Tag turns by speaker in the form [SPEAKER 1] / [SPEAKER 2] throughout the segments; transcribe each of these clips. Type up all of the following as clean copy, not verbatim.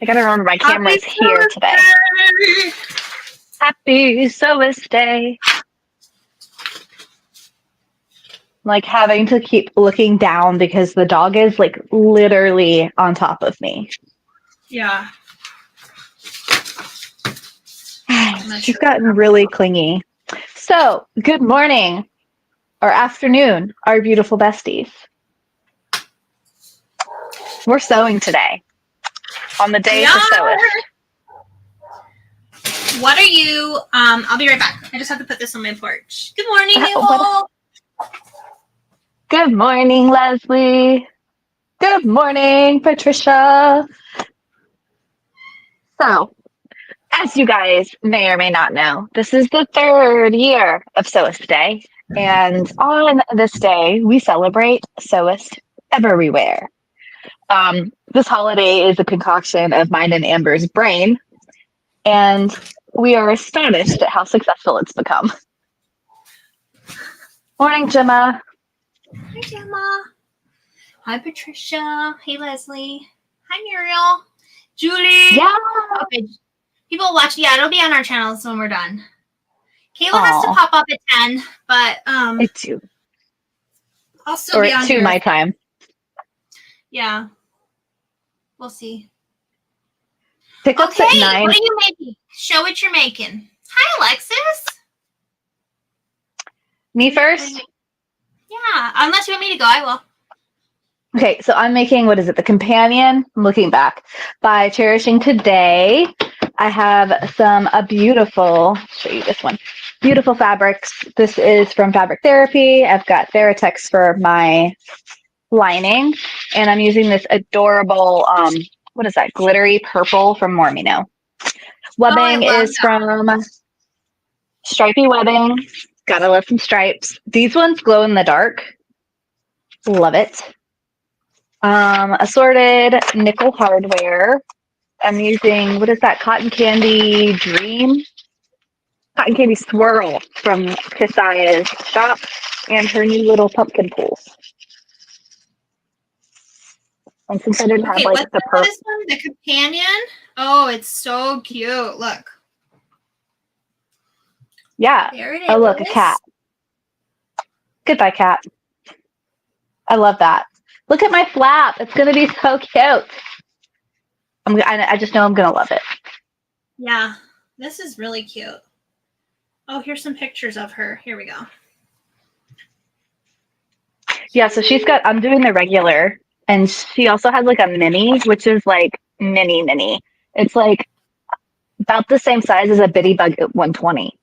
[SPEAKER 1] I gotta remember my camera's
[SPEAKER 2] Happy
[SPEAKER 1] here today.
[SPEAKER 2] birthday!
[SPEAKER 1] Happy Sewist Day. Like having to keep looking down because the dog is like literally on top of me.
[SPEAKER 2] Yeah.
[SPEAKER 1] She's gotten really clingy. So, good morning or afternoon, our beautiful besties. We're sewing today on the day to sew it.
[SPEAKER 2] What are you? I'll be right back. I just have to put this on my porch. Good morning, you all.
[SPEAKER 1] Good morning, Leslie. Good morning, Patricia. So, as you guys may or may not know, this is the 3rd year of Sewist Day. And on this day, we celebrate Sewist everywhere. This holiday is a concoction of mine and Amber's brain, and we are astonished at how successful it's become. Morning, Gemma.
[SPEAKER 2] Hi, Gemma. Hi, Patricia. Hey, Leslie. Hi, Muriel. Julie.
[SPEAKER 1] Yeah.
[SPEAKER 2] Okay. People watch. Yeah, it'll be on our channels when we're done. Kayla has to pop up at 10, but
[SPEAKER 1] at 2.
[SPEAKER 2] I'll still be on
[SPEAKER 1] 2
[SPEAKER 2] here.
[SPEAKER 1] my time.
[SPEAKER 2] Yeah. We'll see.
[SPEAKER 1] Pickups at 9.
[SPEAKER 2] What are you making? Show what you're making. Hi, Alexis.
[SPEAKER 1] Me first?
[SPEAKER 2] Yeah, unless you want me to go, I will.
[SPEAKER 1] Okay, so I'm making, what is it, the Companion? I'm looking back. By Cherishing today. I have a beautiful, show you this one, beautiful fabrics. This is from Fabric Therapy. I've got Theratex for my lining, and I'm using this adorable, what is that, glittery purple from Mormino. Webbing is from Stripey Webbing. Gotta love some stripes. These ones glow in the dark. Love it. Assorted nickel hardware. I'm using, what is that, Cotton Candy Dream? Cotton Candy Swirl from Kesaya's shop, and her new little pumpkin pools. And since I didn't have like the
[SPEAKER 2] this one, the Companion. Oh, it's so cute. Look.
[SPEAKER 1] Yeah.
[SPEAKER 2] There it is.
[SPEAKER 1] Oh, look, a cat. Goodbye, cat. I love that. Look at my flap. It's going to be so cute. I just know I'm going to love it.
[SPEAKER 2] Yeah, this is really cute. Oh, here's some pictures of her. Here we go.
[SPEAKER 1] Yeah, so I'm doing the regular, and she also has like a mini, which is like mini. It's like about the same size as a Bitty Bug at 120.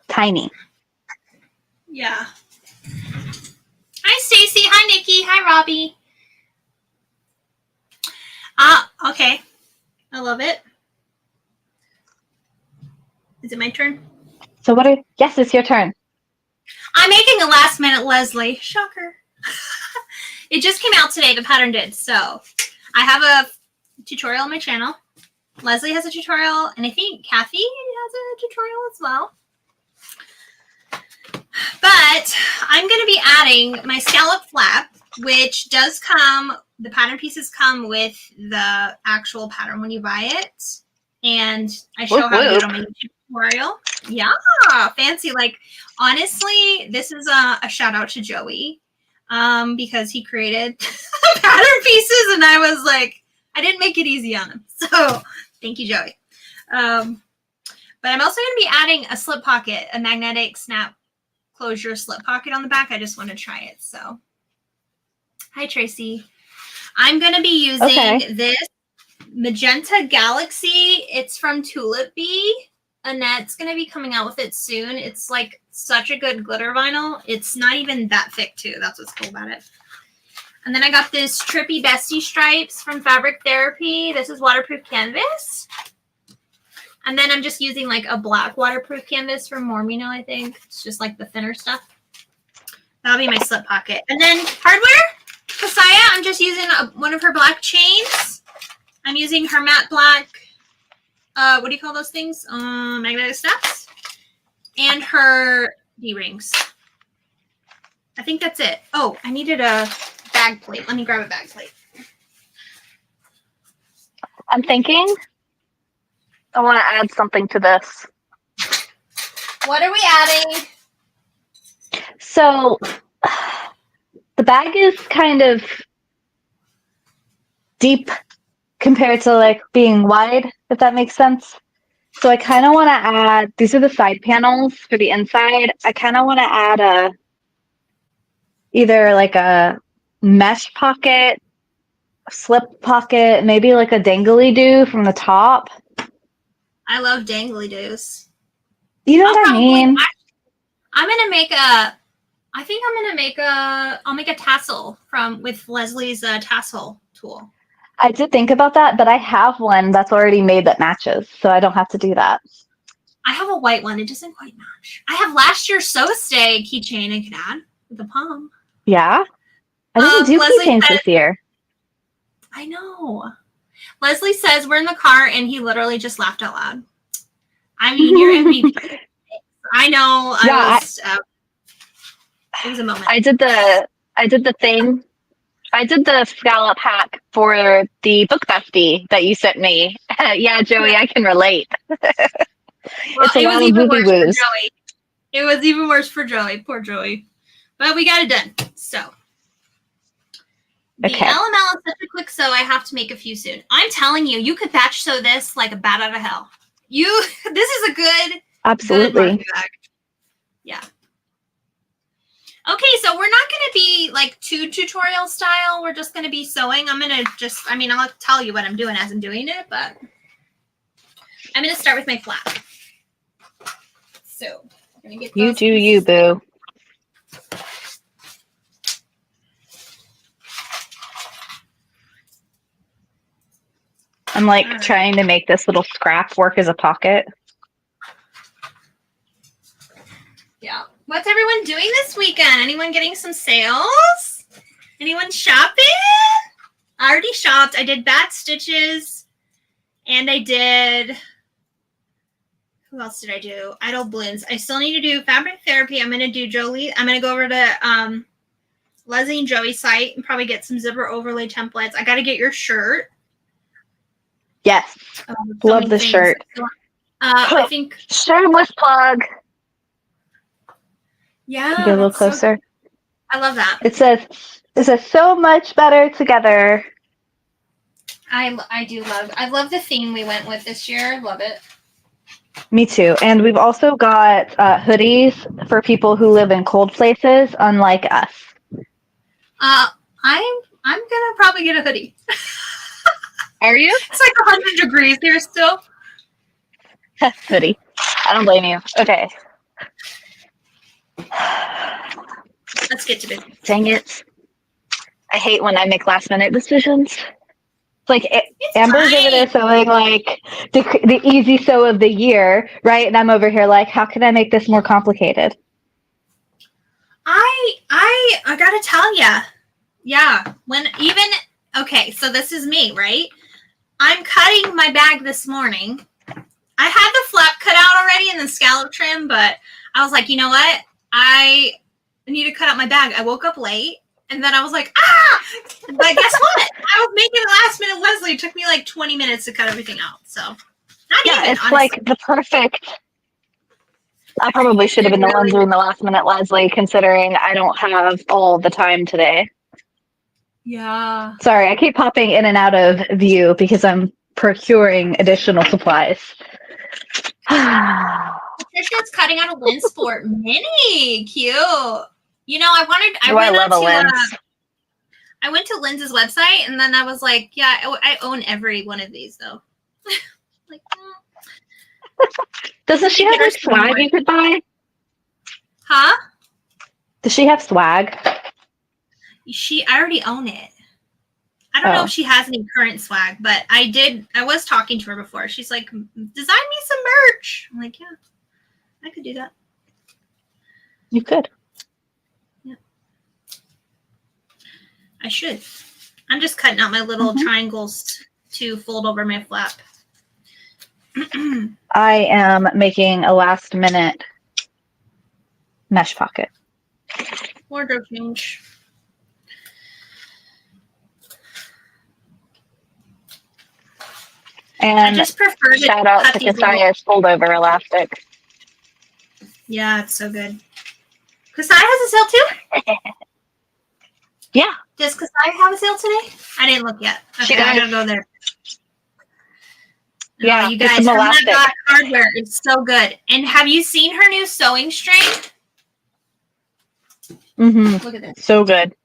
[SPEAKER 1] Tiny.
[SPEAKER 2] Yeah. Hi, Stacy. Hi, Nikki. Hi, Robbie. Okay. I love it. Is it my turn?
[SPEAKER 1] So yes, it's your turn.
[SPEAKER 2] I'm making a last minute Leslie. Shocker. It just came out today. The pattern did. So I have a tutorial on my channel. Leslie has a tutorial, and I think Kathy has a tutorial as well. But I'm going to be adding my scallop flap, which does come, the pattern pieces come with the actual pattern when you buy it. And I show how to do it on my tutorial. Yeah, fancy. Like, honestly, this is a shout out to Joey because he created pattern pieces, and I was like, I didn't make it easy on him. So thank you, Joey. But I'm also going to be adding a slip pocket, a magnetic snap closure slip pocket on the back. I just want to try it. So hi, Tracy. I'm going to be using this Magenta Galaxy. It's from Tulip Bee. Annette's going to be coming out with it soon. It's like such a good glitter vinyl. It's not even that thick too. That's what's cool about it. And then I got this Trippy Bestie stripes from Fabric Therapy. This is waterproof canvas. And then I'm just using like a black waterproof canvas from Mormino, I think. It's just like the thinner stuff. That'll be my slip pocket. And then hardware, Kesaya, I'm just using one of her black chains. I'm using her matte black, what do you call those things? Magnetic steps. And her D-rings. I think that's it. Oh, I needed a bag plate. Let me grab a bag plate.
[SPEAKER 1] I'm thinking I want to add something to this.
[SPEAKER 2] What are we adding?
[SPEAKER 1] So the bag is kind of deep compared to like being wide, if that makes sense. So I kind of want to add, these are the side panels for the inside. I kind of want to add either like a mesh pocket, slip pocket, maybe like a dangly-do from the top.
[SPEAKER 2] I love dangly doos.
[SPEAKER 1] You know what I mean?
[SPEAKER 2] I'm gonna make a. I think I'm gonna make a. I'll make a tassel with Leslie's tassel tool.
[SPEAKER 1] I did think about that, but I have one that's already made that matches, so I don't have to do that.
[SPEAKER 2] I have a white one. It doesn't quite match. I have last year's Sewists Day keychain I can add with the palm.
[SPEAKER 1] Yeah? I didn't do keychains this year.
[SPEAKER 2] I know. Leslie says we're in the car and he literally just laughed out loud. I mean, you're MVP. I know. It was a moment.
[SPEAKER 1] I did the thing. I did the scallop hack for the book bestie that you sent me. Yeah, Joey, I can relate.
[SPEAKER 2] Well, it was even worse for Joey. It was even worse for Joey. Poor Joey. But we got it done. So. The LML is such a quick sew. I have to make a few soon. I'm telling you, you could batch sew this like a bat out of hell. This is a good.
[SPEAKER 1] Absolutely.
[SPEAKER 2] Good bag. Yeah. Okay, so we're not going to be like too tutorial style. We're just going to be sewing. I'll tell you what I'm doing as I'm doing it, but I'm going to start with my flap. So, I'm going to get
[SPEAKER 1] you do you, boo. I'm like trying to make this little scrap work as a pocket.
[SPEAKER 2] Yeah. What's everyone doing this weekend? Anyone getting some sales? Anyone shopping? I already shopped. I did bat stitches. And I did... Who else did I do? Idle balloons. I still need to do fabric therapy. I'm going to do Jolie. I'm going to go over to Leslie and Joey's site and probably get some zipper overlay templates. I got to get your shirt.
[SPEAKER 1] Yes. Love the shirt.
[SPEAKER 2] I think...
[SPEAKER 1] Shameless plug.
[SPEAKER 2] Yeah.
[SPEAKER 1] Get a little closer.
[SPEAKER 2] I love that.
[SPEAKER 1] It says so much better together.
[SPEAKER 2] I do love. I love the theme we went with this year. Love it.
[SPEAKER 1] Me too. And we've also got hoodies for people who live in cold places, unlike us.
[SPEAKER 2] I'm gonna probably get a hoodie.
[SPEAKER 1] Are you?
[SPEAKER 2] It's like 100 degrees here still.
[SPEAKER 1] Hoodie. I don't blame you. Okay.
[SPEAKER 2] Let's get to business.
[SPEAKER 1] Dang it. I hate when I make last minute decisions. It's like Amber's over there sewing like the easy sew of the year, right? And I'm over here like, how can I make this more complicated?
[SPEAKER 2] I gotta tell ya. Yeah. Okay, so this is me, right? I'm cutting my bag this morning. I had the flap cut out already and the scallop trim, but I was like, you know what? I need to cut out my bag. I woke up late and then I was like, But guess what? I was making it last minute, Leslie. It took me like 20 minutes to cut everything out. So
[SPEAKER 1] it's honestly. Like the perfect. I probably should have been the one doing the last minute, Leslie, considering I don't have all the time today.
[SPEAKER 2] Yeah.
[SPEAKER 1] Sorry, I keep popping in and out of view because I'm procuring additional supplies.
[SPEAKER 2] Patricia's cutting out a Lynn Sport Mini. Cute. You know, I went to Lynn's website and then I was like, yeah, I own every one of these though. Like,
[SPEAKER 1] Doesn't she have like swag you could buy?
[SPEAKER 2] Huh?
[SPEAKER 1] Does she have swag?
[SPEAKER 2] I already own it. I don't know if she has any current swag, but I was talking to her before. She's like, design me some merch. I'm like, yeah, I could do that.
[SPEAKER 1] You could.
[SPEAKER 2] Yeah. I should. I'm just cutting out my little triangles to fold over my flap.
[SPEAKER 1] I am making a last minute mesh pocket.
[SPEAKER 2] Wardrobe change.
[SPEAKER 1] And
[SPEAKER 2] just prefer to
[SPEAKER 1] shout out
[SPEAKER 2] cut
[SPEAKER 1] to
[SPEAKER 2] these little...
[SPEAKER 1] Kasaya's fold over elastic.
[SPEAKER 2] Yeah, it's so good. Kasaya has a sale too?
[SPEAKER 1] Yeah.
[SPEAKER 2] Does Kasaya have a sale today? I didn't look yet. Okay, I gotta go there.
[SPEAKER 1] Yeah,
[SPEAKER 2] oh, you guys, her Matt hardware is so good. And have you seen her new sewing string?
[SPEAKER 1] Mm-hmm.
[SPEAKER 2] Look at this.
[SPEAKER 1] So good.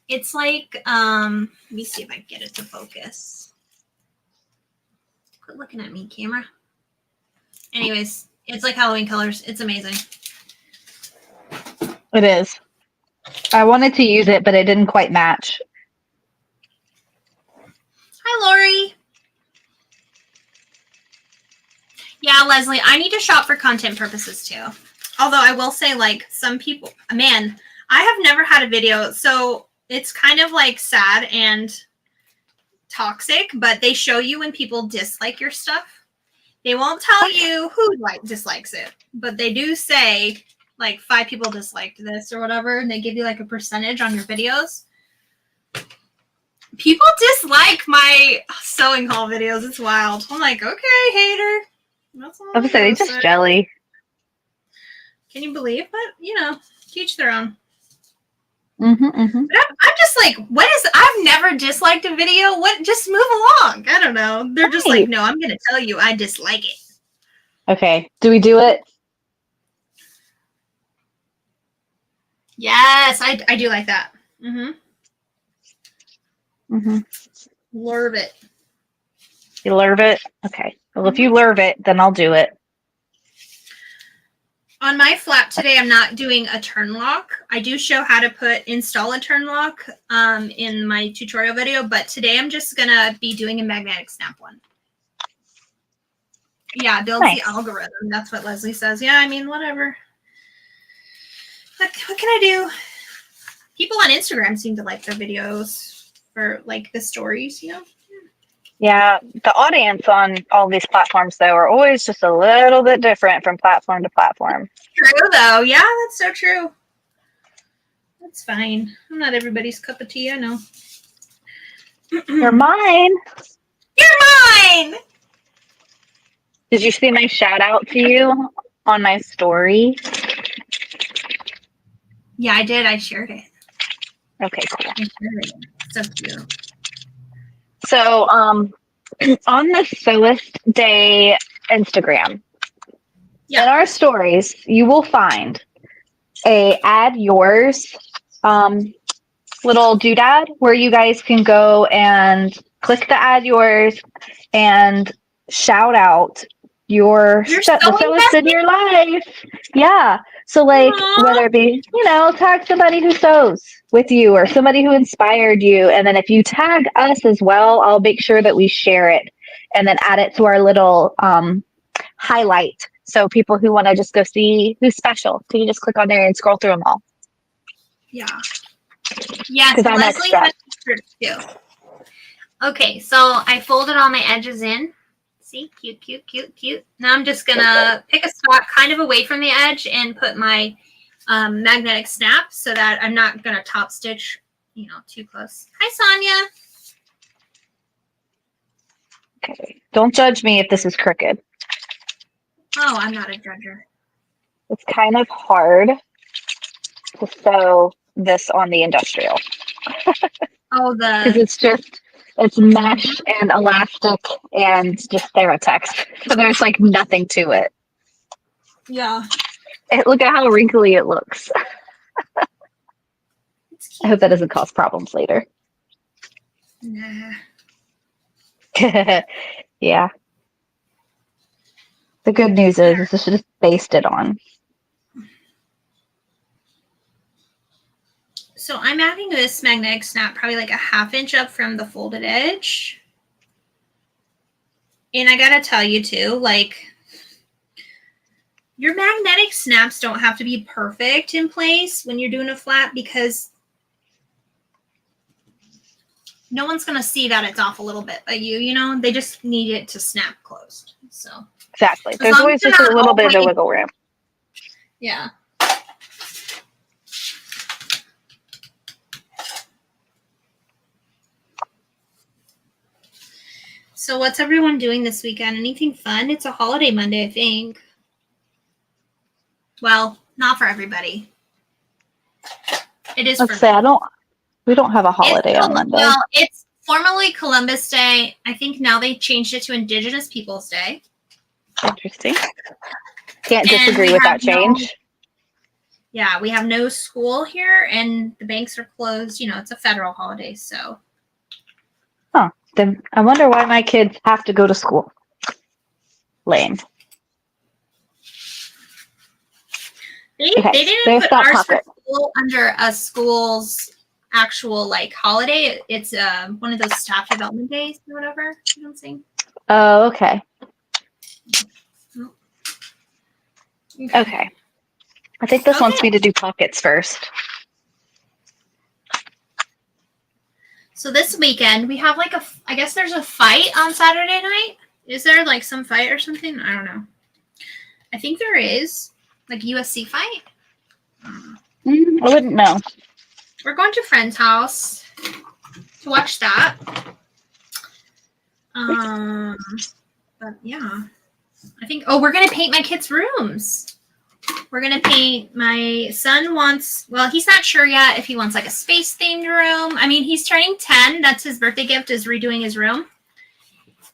[SPEAKER 2] It's like, let me see if I can get it to focus. Quit looking at me, camera. Anyways, it's like Halloween colors. It's amazing.
[SPEAKER 1] It is. I wanted to use it, but it didn't quite match.
[SPEAKER 2] Hi, Lori. Yeah, Leslie, I need to shop for content purposes too. Although I will say, like, some people, man, I have never had a video, so it's kind of like sad and toxic, but they show you when people dislike your stuff. They won't tell you who dislikes it, but they do say, like, 5 people disliked this or whatever, and they give you, like, a percentage on your videos. People dislike my sewing haul videos. It's wild. I'm like, okay, hater. That's all
[SPEAKER 1] I was saying, just jelly.
[SPEAKER 2] Can you believe it? You know, teach their own.
[SPEAKER 1] Mm-hmm, mm-hmm.
[SPEAKER 2] But I'm just like, I've never disliked a video. What? Just move along. I don't know. They're just like, no, I'm going to tell you I dislike it.
[SPEAKER 1] Okay. Do we do it?
[SPEAKER 2] Yes, I do like that. Mm-hmm.
[SPEAKER 1] Mm-hmm.
[SPEAKER 2] Lurve it.
[SPEAKER 1] You lurve it? Okay. Well, if you lurve it, then I'll do it.
[SPEAKER 2] On my flap today, I'm not doing a turn lock. I do show how to install a turn lock in my tutorial video, but today I'm just going to be doing a magnetic snap one. Yeah, builds the algorithm. That's what Leslie says. Yeah, I mean, whatever. What can I do? People on Instagram seem to like their videos for, like, the stories, you know?
[SPEAKER 1] Yeah, the audience on all these platforms, though, are always just a little bit different from platform to platform.
[SPEAKER 2] True, though. Yeah, that's so true. That's fine. I'm not everybody's cup of tea, I know.
[SPEAKER 1] You're mine.
[SPEAKER 2] You're mine!
[SPEAKER 1] Did you see my shout out to you on my story?
[SPEAKER 2] Yeah, I did. I shared it.
[SPEAKER 1] Okay, cool.
[SPEAKER 2] I shared it. So cute.
[SPEAKER 1] So, on the Sewists Day Instagram, in our stories, you will find a add yours little doodad where you guys can go and click the add yours and shout out the Sewists in your life. Yeah. So, like, whether it be, tag somebody who sews with you or somebody who inspired you. And then if you tag us as well, I'll make sure that we share it and then add it to our little highlight. So people who want to just go see who's special, so you just click on there and scroll through them all.
[SPEAKER 2] Yeah. Yes,
[SPEAKER 1] I'm
[SPEAKER 2] Leslie
[SPEAKER 1] extra.
[SPEAKER 2] has pictures too. Okay, so I folded all my edges in. See, cute, cute, cute, cute. Now I'm just gonna pick a spot kind of away from the edge and put my magnetic snap so that I'm not gonna top stitch, too close. Hi, Sonia.
[SPEAKER 1] Okay. Don't judge me if this is crooked.
[SPEAKER 2] Oh, I'm not a judger.
[SPEAKER 1] It's kind of hard to sew this on the industrial. Because it's mesh and elastic and just Theratex. So there's like nothing to it.
[SPEAKER 2] Yeah.
[SPEAKER 1] Look at how wrinkly it looks. I hope that doesn't cause problems later.
[SPEAKER 2] Nah.
[SPEAKER 1] Yeah. The good news is this is just basted on.
[SPEAKER 2] So I'm adding this magnetic snap probably like a 1/2 inch up from the folded edge. And I gotta tell you too, like, your magnetic snaps don't have to be perfect in place when you're doing a flap because no one's gonna see that it's off a little bit, but they just need it to snap closed. So
[SPEAKER 1] exactly. There's always just a little bit of wiggle room.
[SPEAKER 2] Yeah. So what's everyone doing this weekend? Anything fun? It's a holiday Monday, I think. Well, not for everybody. It is
[SPEAKER 1] Let's
[SPEAKER 2] for
[SPEAKER 1] say
[SPEAKER 2] me.
[SPEAKER 1] we don't have a holiday on Monday.
[SPEAKER 2] Well, it's formerly Columbus Day. I think now they changed it to Indigenous Peoples Day.
[SPEAKER 1] Interesting. Can't disagree with that change.
[SPEAKER 2] Yeah, we have no school here, and the banks are closed. You know, it's a federal holiday, so.
[SPEAKER 1] Huh. Then I wonder why my kids have to go to school. Lame.
[SPEAKER 2] They didn't put ours for school under a school's actual like holiday. It's one of those staff development days or whatever. You know what I'm saying?
[SPEAKER 1] Oh, okay. Okay. I think this wants me to do pockets first.
[SPEAKER 2] So this weekend we have like I guess there's a fight on Saturday night. Is there like some fight or something? I don't know. I think there is. Like a USC fight?
[SPEAKER 1] I wouldn't know.
[SPEAKER 2] We're going to a friend's house to watch that. But yeah. I think we're gonna paint my kids' rooms. We're gonna paint my son he's not sure yet if he wants like a space themed room. I mean, he's turning 10. That's his birthday gift, is redoing his room.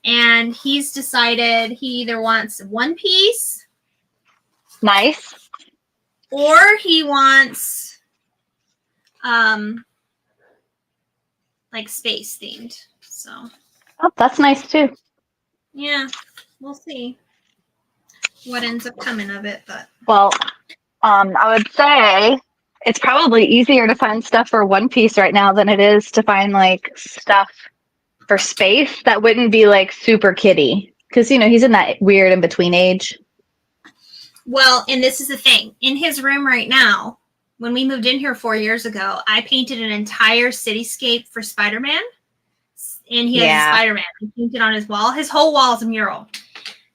[SPEAKER 2] And he's decided he either wants one piece.
[SPEAKER 1] Nice.
[SPEAKER 2] Or he wants like space themed. So
[SPEAKER 1] that's nice too.
[SPEAKER 2] Yeah, we'll see what ends up coming of it, but
[SPEAKER 1] I would say it's probably easier to find stuff for one piece right now than it is to find like stuff for space that wouldn't be like super kiddie, because he's in that weird in between age.
[SPEAKER 2] Well, and this is the thing. In his room right now, when we moved in here 4 years ago, I painted an entire cityscape for Spider-Man. And he has a Spider-Man. I painted on his wall. His whole wall is a mural.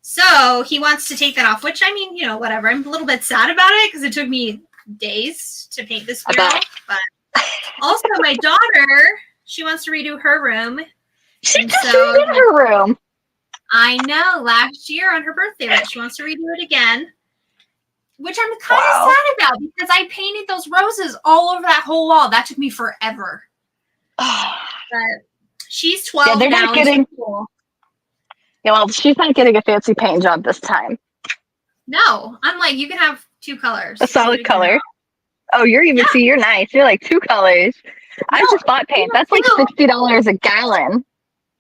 [SPEAKER 2] So he wants to take that off, which, I mean, whatever. I'm a little bit sad about it because it took me days to paint this mural. But also my daughter, she wants to redo her room.
[SPEAKER 1] She just redid her room.
[SPEAKER 2] I know. Last year on her birthday, but she wants to redo it again. Which I'm kind of sad about because I painted those roses all over that whole wall. That took me forever. But she's 12
[SPEAKER 1] yeah, they're
[SPEAKER 2] now.
[SPEAKER 1] Not getting, yeah, well, she's not getting a fancy paint job this time.
[SPEAKER 2] No, I'm like, you can have 2 colors.
[SPEAKER 1] A solid color. Oh, you're nice. You're like 2 colors. I just bought paint. That's like $60 a gallon.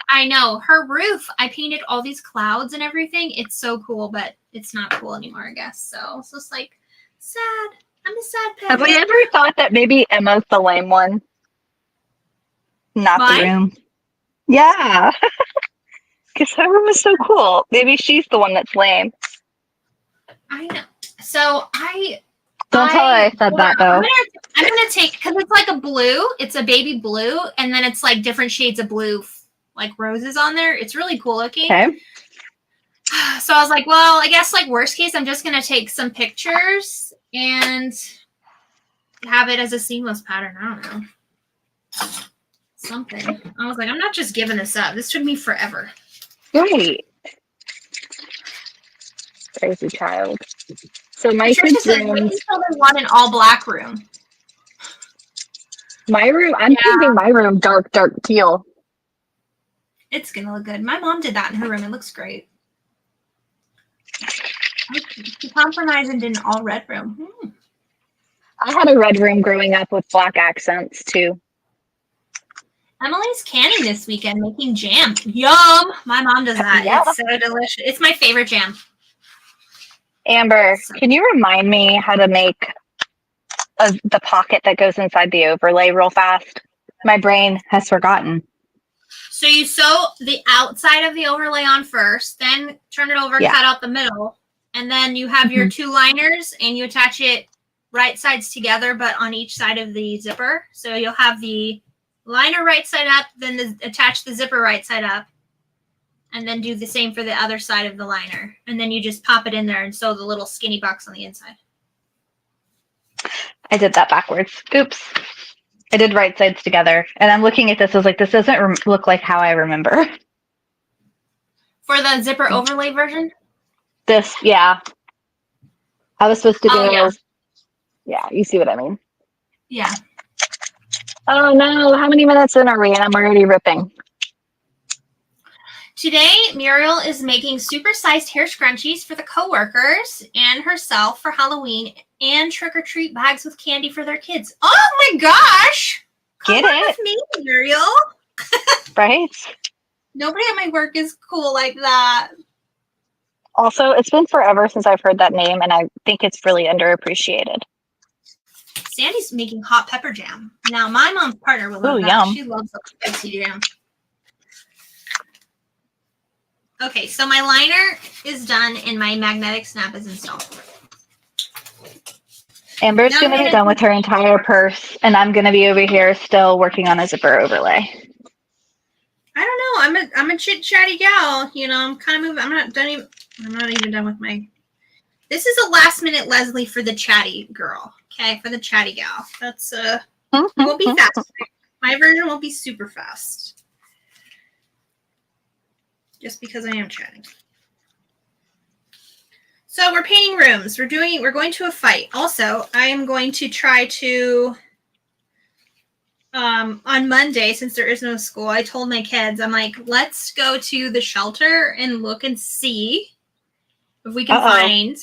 [SPEAKER 2] I know. Her roof, I painted all these clouds and everything. It's so cool, but it's not cool anymore, I guess. So it's just like sad. I'm a sad parent.
[SPEAKER 1] Have we ever thought that maybe Emma's the lame one? Not the room. Yeah. Because her room is so cool. Maybe she's the one that's lame.
[SPEAKER 2] I know. So
[SPEAKER 1] Don't tell her I said that, though.
[SPEAKER 2] I'm going to take, because it's like a blue. It's a baby blue. And then it's like different shades of blue, like roses on there. It's really cool looking.
[SPEAKER 1] Okay.
[SPEAKER 2] So I was like, well, I guess like worst case, I'm just going to take some pictures and have it as a seamless pattern. I don't know. Something. I was like, I'm not just giving this up. This took me forever.
[SPEAKER 1] Right. Crazy child. So my kids' room.
[SPEAKER 2] They want an all black room.
[SPEAKER 1] My room, I'm painting my room dark teal.
[SPEAKER 2] It's gonna look good. My mom did that in her room. It looks great. She compromised and did an all red room.
[SPEAKER 1] I had a red room growing up with black accents too.
[SPEAKER 2] Emily's canning this weekend, making jam. Yum! My mom does that.
[SPEAKER 1] Yeah.
[SPEAKER 2] It's so delicious. It's my favorite jam.
[SPEAKER 1] Amber, can you remind me how to make the pocket that goes inside the overlay real fast? My brain has forgotten.
[SPEAKER 2] So you sew the outside of the overlay on first, then turn it over, cut out the middle, and then you have your 2 liners and you attach it right sides together, but on each side of the zipper. So you'll have the liner right side up, then attach the zipper right side up, and then do the same for the other side of the liner. And then you just pop it in there and sew the little skinny box on the inside.
[SPEAKER 1] I did that backwards. Oops. I did right sides together. And I'm looking at this. I was like, this doesn't look like how I remember.
[SPEAKER 2] For the zipper overlay version?
[SPEAKER 1] This, yeah. I was supposed to go.
[SPEAKER 2] Oh,
[SPEAKER 1] Yeah, you see what I mean.
[SPEAKER 2] yeah.
[SPEAKER 1] Oh no, how many minutes in are we? And I'm already ripping.
[SPEAKER 2] Today, Muriel is making super-sized hair scrunchies for the coworkers and herself for Halloween, and trick-or-treat bags with candy for their kids. Oh my gosh! Come
[SPEAKER 1] Get
[SPEAKER 2] on
[SPEAKER 1] it?
[SPEAKER 2] with me, Muriel.
[SPEAKER 1] Right?
[SPEAKER 2] Nobody at my work is cool like that.
[SPEAKER 1] Also, it's been forever since I've heard that name, and I think it's really underappreciated.
[SPEAKER 2] Sandy's making hot pepper jam. Now, my mom's partner will love
[SPEAKER 1] Ooh,
[SPEAKER 2] that.
[SPEAKER 1] yum.
[SPEAKER 2] She loves the spicy jam. Okay, so my liner is done and my magnetic snap is installed.
[SPEAKER 1] Amber's going to be done with her entire purse, and I'm going to be over here still working on a zipper overlay.
[SPEAKER 2] I don't know. I'm a chit chatty gal. You know, I'm kind of moving. I'm not even done with my. This is a last minute Leslie for the chatty girl. Okay, for the chatty gal. That's it won't be fast. My version won't be super fast. Just because I am chatting. So we're painting rooms. We're going to a fight. Also, I am going to try to on Monday, since there is no school, I told my kids, I'm like, let's go to the shelter and look and see if we can find.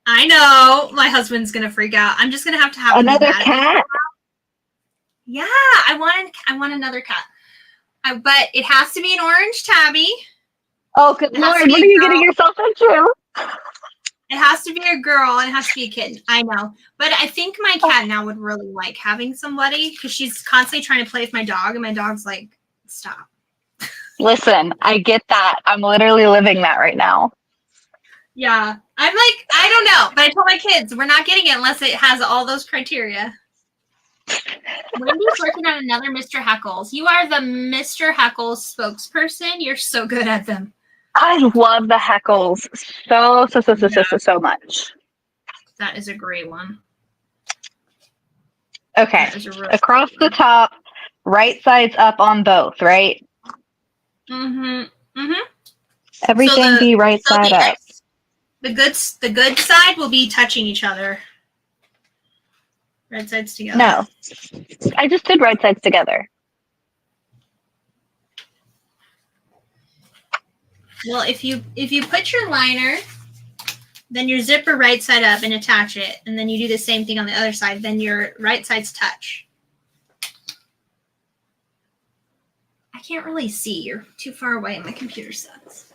[SPEAKER 2] I know my husband's gonna freak out. I'm just gonna have
[SPEAKER 1] another cat.
[SPEAKER 2] Yeah, I want another cat. But it has to be an orange tabby.
[SPEAKER 1] Oh, good Lord! What are you getting yourself into?
[SPEAKER 2] It has to be a girl and it has to be a kitten. I know. But I think my cat now would really like having somebody because she's constantly trying to play with my dog and my dog's like, stop.
[SPEAKER 1] Listen, I get that. I'm literally living that right now.
[SPEAKER 2] Yeah. I'm like, I don't know. But I told my kids, we're not getting it unless it has all those criteria. Wendy's working on another Mr. Heckles. You are the Mr. Heckles spokesperson. You're so good at them.
[SPEAKER 1] I love the Heckles so much.
[SPEAKER 2] That is a great one.
[SPEAKER 1] Okay. Across the top, right side's up on both, right?
[SPEAKER 2] Mm-hmm. Mm-hmm.
[SPEAKER 1] Everything be right side up.
[SPEAKER 2] The good side will be touching each other. Right sides together.
[SPEAKER 1] No. I just did right sides together.
[SPEAKER 2] Well, if you put your liner, then your zipper right side up and attach it, and then you do the same thing on the other side, then your right sides touch. I can't really see. You're too far away. My computer sucks.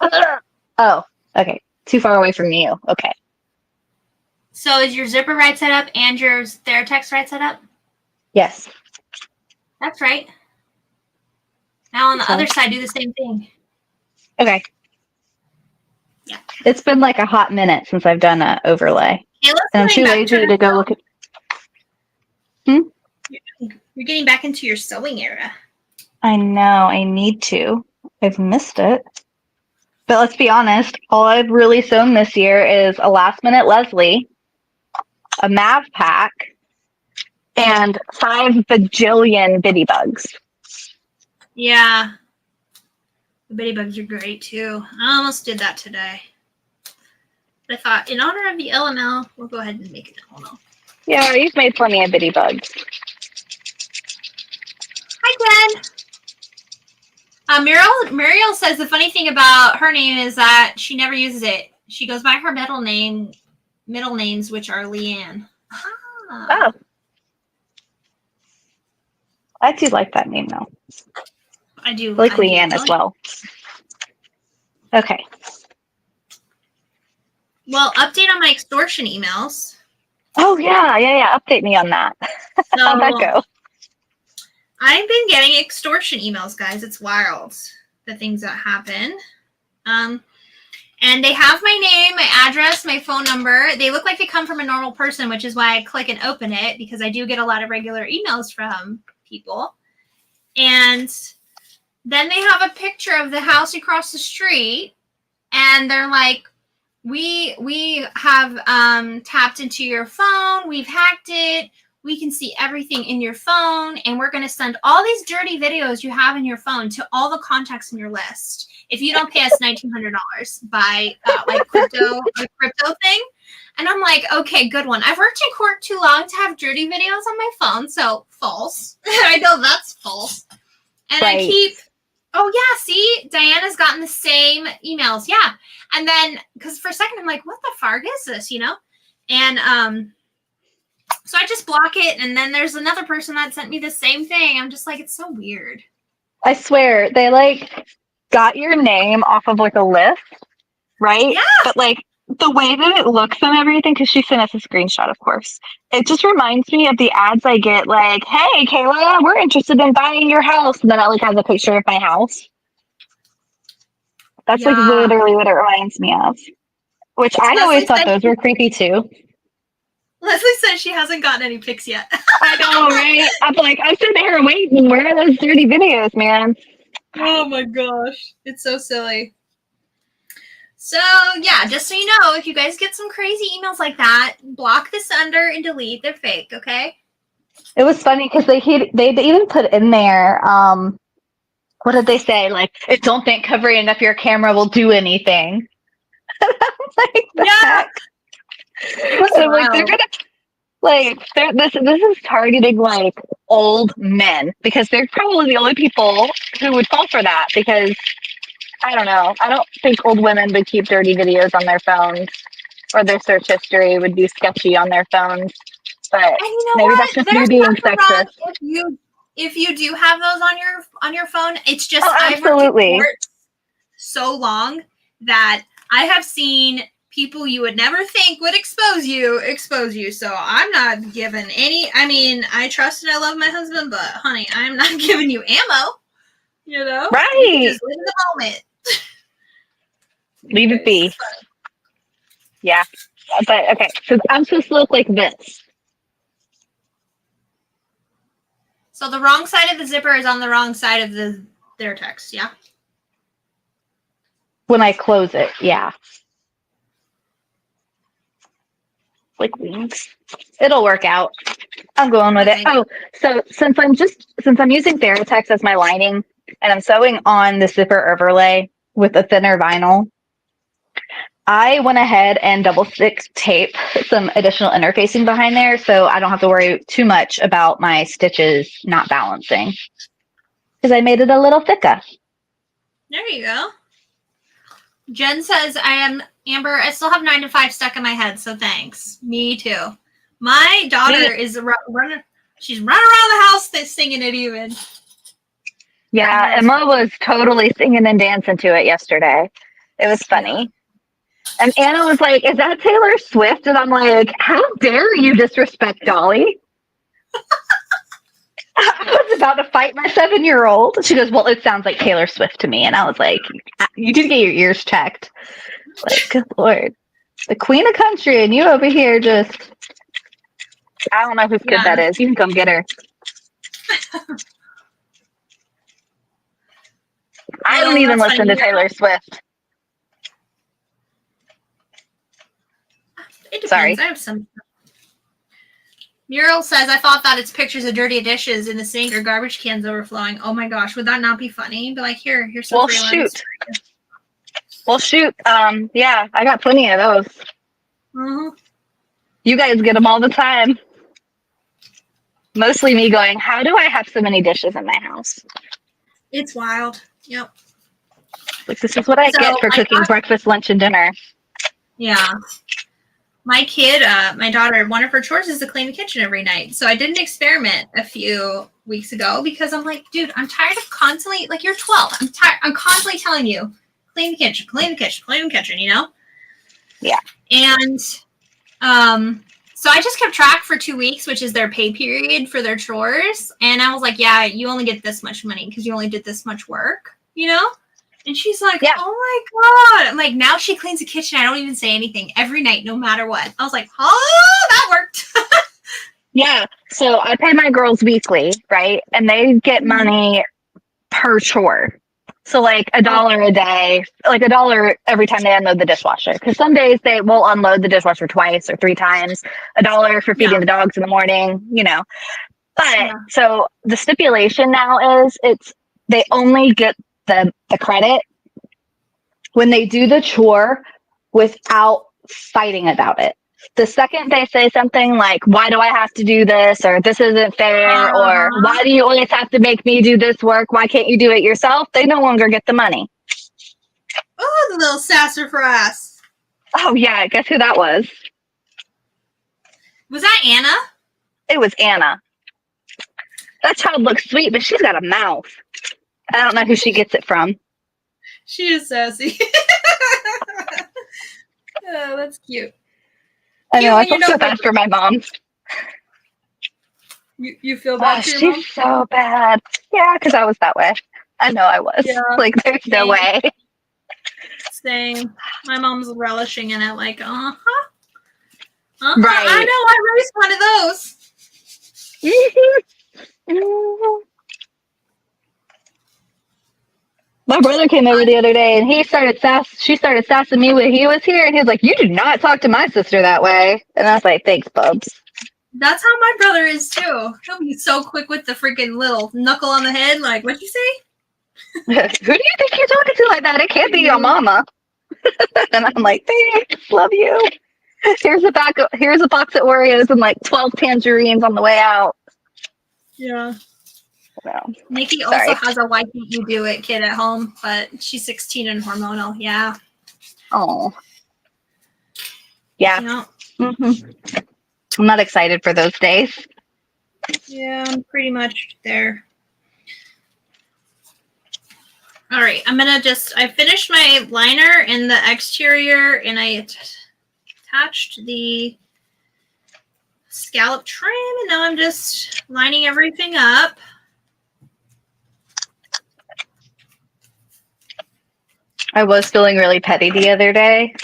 [SPEAKER 1] Oh, okay. Too far away from you. Okay.
[SPEAKER 2] So is your zipper right side up and your Theratex right side up?
[SPEAKER 1] Yes.
[SPEAKER 2] That's right. Now on the other side, do the same thing.
[SPEAKER 1] Okay.
[SPEAKER 2] Yeah.
[SPEAKER 1] It's been like a hot minute since I've done an overlay.
[SPEAKER 2] Okay,
[SPEAKER 1] and I'm too lazy to go look at.
[SPEAKER 2] You're getting back into your sewing era.
[SPEAKER 1] I know. I need to. I've missed it. But let's be honest. All I've really sewn this year is a last minute Leslie, a Mav pack, and 5 bajillion bitty bugs.
[SPEAKER 2] Yeah. The bitty bugs are great too. I almost did that today. But I thought, in honor of the LML, we'll go ahead and make it LML.
[SPEAKER 1] Yeah, you've made plenty of bitty bugs.
[SPEAKER 2] Hi, Jen. Muriel says the funny thing about her name is that she never uses it. She goes by her middle names, which are Leanne.
[SPEAKER 1] Oh. I do like that name, though.
[SPEAKER 2] I do.
[SPEAKER 1] Like Leanne as well. Okay.
[SPEAKER 2] Well, update on my extortion emails.
[SPEAKER 1] Oh, yeah. Update me on that.
[SPEAKER 2] So,
[SPEAKER 1] how'd that go?
[SPEAKER 2] I've been getting extortion emails, guys. It's wild, the things that happen. And they have my name, my address, my phone number. They look like they come from a normal person, which is why I click and open it, because I do get a lot of regular emails from people. And then they have a picture of the house across the street, and they're like, we have tapped into your phone. We've hacked it. we can see everything in your phone, and we're going to send all these dirty videos you have in your phone to all the contacts in your list if you don't pay us $1,900 by like a crypto thing. And I'm like, okay, good one. I've worked in court too long to have dirty videos on my phone, so false. I know that's false. And
[SPEAKER 1] Right.
[SPEAKER 2] I keep, oh yeah, see, Diana's gotten the same emails, yeah. And then, because for a second I'm like, what the farg is this, you know? And so I just block it, and then there's another person that sent me the same thing. I'm just like, it's so weird.
[SPEAKER 1] I swear, they like got your name off of like a list, right?
[SPEAKER 2] Yeah.
[SPEAKER 1] But like the way that it looks and everything, because she sent us a screenshot, of course. It just reminds me of the ads I get, like, "Hey, Kayla, we're interested in buying your house," and then it like has a picture of my house. That's like literally what it reminds me of. Which I always thought those were creepy too.
[SPEAKER 2] Leslie says she hasn't gotten any pics yet.
[SPEAKER 1] I know, right? I'm like, I'm sitting here waiting. Where are those dirty videos, man?
[SPEAKER 2] Oh my gosh. It's so silly. So, yeah, just so you know, if you guys get some crazy emails like that, block this under and delete. They're fake, okay?
[SPEAKER 1] It was funny because they even put in there, what did they say? Like, don't think covering up your camera will do anything. Like,
[SPEAKER 2] yeah.
[SPEAKER 1] Like, they're gonna, like, this is targeting like old men, because they're probably the only people who would fall for that, because I don't know. I don't think old women would keep dirty videos on their phones, or their search history would be sketchy on their phones. But maybe that's just me being sexist.
[SPEAKER 2] If you do have those on your phone, it's just
[SPEAKER 1] I've worked in court
[SPEAKER 2] so long that I have seen people you would never think would expose you. So I'm not giving any. I mean, I trust and I love my husband, but honey, I'm not giving you ammo. You know,
[SPEAKER 1] right?
[SPEAKER 2] You just live in the moment.
[SPEAKER 1] Leave it be. Yeah, but okay. So I'm supposed to look like this.
[SPEAKER 2] So the wrong side of the zipper is on the wrong side of their text. Yeah.
[SPEAKER 1] When I close it, yeah. Like wings. It'll work out. I'm going with it. Oh, so since I'm using Theratex as my lining, and I'm sewing on the zipper overlay with a thinner vinyl, I went ahead and double stick tape some additional interfacing behind there, so I don't have to worry too much about my stitches not balancing, because I made it a little thicker.
[SPEAKER 2] There you go. Jen says, Amber, I still have 9 to 5 stuck in my head, so thanks. Me too. My daughter is running. She's running around the house singing it even.
[SPEAKER 1] Yeah, Emma was totally singing and dancing to it yesterday. It was funny. Yeah. And Anna was like, "Is that Taylor Swift?" And I'm like, "How dare you disrespect Dolly?" I was about to fight my 7-year-old. She goes, "Well, it sounds like Taylor Swift to me." And I was like, "You did get your ears checked." Like, good Lord. The queen of country, and you over here just... I don't know whose kid that is. You can come get her. I don't even listen to Taylor Swift.
[SPEAKER 2] It depends. Sorry. I have some. Muriel says, I thought that it's pictures of dirty dishes in the sink or garbage cans overflowing. Oh my gosh, would that not be funny? Be like, here's some free ones.
[SPEAKER 1] Well, shoot. Yeah, I got plenty of those.
[SPEAKER 2] Mm-hmm.
[SPEAKER 1] You guys get them all the time. Mostly me going, how do I have so many dishes in my house?
[SPEAKER 2] It's wild. Yep.
[SPEAKER 1] Like, this is what I get for cooking breakfast, lunch, and dinner.
[SPEAKER 2] Yeah. My kid, my daughter, one of her chores is to clean the kitchen every night. So I did an experiment a few weeks ago because I'm like, dude, I'm tired of constantly, like, you're 12. I'm constantly telling you, clean the kitchen, clean the kitchen, clean the kitchen, you know?
[SPEAKER 1] Yeah.
[SPEAKER 2] And so I just kept track for 2 weeks, which is their pay period for their chores. And I was like, yeah, you only get this much money because you only did this much work, you know? And she's like, yeah. Oh my God. I'm like, now she cleans the kitchen. I don't even say anything every night, no matter what. I was like, oh, that worked.
[SPEAKER 1] Yeah. So I pay my girls weekly, right? And they get money per chore. So like $1 a day, like $1 every time they unload the dishwasher. Because some days they will unload the dishwasher twice or 3 times. $1 for feeding the dogs in the morning, you know. But so the stipulation now is they only get the credit when they do the chore without fighting about it. The second they say something like, why do I have to do this? Or this isn't fair. Or why do you always have to make me do this work? Why can't you do it yourself? They no longer get the money.
[SPEAKER 2] Oh, the little sassafras.
[SPEAKER 1] Oh, yeah. Guess who that was?
[SPEAKER 2] Was that Anna?
[SPEAKER 1] It was Anna. That child looks sweet, but she's got a mouth. I don't know who she gets it from.
[SPEAKER 2] She is sassy. Oh, that's cute.
[SPEAKER 1] I know. I feel so bad for my mom.
[SPEAKER 2] You feel bad for your mom?
[SPEAKER 1] She's so bad. Yeah, because I was that way. I know I was. Yeah. Like, there's no way.
[SPEAKER 2] Same. My mom's relishing in it, like, Right.
[SPEAKER 1] I
[SPEAKER 2] know, I raised one of those.
[SPEAKER 1] My brother came over the other day, and she started sassing me when he was here, and he was like, you do not talk to my sister that way. And I was like, thanks, Bubs.
[SPEAKER 2] That's how my brother is, too. He'll be so quick with the freaking little knuckle on the head, like, what'd you say?
[SPEAKER 1] Who do you think you're talking to like that? It can't be your mama. And I'm like, thanks, love you. Here's a box of Oreos and like 12 tangerines on the way out.
[SPEAKER 2] Yeah.
[SPEAKER 1] No.
[SPEAKER 2] Nikki also has a why can't you do it kid at home, but she's 16 and hormonal. Yeah.
[SPEAKER 1] Oh. Yeah. Mm-hmm. I'm not excited for those days.
[SPEAKER 2] Yeah, I'm pretty much there. All right, I finished my liner in the exterior, and I attached the scallop trim, and now I'm just lining everything up.
[SPEAKER 1] I was feeling really petty the other day.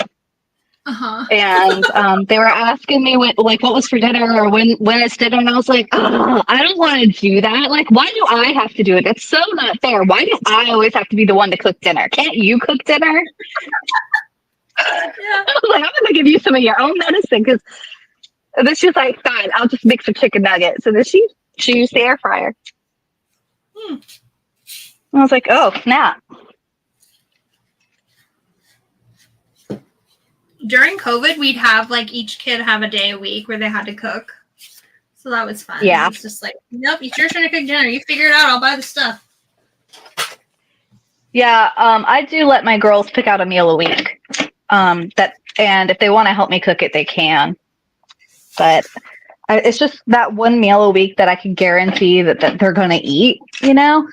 [SPEAKER 1] And they were asking me what was for dinner or when it's dinner, and I was like, oh, I don't want to do that. Like, why do I have to do it? It's so not fair. Why do I always have to be the one to cook dinner? Can't you cook dinner? Yeah. I was like, I'm gonna give you some of your own medicine, because then she's like, fine, I'll just mix some chicken nuggets. And then she used the air fryer. And I was like, oh, snap.
[SPEAKER 2] During COVID, we'd have like each kid have a day a week where they had to cook. So that was fun.
[SPEAKER 1] Yeah.
[SPEAKER 2] It's just like, nope, you're trying to cook dinner. You figure it out. I'll buy the stuff.
[SPEAKER 1] Yeah, I do let my girls pick out a meal a week. And if they want to help me cook it, they can. But it's just that one meal a week that I can guarantee that they're going to eat, you know?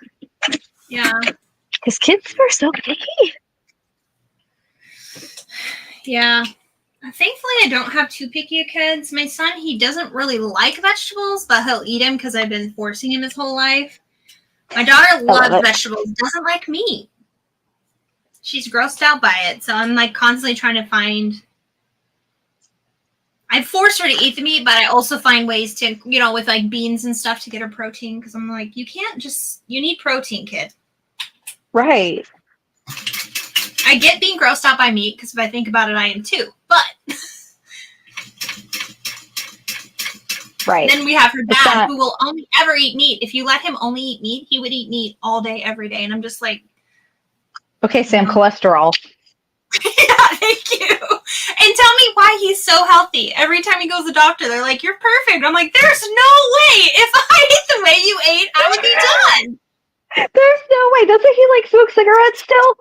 [SPEAKER 2] Yeah.
[SPEAKER 1] Because kids are so picky.
[SPEAKER 2] Yeah. Thankfully, I don't have too picky kids. My son, he doesn't really like vegetables, but he'll eat them because I've been forcing him his whole life. My daughter loves vegetables, doesn't like meat. She's grossed out by it, so I'm like constantly trying to find. I force her to eat the meat, but I also find ways to, with like beans and stuff to get her protein, because I'm like, you need protein, kid.
[SPEAKER 1] Right.
[SPEAKER 2] I get being grossed out by meat, because if I think about it, I am too. But
[SPEAKER 1] right.
[SPEAKER 2] Then we have her dad, who will only ever eat meat. If you let him only eat meat, he would eat meat all day, every day. And I'm just like,
[SPEAKER 1] okay, Sam, cholesterol.
[SPEAKER 2] Yeah, thank you. And tell me why he's so healthy. Every time he goes to the doctor, they're like, you're perfect. I'm like, there's no way. If I ate the way you ate, I would be done.
[SPEAKER 1] There's no way. Doesn't he like smoke cigarettes still?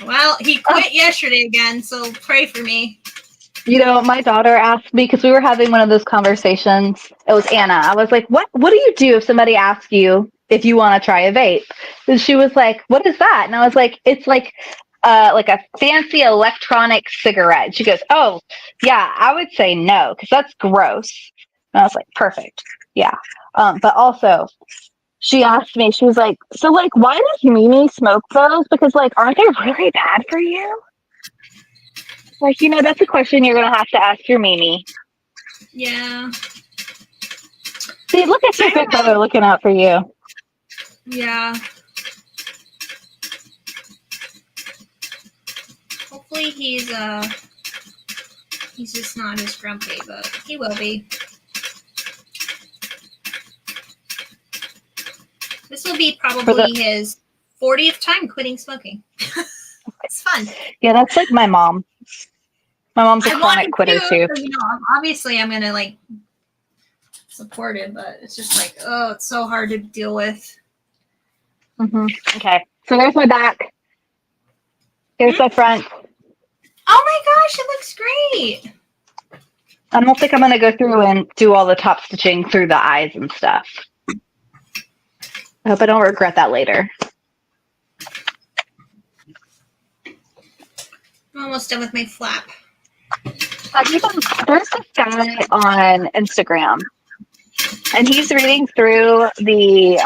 [SPEAKER 2] Well, he quit yesterday again, so pray for me.
[SPEAKER 1] My daughter asked me, because we were having one of those conversations. It was Anna. I was like, what do you do if somebody asks you if you want to try a vape? And she was like, what is that? And I was like, it's like a fancy electronic cigarette. She goes, oh, yeah, I would say no, because that's gross. And I was like, perfect. Yeah. But also, she asked me, she was like, so, like, why does Mimi smoke those? Because, like, aren't they really bad for you? Like, that's a question you're going to have to ask your Mimi.
[SPEAKER 2] Yeah.
[SPEAKER 1] See, look at your big brother looking out for you.
[SPEAKER 2] Yeah. hopefully he's just not as grumpy, but he will be. This will be probably his 40th time quitting smoking. It's fun.
[SPEAKER 1] Yeah, that's like my mom. My mom's a
[SPEAKER 2] I
[SPEAKER 1] chronic quitter too.
[SPEAKER 2] So, obviously I'm gonna like support it, but it's just like, oh, it's so hard to deal with.
[SPEAKER 1] Okay, so there's my back. Here's my front.
[SPEAKER 2] Oh my gosh, it looks great.
[SPEAKER 1] I don't think I'm gonna go through and do all the top stitching through the eyes and stuff. I hope I don't regret that later.
[SPEAKER 2] I'm almost done with my flap.
[SPEAKER 1] There's this guy on Instagram, and he's reading through the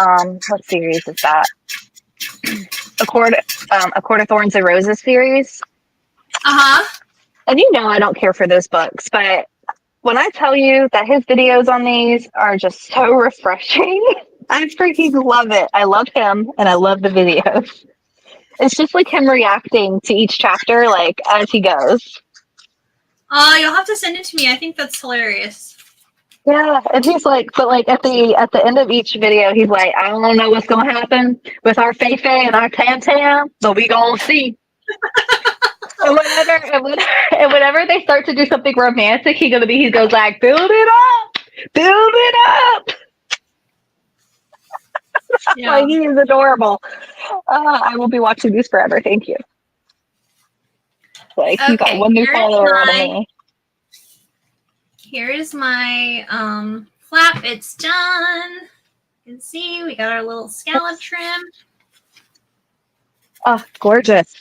[SPEAKER 1] what series is that? A Court of Thorns and Roses series. And I don't care for those books, but when I tell you that his videos on these are just so refreshing, I freaking love it. I love him, and I love the videos. It's just like him reacting to each chapter, like as he goes.
[SPEAKER 2] Oh, you'll have to send it to me. I think that's hilarious.
[SPEAKER 1] Yeah, and he's like, but like at the end of each video, he's like, I don't know what's gonna happen with our Fei Fei and our Tam Tam, but we gonna see. and whenever they start to do something romantic, he goes like, build it up. Yeah. Like, he is adorable. I will be watching these forever. Thank you. Like, you got one new follower out of me.
[SPEAKER 2] Here is my flap. It's done. You can see we got our little scallop trim.
[SPEAKER 1] Oh, gorgeous.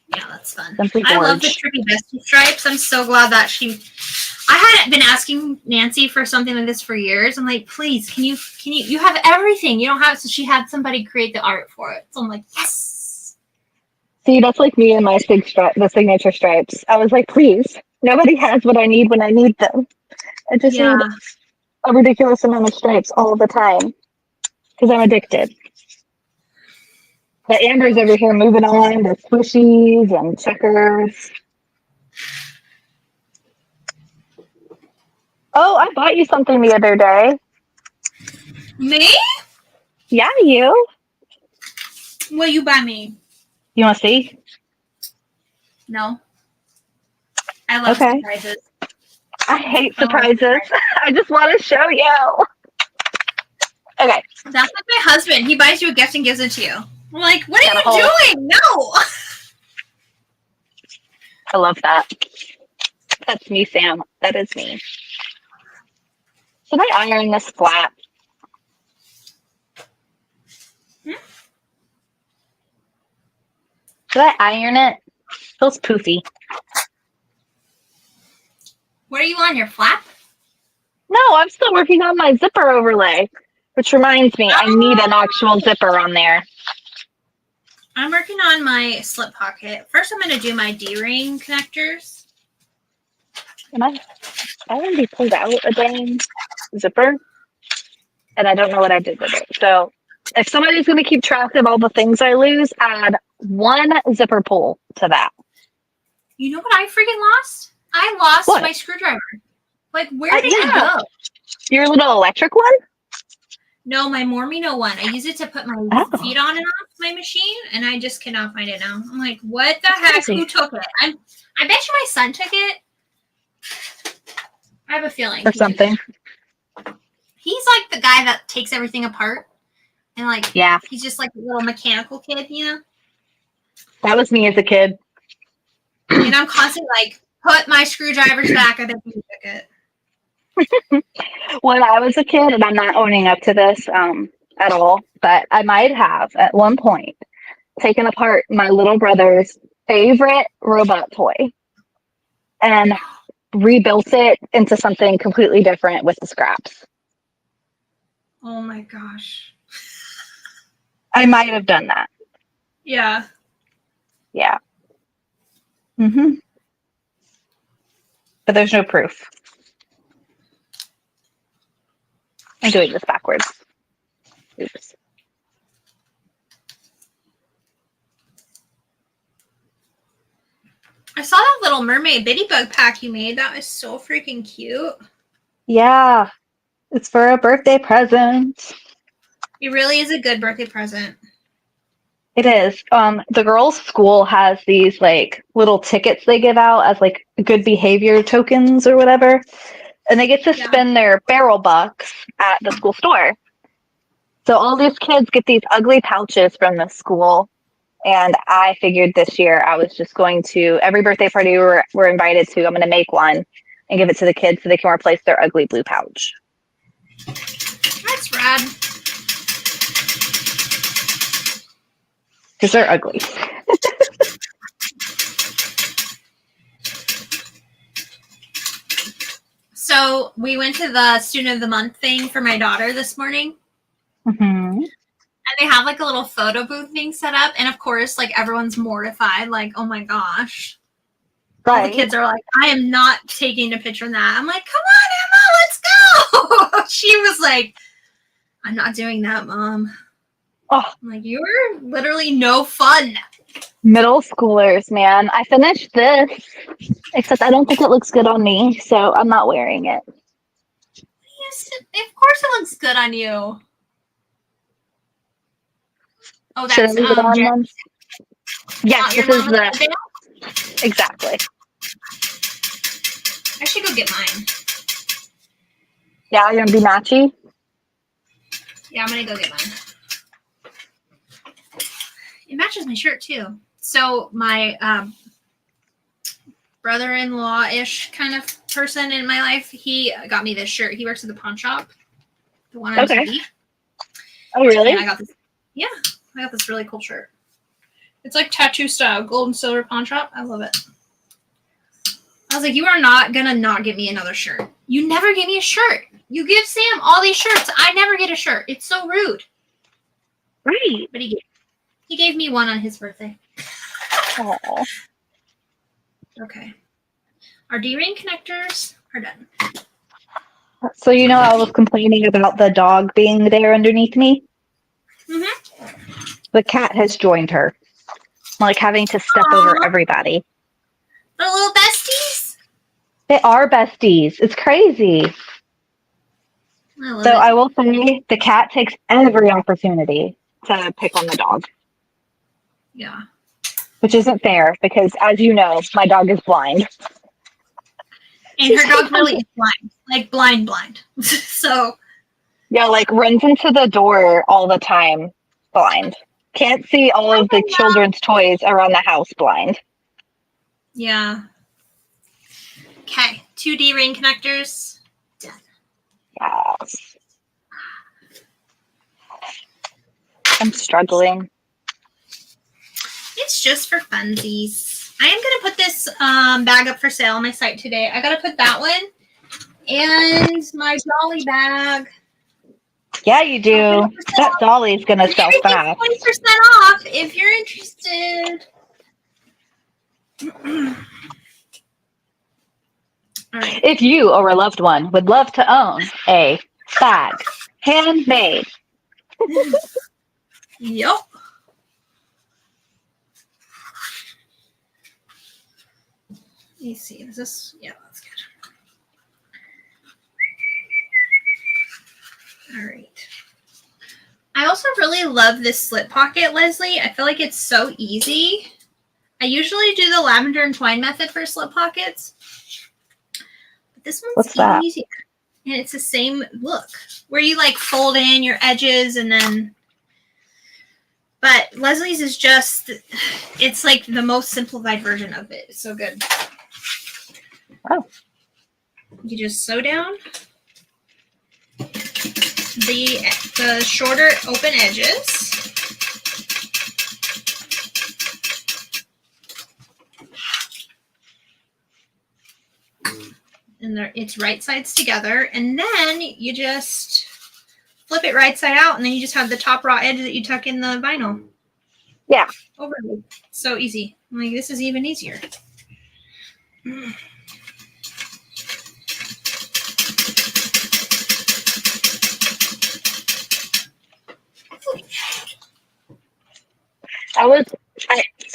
[SPEAKER 2] Yeah, that's fun. I love the trippy Bestie stripes. I'm so glad that I had been asking Nancy for something like this for years. I'm like, please, can you have everything? You don't have, so she had somebody create the art for it. So I'm like, yes.
[SPEAKER 1] See, that's like me and my the signature stripes. I was like, please, nobody has what I need when I need them. I just need a ridiculous amount of stripes all the time because I'm addicted. But Amber's over here moving on to squishies and checkers. Oh, I bought you something the other day.
[SPEAKER 2] Me?
[SPEAKER 1] Yeah, you.
[SPEAKER 2] What you buy me?
[SPEAKER 1] You want to see?
[SPEAKER 2] No. I love surprises.
[SPEAKER 1] I hate surprises. I just want to show you. Okay.
[SPEAKER 2] That's like my husband. He buys you a gift and gives it to you. I'm like, what are you doing? No.
[SPEAKER 1] I love that. That's me, Sam. That is me. Should I iron this flat? Should I iron it? Feels poofy.
[SPEAKER 2] What are you on, your flap?
[SPEAKER 1] No, I'm still working on my zipper overlay, which reminds me, I need an actual zipper on there.
[SPEAKER 2] I'm working on my slip pocket. First, I'm going to do my D-ring connectors.
[SPEAKER 1] And I already pulled out a dang zipper, and I don't know what I did with it. So if somebody's going to keep track of all the things I lose, add one zipper pull to that.
[SPEAKER 2] You know what I freaking lost? I lost my screwdriver. Like, where did it go?
[SPEAKER 1] Your little electric one?
[SPEAKER 2] No, my Mormino one. I use it to put my feet on and off my machine, and I just cannot find it now. I'm like, what the heck? Who took it? I bet you my son took it. I have a feeling.
[SPEAKER 1] Or something.
[SPEAKER 2] He's like the guy that takes everything apart. And like, he's just like a little mechanical kid, you know?
[SPEAKER 1] That was me as a kid.
[SPEAKER 2] And I'm constantly like, put my screwdrivers back. I bet you took it.
[SPEAKER 1] When I was a kid, and I'm not owning up to this at all, but I might have at one point taken apart my little brother's favorite robot toy and rebuilt it into something completely different with the scraps.
[SPEAKER 2] Oh my gosh.
[SPEAKER 1] I might have done that.
[SPEAKER 2] Yeah.
[SPEAKER 1] Yeah. But there's no proof. I'm doing this backwards. Oops.
[SPEAKER 2] I saw that Little Mermaid Bitty Bug pack you made. That was so freaking cute.
[SPEAKER 1] Yeah, it's for a birthday present.
[SPEAKER 2] It really is a good birthday present.
[SPEAKER 1] It is. The girls' school has these like little tickets they give out as like good behavior tokens or whatever, and they get to spend their barrel bucks at the school store. So all these kids get these ugly pouches from the school, and I figured this year I was just going to every birthday party we're invited to. I'm going to make one and give it to the kids so they can replace their ugly blue pouch.
[SPEAKER 2] That's rad.
[SPEAKER 1] Because they're ugly.
[SPEAKER 2] So we went to the Student of the Month thing for my daughter this morning.
[SPEAKER 1] Mm-hmm.
[SPEAKER 2] And they have like a little photo booth thing set up. And of course, like everyone's mortified. Like, oh my gosh. Right. All the kids are like, I am not taking a picture of that. I'm like, come on, Emma, let's go. She was like, I'm not doing that, Mom.
[SPEAKER 1] Oh.
[SPEAKER 2] I'm like, you're literally no fun.
[SPEAKER 1] Middle schoolers, man. I finished this, except I don't think it looks good on me, so I'm not wearing it.
[SPEAKER 2] Yes, of course it looks good on you. Oh, that's
[SPEAKER 1] on yes, this is the exactly.
[SPEAKER 2] I should go get mine.
[SPEAKER 1] Yeah, you're gonna be matchy.
[SPEAKER 2] Yeah, I'm gonna go get mine. It matches my shirt too. So my brother-in-law-ish kind of person in my life, he got me this shirt. He works at the pawn shop, the one on TV.
[SPEAKER 1] Oh, really?
[SPEAKER 2] And I got this really cool shirt. It's like tattoo style, gold and silver pawn shop. I love it. I was like, you are not gonna not get me another shirt. You never give me a shirt. You give Sam all these shirts. I never get a shirt. It's so rude.
[SPEAKER 1] Right.
[SPEAKER 2] But he gave me one on his birthday.
[SPEAKER 1] Aww.
[SPEAKER 2] Okay. Our D-ring connectors are done.
[SPEAKER 1] So I was complaining about the dog being there underneath me?
[SPEAKER 2] Mm-hmm.
[SPEAKER 1] The cat has joined her. Like having to step over everybody.
[SPEAKER 2] They're little besties?
[SPEAKER 1] They are besties. It's crazy. I will say the cat takes every opportunity to pick on the dog.
[SPEAKER 2] Yeah.
[SPEAKER 1] Which isn't fair because, as you know, my dog is blind.
[SPEAKER 2] And her dog really is blind. Like blind. So.
[SPEAKER 1] Yeah, like runs into the door all the time blind. Can't see all of the children's toys around the house blind.
[SPEAKER 2] Yeah. Okay. 2 D-ring connectors. Done.
[SPEAKER 1] Yes. I'm struggling.
[SPEAKER 2] It's just for funsies. I am going to put this bag up for sale on my site today. I got to put that one and my dolly bag.
[SPEAKER 1] Yeah, you do. That dolly's going to sell fast.
[SPEAKER 2] 20% off if you're interested. All right.
[SPEAKER 1] If you or a loved one would love to own a bag, handmade.
[SPEAKER 2] Yep. Let me see. Is this? Yeah, that's good. All right. I also really love this slip pocket, Leslie. I feel like it's so easy. I usually do the lavender and twine method for slip pockets. But this one's even easier. And it's the same look. Where you like fold in your edges and then... But Leslie's is just... It's like the most simplified version of it. It's so good.
[SPEAKER 1] Oh.
[SPEAKER 2] You just sew down the shorter open edges. And it's right sides together. And then you just flip it right side out. And then you just have the top raw edge that you tuck in the vinyl.
[SPEAKER 1] Yeah.
[SPEAKER 2] Overlaid. So easy. I'm like, this is even easier.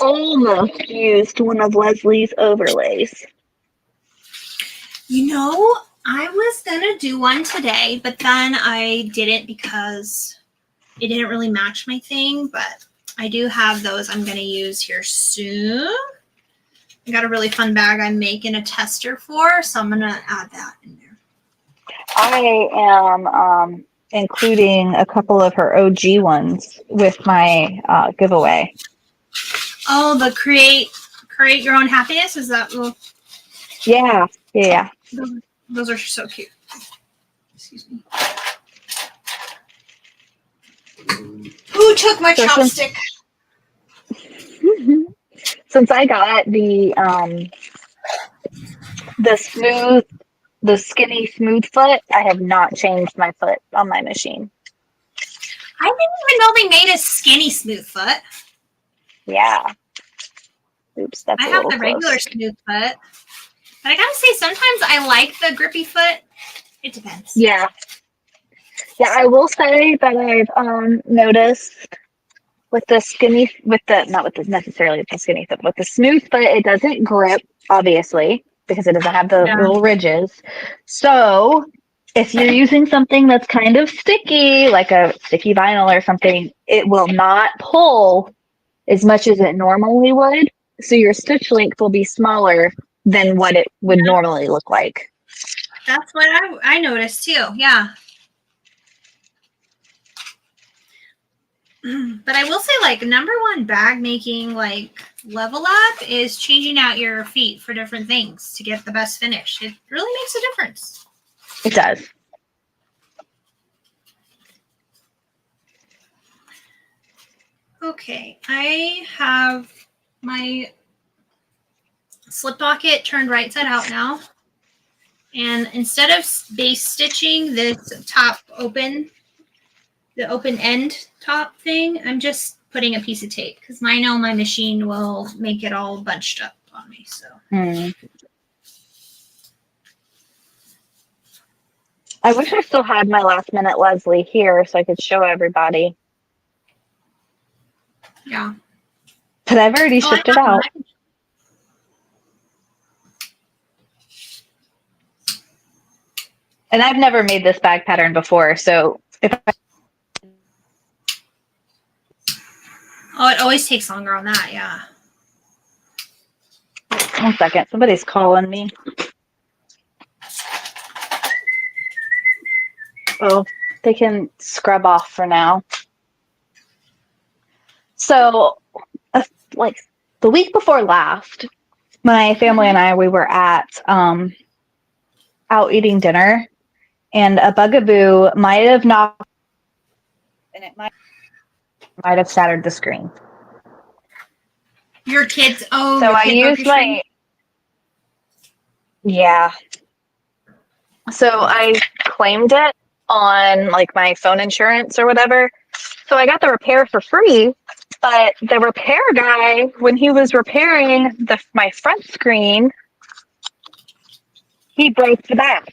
[SPEAKER 1] almost used one of Leslie's overlays.
[SPEAKER 2] You know, I was gonna do one today, but then I didn't because it didn't really match my thing, but I do have those I'm gonna use here soon. I got a really fun bag I'm making a tester for, so I'm gonna add that in there.
[SPEAKER 1] I am including a couple of her OG ones with my giveaway.
[SPEAKER 2] Oh, the create your own happiness, is that?
[SPEAKER 1] Yeah.
[SPEAKER 2] Those are so cute. Excuse me. Who took my chopstick?
[SPEAKER 1] Since I got the skinny smooth foot, I have not changed my foot on my machine.
[SPEAKER 2] I didn't even know they made a skinny smooth foot.
[SPEAKER 1] Yeah. Oops, that's
[SPEAKER 2] I
[SPEAKER 1] a
[SPEAKER 2] have
[SPEAKER 1] little
[SPEAKER 2] the
[SPEAKER 1] close.
[SPEAKER 2] regular smooth foot. But I gotta say, sometimes I like the grippy foot. It depends.
[SPEAKER 1] Yeah. Yeah, I will say that I've noticed with the skinny, not with the necessarily the skinny foot, with the smooth foot, it doesn't grip, obviously, because it doesn't have the little ridges. So if you're using something that's kind of sticky, like a sticky vinyl or something, it will not pull as much as it normally would. So your stitch length will be smaller than what it would normally look like.
[SPEAKER 2] That's what I noticed too. Yeah. But I will say, like, number one bag making, like, level up is changing out your feet for different things to get the best finish. It really makes a difference.
[SPEAKER 1] It does.
[SPEAKER 2] Okay, I have my slip pocket turned right side out now. And instead of base stitching this top open, the open end top thing, I'm just putting a piece of tape because I know my machine will make it all bunched up on me. So
[SPEAKER 1] I wish I still had my last minute Leslie here so I could show everybody.
[SPEAKER 2] Yeah.
[SPEAKER 1] But I've already shipped it out. And I've never made this bag pattern before, so
[SPEAKER 2] Oh, it always takes longer on that, yeah.
[SPEAKER 1] 1 second, somebody's calling me. Oh, they can scrub off for now. So, like the week before last, my family and I, we were at out eating dinner, and a bugaboo might have knocked, and it might have shattered the screen.
[SPEAKER 2] Your kids, oh,
[SPEAKER 1] so
[SPEAKER 2] your
[SPEAKER 1] I
[SPEAKER 2] kid
[SPEAKER 1] used my screen? Yeah. So I claimed it on like my phone insurance or whatever. So I got the repair for free, but the repair guy, when he was repairing my front screen, he broke the back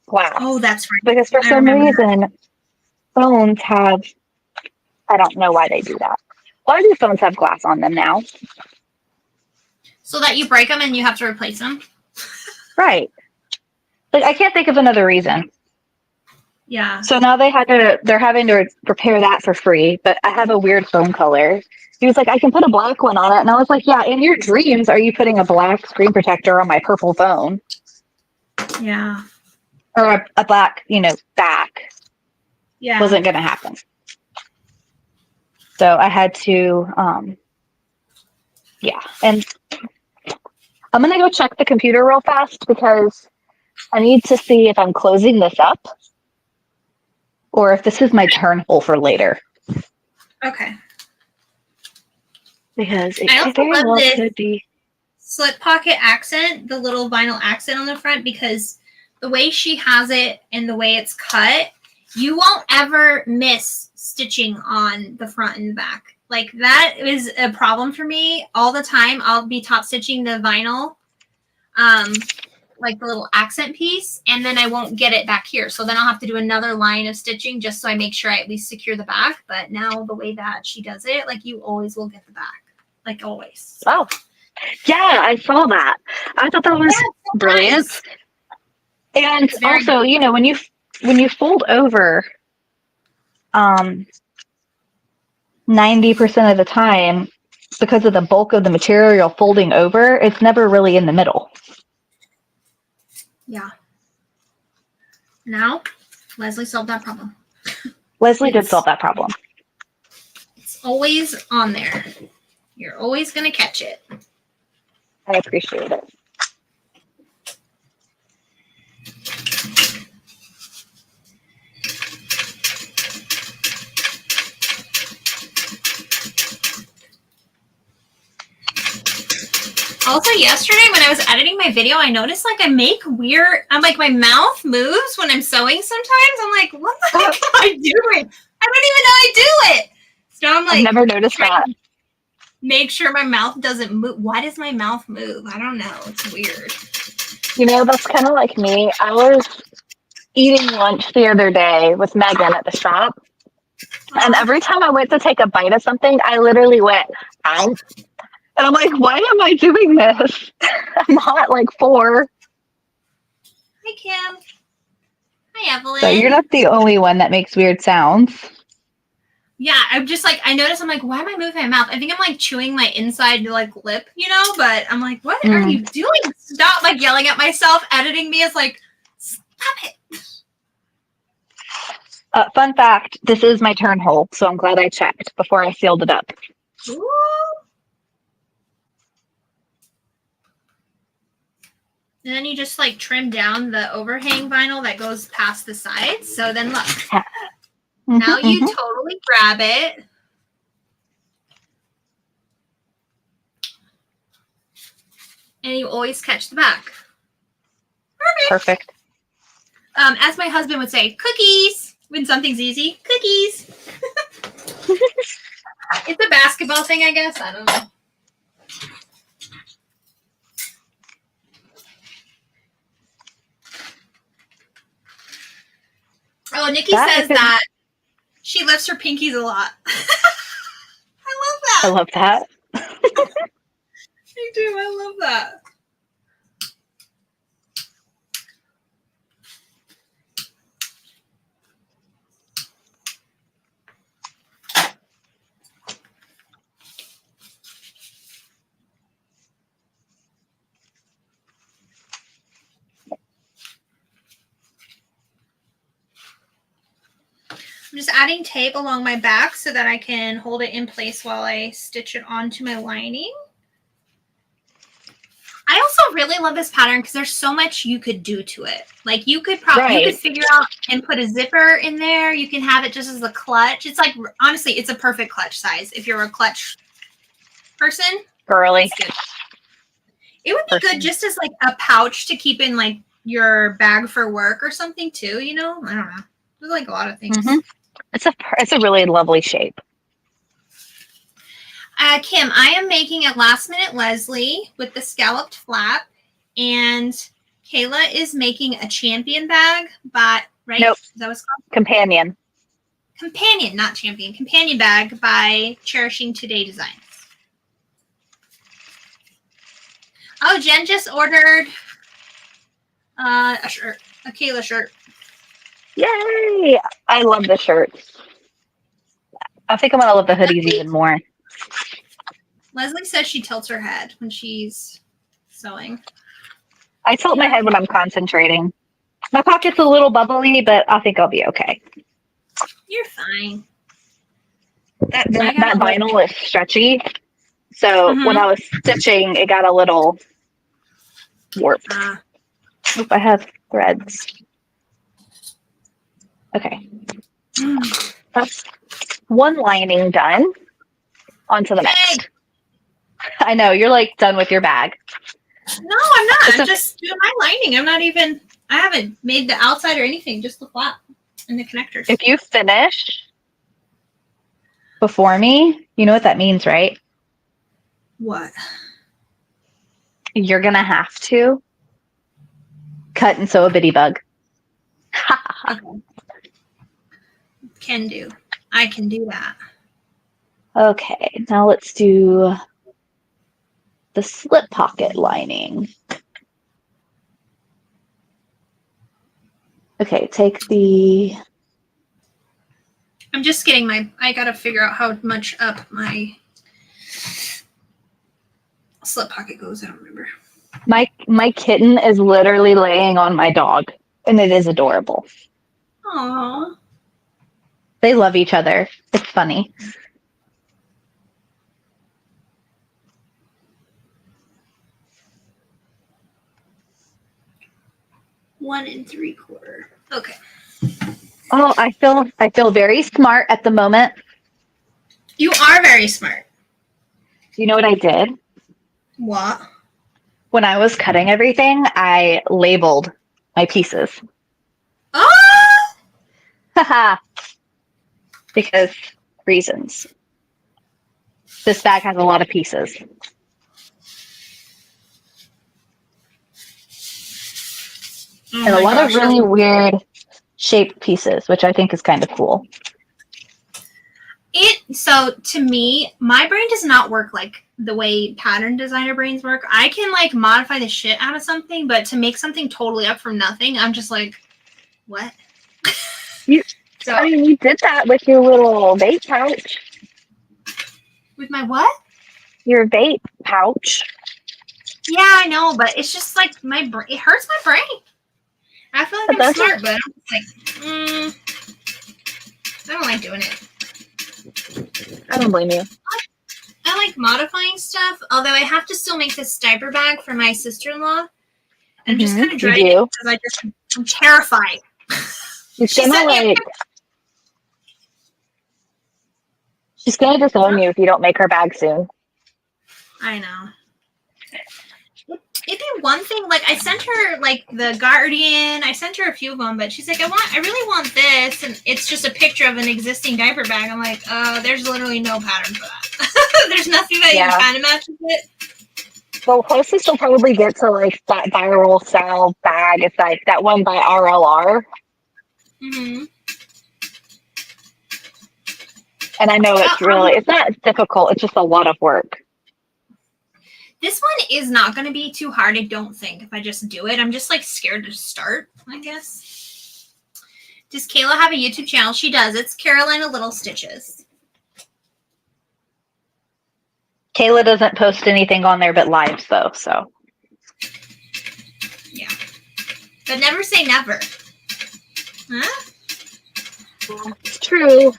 [SPEAKER 1] glass.
[SPEAKER 2] Oh, that's right.
[SPEAKER 1] Because for some reason, phones have, I don't know why they do that. Why do phones have glass on them now?
[SPEAKER 2] So that you break them and you have to replace them?
[SPEAKER 1] Right. Like, I can't think of another reason.
[SPEAKER 2] Yeah.
[SPEAKER 1] So now they're having to repair that for free, but I have a weird phone color. He was like, I can put a black one on it. And I was like, yeah, in your dreams, are you putting a black screen protector on my purple phone?
[SPEAKER 2] Yeah.
[SPEAKER 1] Or a black, back.
[SPEAKER 2] Yeah.
[SPEAKER 1] Wasn't going to happen. So I had to, yeah. And I'm going to go check the computer real fast because I need to see if I'm closing this up or if this is my turn hole for later.
[SPEAKER 2] Okay.
[SPEAKER 1] Because it very well could be.
[SPEAKER 2] Slip pocket accent, the little vinyl accent on the front, because the way she has it and the way it's cut, you won't ever miss stitching on the front and back. Like, that is a problem for me all the time. I'll be top stitching the vinyl, like the little accent piece, and then I won't get it back here. So then I'll have to do another line of stitching just so I make sure I at least secure the back. But now the way that she does it, like, you always will get the back. like always.
[SPEAKER 1] Oh, yeah, I saw that. I thought that was
[SPEAKER 2] so
[SPEAKER 1] brilliant.
[SPEAKER 2] nice.
[SPEAKER 1] And
[SPEAKER 2] Very
[SPEAKER 1] also, when you fold over, 90% of the time, because of the bulk of the material folding over, it's never really in the middle.
[SPEAKER 2] Yeah. Now, Leslie solved that problem.
[SPEAKER 1] Leslie did solve that problem.
[SPEAKER 2] It's always on there. You're always going to catch it.
[SPEAKER 1] I appreciate it.
[SPEAKER 2] Also, yesterday when I was editing my video, I noticed like I'm like my mouth moves when I'm sewing sometimes. I'm like, what the heck am I doing? I don't even know I do it. So I'm like,
[SPEAKER 1] I've never noticed that.
[SPEAKER 2] Make sure my mouth doesn't move. Why does my mouth move? I don't know. It's weird.
[SPEAKER 1] That's kind of like me. I was eating lunch the other day with Megan at the shop. And every time I went to take a bite of something, I literally went, ow. And I'm like, why am I doing this? I'm not like 4.
[SPEAKER 2] Hi, Kim. Hi, Evelyn.
[SPEAKER 1] So you're not the only one that makes weird sounds.
[SPEAKER 2] Yeah, I'm just like, I notice I'm like, why am I moving my mouth? I think I'm like chewing my inside like lip, but I'm like, what are you doing? Stop like yelling at myself. Editing me is like, stop it.
[SPEAKER 1] Fun fact, this is my turn hole, so I'm glad I checked before I sealed it up.
[SPEAKER 2] Ooh. And then you just like trim down the overhang vinyl that goes past the sides. So then look, now you totally grab it. And you always catch the back.
[SPEAKER 1] Perfect.
[SPEAKER 2] As my husband would say, cookies. When something's easy, cookies. It's a basketball thing, I guess. I don't know. Oh, Nikki says that she lifts her pinkies a lot. I love that.
[SPEAKER 1] I love that.
[SPEAKER 2] Me too. I love that. I'm just adding tape along my back so that I can hold it in place while I stitch it onto my lining. I also really love this pattern because there's so much you could do to it. Like you could you could figure out and put a zipper in there. You can have it just as a clutch. It's like, honestly, it's a perfect clutch size. If you're a clutch person.
[SPEAKER 1] Girly.
[SPEAKER 2] It would be good just as like a pouch to keep in like your bag for work or something too, I don't know. There's like a lot of things.
[SPEAKER 1] It's a really lovely shape.
[SPEAKER 2] Kim, I am making a last minute Leslie with the scalloped flap, and Kayla is making a champion bag, right?
[SPEAKER 1] Nope.
[SPEAKER 2] Is that what's called?
[SPEAKER 1] Companion,
[SPEAKER 2] not champion. Companion bag by Cherishing Today Designs. Oh, Jen just ordered a shirt, a Kayla shirt.
[SPEAKER 1] Yay! I love the shirts. I think I'm gonna love the hoodies even more.
[SPEAKER 2] Leslie says she tilts her head when she's sewing.
[SPEAKER 1] I tilt my head when I'm concentrating. My pocket's a little bubbly, but I think I'll be okay.
[SPEAKER 2] You're fine.
[SPEAKER 1] That vinyl is stretchy, so when I was stitching, it got a little warped. Oop, I have threads. Okay. That's one lining done. On to the next. I know, you're like done with your bag.
[SPEAKER 2] No, I'm not. I'm just doing my lining. I haven't made the outside or anything, just the flap and the connectors.
[SPEAKER 1] If you finish before me, you know what that means, right?
[SPEAKER 2] What?
[SPEAKER 1] You're going to have to cut and sew a bitty bug.
[SPEAKER 2] Okay. Can do. I can do that.
[SPEAKER 1] Okay, now let's do the slip pocket lining. Okay, take the...
[SPEAKER 2] I'm just getting I gotta figure out how much up my slip pocket goes. I don't remember.
[SPEAKER 1] My kitten is literally laying on my dog, and it is adorable.
[SPEAKER 2] Aww.
[SPEAKER 1] They love each other. It's funny.
[SPEAKER 2] One and 3/4. Okay.
[SPEAKER 1] Oh, I feel very smart at the moment.
[SPEAKER 2] You are very smart.
[SPEAKER 1] Do you know what I did?
[SPEAKER 2] What?
[SPEAKER 1] When I was cutting everything, I labeled my pieces.
[SPEAKER 2] Oh!
[SPEAKER 1] Haha. Because reasons. This bag has a lot of pieces.
[SPEAKER 2] Oh
[SPEAKER 1] And a lot
[SPEAKER 2] gosh.
[SPEAKER 1] of really weird shaped pieces, which I think is kind of cool.
[SPEAKER 2] So to me, my brain does not work like the way pattern designer brains work. I can like modify the shit out of something, but to make something totally up from nothing, I'm just like, what?
[SPEAKER 1] You did that with your little vape pouch.
[SPEAKER 2] With my what?
[SPEAKER 1] Your vape pouch.
[SPEAKER 2] Yeah, I know, but it's just like my brain. It hurts my brain. I feel like I'm smart, but I'm like, I don't like doing it.
[SPEAKER 1] I don't blame you.
[SPEAKER 2] I like modifying stuff, although I have to still make this diaper bag for my sister-in-law. I'm just kind of dreading it because I'm terrified.
[SPEAKER 1] She's gonna disown you if you don't make her bag soon.
[SPEAKER 2] I know. It'd be one thing, like I sent her like the Guardian, I sent her a few of them, but she's like, I really want this, and it's just a picture of an existing diaper bag. I'm like, there's literally no pattern for that. There's nothing that even kind of matches it.
[SPEAKER 1] The closest you'll probably get to like that viral style bag is like that one by RLR.
[SPEAKER 2] Mm-hmm.
[SPEAKER 1] And I know it's not difficult, it's just a lot of work.
[SPEAKER 2] This one is not going to be too hard, I don't think, if I just do it. I'm just like scared to start, I guess. Does Kayla have a YouTube channel? She does. It's Carolina Little Stitches.
[SPEAKER 1] Kayla doesn't post anything on there but lives, though, so.
[SPEAKER 2] Yeah. But never say never. Huh?
[SPEAKER 1] It's true.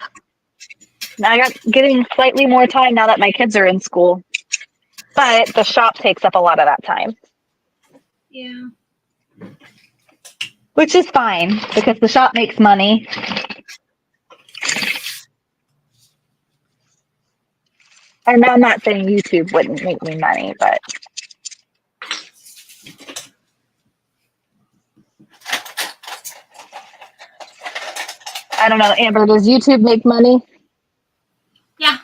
[SPEAKER 1] Now I got getting slightly more time now that my kids are in school. But the shop takes up a lot of that time.
[SPEAKER 2] Yeah.
[SPEAKER 1] Which is fine, because the shop makes money. And I'm not saying YouTube wouldn't make me money, but... I don't know, Amber, does YouTube make money?
[SPEAKER 2] Yeah.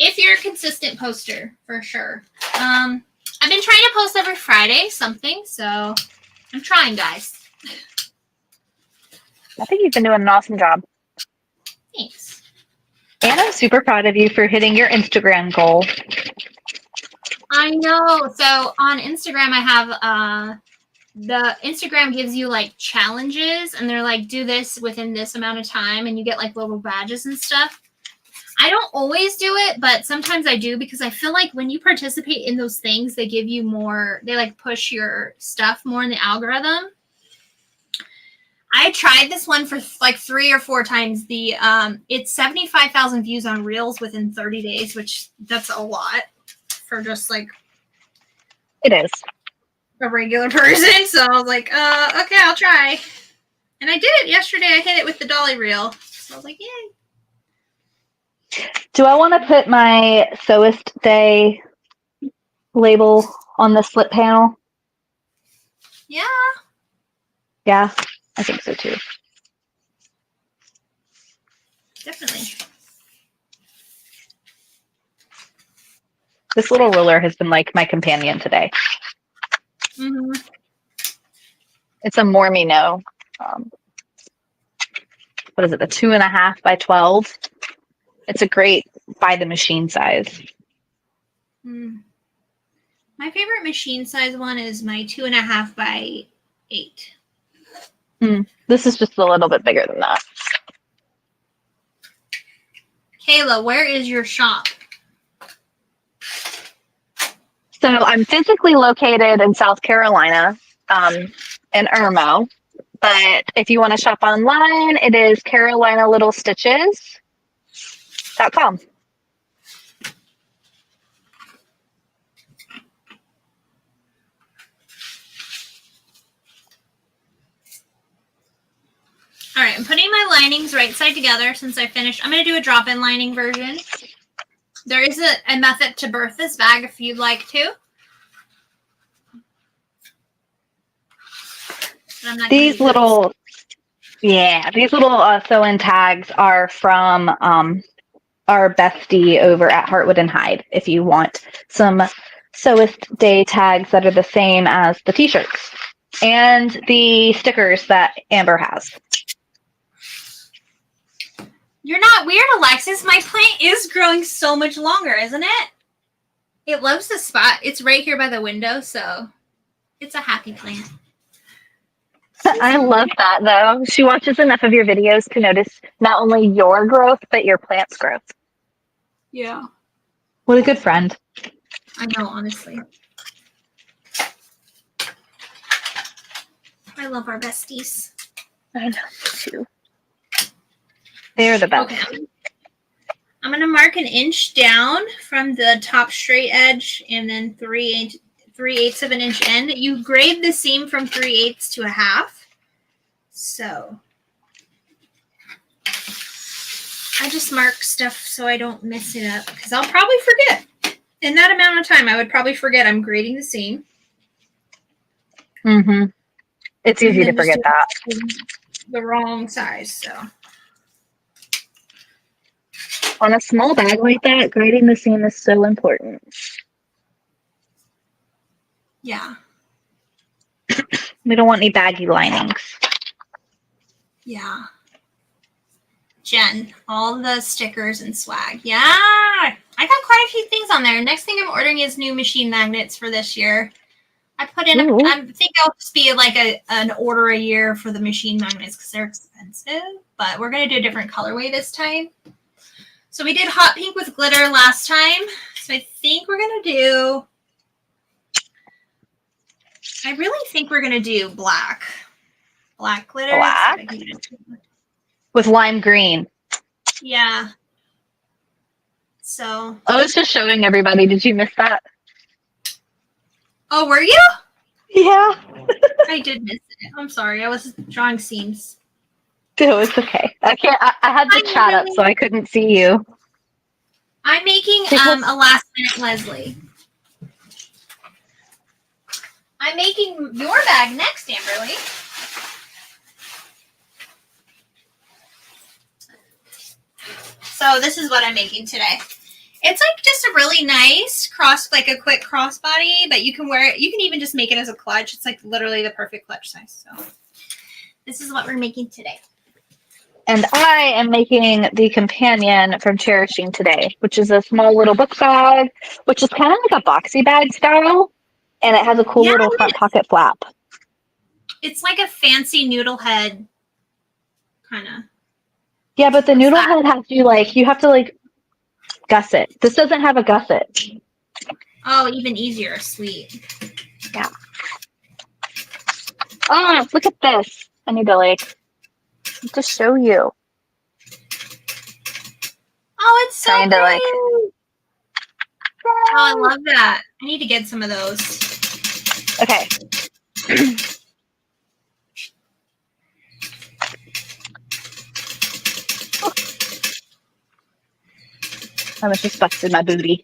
[SPEAKER 2] If you're a consistent poster, for sure. I've been trying to post every Friday something, so I'm trying, guys.
[SPEAKER 1] I think you've been doing an awesome job.
[SPEAKER 2] Thanks.
[SPEAKER 1] And I'm super proud of you for hitting your Instagram goal.
[SPEAKER 2] I know. So on Instagram, I have the Instagram gives you like challenges, and they're like, do this within this amount of time, and you get like little badges and stuff. I don't always do it, but sometimes I do because I feel like when you participate in those things, they give you more, they like push your stuff more in the algorithm. I tried this one for like 3 or 4 times. It's 75,000 views on Reels within 30 days, which that's a lot for just like
[SPEAKER 1] It is
[SPEAKER 2] a regular person. So I was like, okay, I'll try. And I did it yesterday. I hit it with the dolly reel. So I was like, yay.
[SPEAKER 1] Do I want to put my Sewist Day label on the slip panel?
[SPEAKER 2] Yeah.
[SPEAKER 1] Yeah, I think so too.
[SPEAKER 2] Definitely.
[SPEAKER 1] This little ruler has been like my companion today.
[SPEAKER 2] Mm-hmm.
[SPEAKER 1] It's a Mormino. What is it? The 2.5 by 12. It's a great by the machine size.
[SPEAKER 2] Mm. My favorite machine size one is my 2.5 by 8.
[SPEAKER 1] This is just a little bit bigger than that.
[SPEAKER 2] Kayla, where is your shop?
[SPEAKER 1] So I'm physically located in South Carolina, in Irmo. But if you want to shop online, it is carolinalittlestitches.com.
[SPEAKER 2] All right, I'm putting my linings right side together since I finished. I'm going to do a drop-in lining version. There is a method to birth this bag if you'd like to.
[SPEAKER 1] These little sew-in tags are from our Bestie over at Heartwood and Hyde. If you want some Sewist Day tags that are the same as the t-shirts and the stickers that Amber has.
[SPEAKER 2] You're not weird, Alexis. My plant is growing so much longer, isn't it? It loves the spot. It's right here by the window, so it's a happy plant.
[SPEAKER 1] I love that, though. She watches enough of your videos to notice not only your growth, but your plant's growth.
[SPEAKER 2] Yeah.
[SPEAKER 1] What a good friend.
[SPEAKER 2] I know, honestly. I love our besties.
[SPEAKER 1] I know, too. They're the best.
[SPEAKER 2] Okay. I'm going to mark an inch down from the top straight edge and then 3/8 of an inch in. You grade the seam from 3/8 to 1/2. So I just mark stuff so I don't mess it up because I'll probably forget. In that amount of time, I would probably forget I'm grading the seam.
[SPEAKER 1] Mm-hmm. It's easy to forget that.
[SPEAKER 2] The wrong size, so.
[SPEAKER 1] On a small bag like that, grading the seam is so important.
[SPEAKER 2] Yeah.
[SPEAKER 1] We don't want any baggy linings.
[SPEAKER 2] Yeah. Jen, all the stickers and swag. Yeah. I got quite a few things on there. Next thing I'm ordering is new machine magnets for this year. I put in, I think I'll just be like an order a year for the machine magnets because they're expensive, but we're going to do a different colorway this time. So we did hot pink with glitter last time. So I think we're going to do, I really think we're going to do black. Black glitter.
[SPEAKER 1] Black? With lime green.
[SPEAKER 2] Yeah. So.
[SPEAKER 1] I was just showing everybody. Did you miss that?
[SPEAKER 2] Oh, were you?
[SPEAKER 1] Yeah.
[SPEAKER 2] I did miss it. I'm sorry. I was drawing seams.
[SPEAKER 1] It was okay. I had the chat up, so I couldn't see you.
[SPEAKER 2] I'm making a last minute Leslie. I'm making your bag next, Amberly. So this is what I'm making today. It's like just a really nice like a quick crossbody, but you can wear it. You can even just make it as a clutch. It's like literally the perfect clutch size. So this is what we're making today.
[SPEAKER 1] And I am making the companion from Cherishing today, which is a small little book bag, which is kind of like a boxy bag style. And it has a cool little front pocket flap.
[SPEAKER 2] It's like a fancy noodle head kind of.
[SPEAKER 1] Yeah, but the noodle head has you have to gusset. This doesn't have a gusset.
[SPEAKER 2] Oh, even easier. Sweet.
[SPEAKER 1] Yeah. Oh, look at this. I need to show you.
[SPEAKER 2] Oh, it's so
[SPEAKER 1] Trying
[SPEAKER 2] pretty. Oh, I love that. I need to get some of those.
[SPEAKER 1] Okay. I was just busted my booty.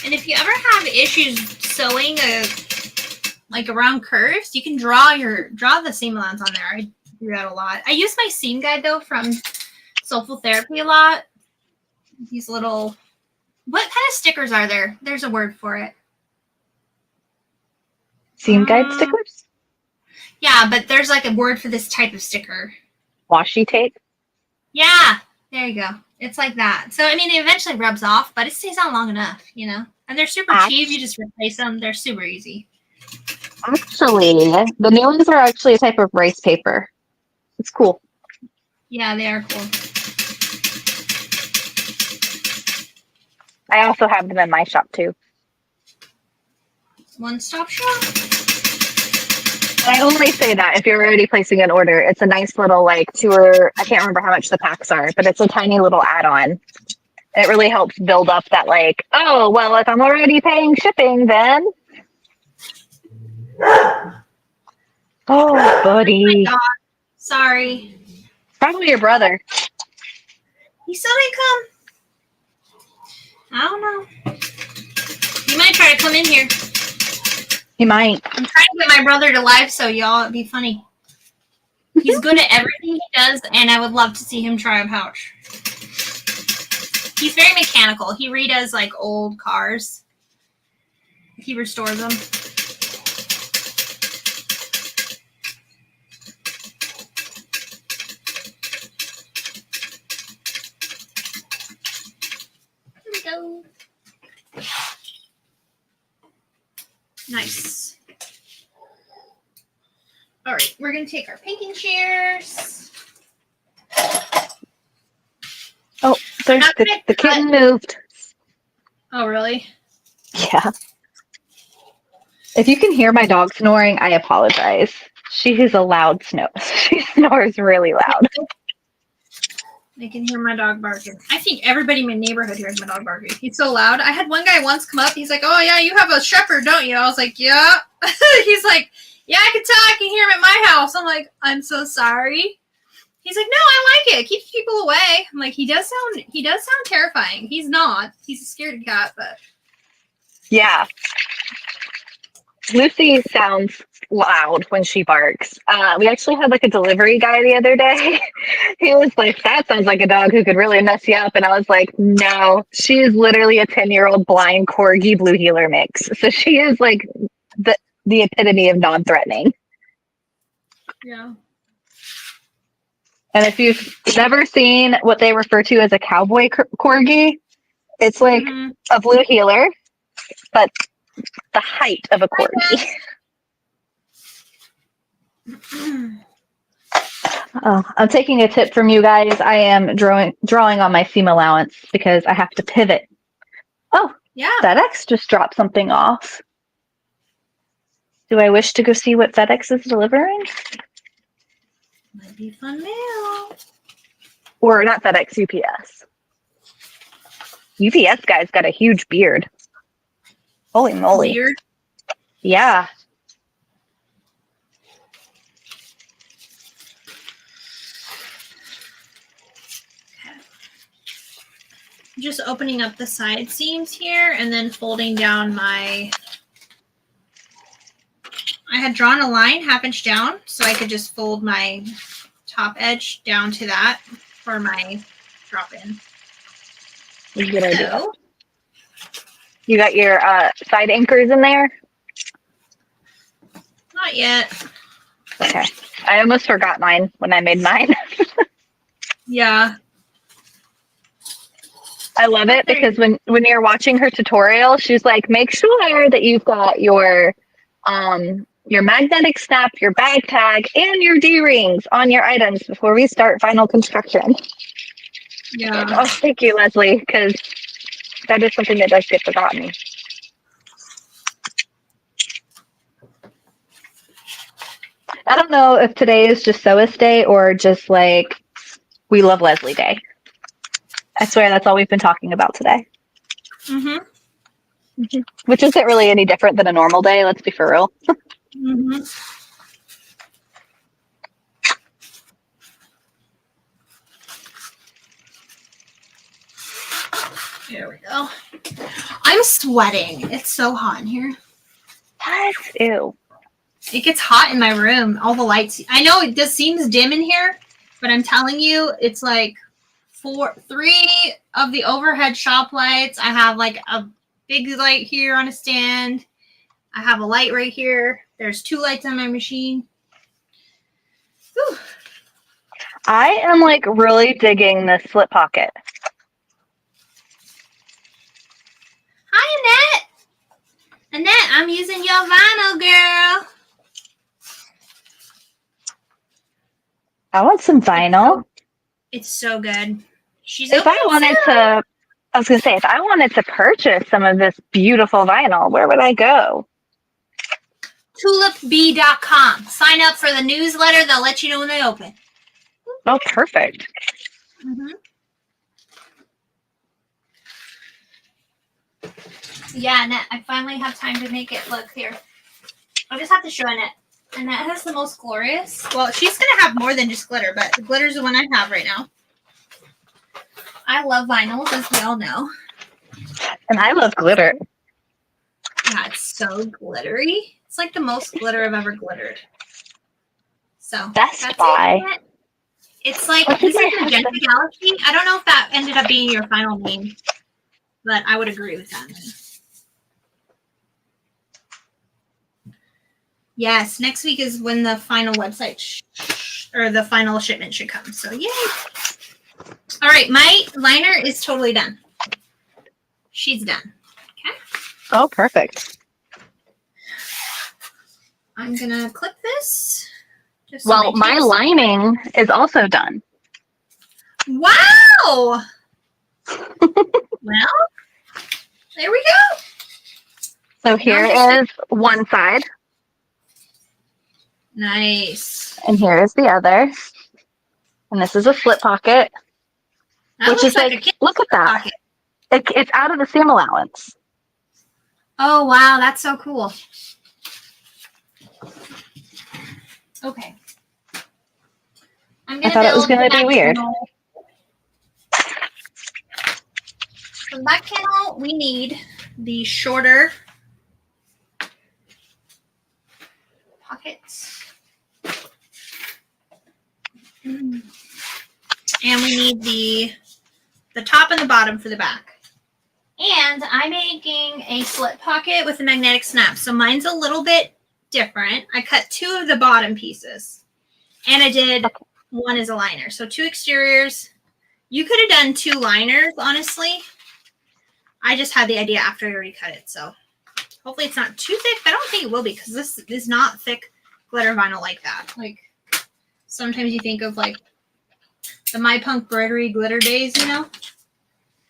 [SPEAKER 2] And if you ever have issues sewing around curves, you can draw the seam allowance on there. I do that a lot. I use my seam guide though from Soulful Therapy a lot. These little What kind of stickers are there? There's a word for it.
[SPEAKER 1] Seam guide stickers?
[SPEAKER 2] Yeah, but there's like a word for this type of sticker.
[SPEAKER 1] Washi tape?
[SPEAKER 2] Yeah, there you go. It's like that. So, I mean, it eventually rubs off, but it stays on long enough, you know? And they're super cheap. You just replace them. They're super easy.
[SPEAKER 1] Actually, the new ones are actually a type of rice paper. It's cool.
[SPEAKER 2] Yeah, they are cool.
[SPEAKER 1] I also have them in my shop too.
[SPEAKER 2] One-stop shop.
[SPEAKER 1] I only say that if you're already placing an order. It's a nice little I can't remember how much the packs are, but it's a tiny little add-on. It really helps build up that oh, well, if I'm already paying shipping, then. Oh, buddy.
[SPEAKER 2] Oh, sorry.
[SPEAKER 1] Probably your brother.
[SPEAKER 2] He still didn't come. I don't know. He might try to come in here.
[SPEAKER 1] He might.
[SPEAKER 2] I'm trying to get my brother to live so y'all, it'd be funny. He's good at everything he does, and I would love to see him try a pouch. He's very mechanical. He redoes old cars. He restores them. Here we go. Nice. All right, we're going to take our painting shears.
[SPEAKER 1] Oh, the kitten moved.
[SPEAKER 2] Oh, really?
[SPEAKER 1] Yeah. If you can hear my dog snoring, I apologize. She is a loud snore. She snores really loud.
[SPEAKER 2] I can hear my dog barking. I think everybody in my neighborhood hears my dog barking. He's so loud. I had one guy once come up. He's like, "Oh, yeah, you have a shepherd, don't you?" I was like, "Yeah." He's like, "Yeah, I can tell. I can hear him at my house." I'm like, "I'm so sorry." He's like, "No, I like it. It keeps people away." I'm like, he does sound terrifying. He's not. He's a scaredy cat, but
[SPEAKER 1] yeah. Lucy sounds loud when she barks. We actually had a delivery guy the other day. He was like, "That sounds like a dog who could really mess you up." And I was like, "No, she is literally a 10-year-old blind corgi blue heeler mix. So she is the epitome of non-threatening."
[SPEAKER 2] yeah.
[SPEAKER 1] And if you've never seen what they refer to as a cowboy corgi, it's a blue heeler, but the height of a corgi. Oh, I'm taking a tip from you guys. I am drawing on my seam allowance because I have to pivot. Oh,
[SPEAKER 2] yeah.
[SPEAKER 1] FedEx just dropped something off. Do I wish to go see what FedEx is delivering?
[SPEAKER 2] Might be fun mail.
[SPEAKER 1] Or not FedEx, UPS. UPS guy's got a huge beard. Holy moly.
[SPEAKER 2] Beard?
[SPEAKER 1] Yeah.
[SPEAKER 2] Just opening up the side seams here and then folding down I had drawn a line 1/2 inch down so I could just fold my top edge down to that for my drop in.
[SPEAKER 1] Good idea. You got your side anchors in there?
[SPEAKER 2] Not yet.
[SPEAKER 1] Okay. I almost forgot mine when I made mine.
[SPEAKER 2] Yeah.
[SPEAKER 1] I love it because when you're watching her tutorial, she's like, make sure that you've got your magnetic snap, your bag tag, and your D-rings on your items before we start final construction.
[SPEAKER 2] Yeah.
[SPEAKER 1] Oh, thank you, Leslie, because that is something that does get forgotten. I don't know if today is just Sewists Day or just we love Leslie Day. I swear that's all we've been talking about today.
[SPEAKER 2] Mm-hmm.
[SPEAKER 1] Which isn't really any different than a normal day, let's be for real.
[SPEAKER 2] Mm-hmm. There we go. I'm sweating. It's so hot in here.
[SPEAKER 1] What? Ew.
[SPEAKER 2] It gets hot in my room. All the lights. I know it just seems dim in here, but I'm telling you, it's three of the overhead shop lights. I have like a big light here on a stand. I have a light right here. There's 2 lights on my machine. Whew.
[SPEAKER 1] I am like really digging this slip pocket.
[SPEAKER 2] Hi, Annette. Annette, I'm using your vinyl, girl.
[SPEAKER 1] I want some vinyl.
[SPEAKER 2] It's so good. She's
[SPEAKER 1] If I wanted
[SPEAKER 2] soon.
[SPEAKER 1] to, I was going to say, if I wanted to purchase some of this beautiful vinyl, where would I go?
[SPEAKER 2] tulipbee.com. Sign up for the newsletter. They'll let you know when they open.
[SPEAKER 1] Oh, perfect.
[SPEAKER 2] Mm-hmm. Yeah, Annette, I finally have time to make it. Look here. I just have to show Annette. Annette has the most glorious. Well, she's going to have more than just glitter, but the glitter's the one I have right now. I love vinyls, as we all know.
[SPEAKER 1] And I love glitter.
[SPEAKER 2] Yeah, it's so glittery. It's like the most glitter I've ever glittered. So
[SPEAKER 1] Best
[SPEAKER 2] that's
[SPEAKER 1] Buy.
[SPEAKER 2] it. It's like,
[SPEAKER 1] What
[SPEAKER 2] this
[SPEAKER 1] did
[SPEAKER 2] is
[SPEAKER 1] my
[SPEAKER 2] Magenta
[SPEAKER 1] husband-
[SPEAKER 2] Galaxy. I don't know if that ended up being your final name, but I would agree with that. Yes, next week is when the final website or the final shipment should come. So yay! All right, my liner is totally done. She's done. Okay.
[SPEAKER 1] Oh, perfect.
[SPEAKER 2] I'm gonna clip this. Just so
[SPEAKER 1] Well, my
[SPEAKER 2] tapes-
[SPEAKER 1] lining is also done.
[SPEAKER 2] Wow! Well, there we go.
[SPEAKER 1] So here is one side,
[SPEAKER 2] Nice.
[SPEAKER 1] and here is the other. And this is a slip pocket,
[SPEAKER 2] That
[SPEAKER 1] which
[SPEAKER 2] looks
[SPEAKER 1] is
[SPEAKER 2] like a
[SPEAKER 1] like,
[SPEAKER 2] kid's
[SPEAKER 1] look at that.
[SPEAKER 2] pocket.
[SPEAKER 1] It's out of the seam allowance.
[SPEAKER 2] Oh, wow. That's so cool. Okay.
[SPEAKER 1] I thought it was going to be weird.
[SPEAKER 2] For the back panel, we need the shorter pockets. And we need the top and the bottom for the back. And I'm making a slip pocket with a magnetic snap. So mine's a little bit different. I cut 2 of the bottom pieces. And I did one as a liner. So 2 exteriors. You could have done 2 liners, honestly. I just had the idea after I already cut it. So hopefully it's not too thick. But I don't think it will be because this is not thick glitter vinyl like that. Like sometimes you think of like the My Punk Broderie glitter days, you know?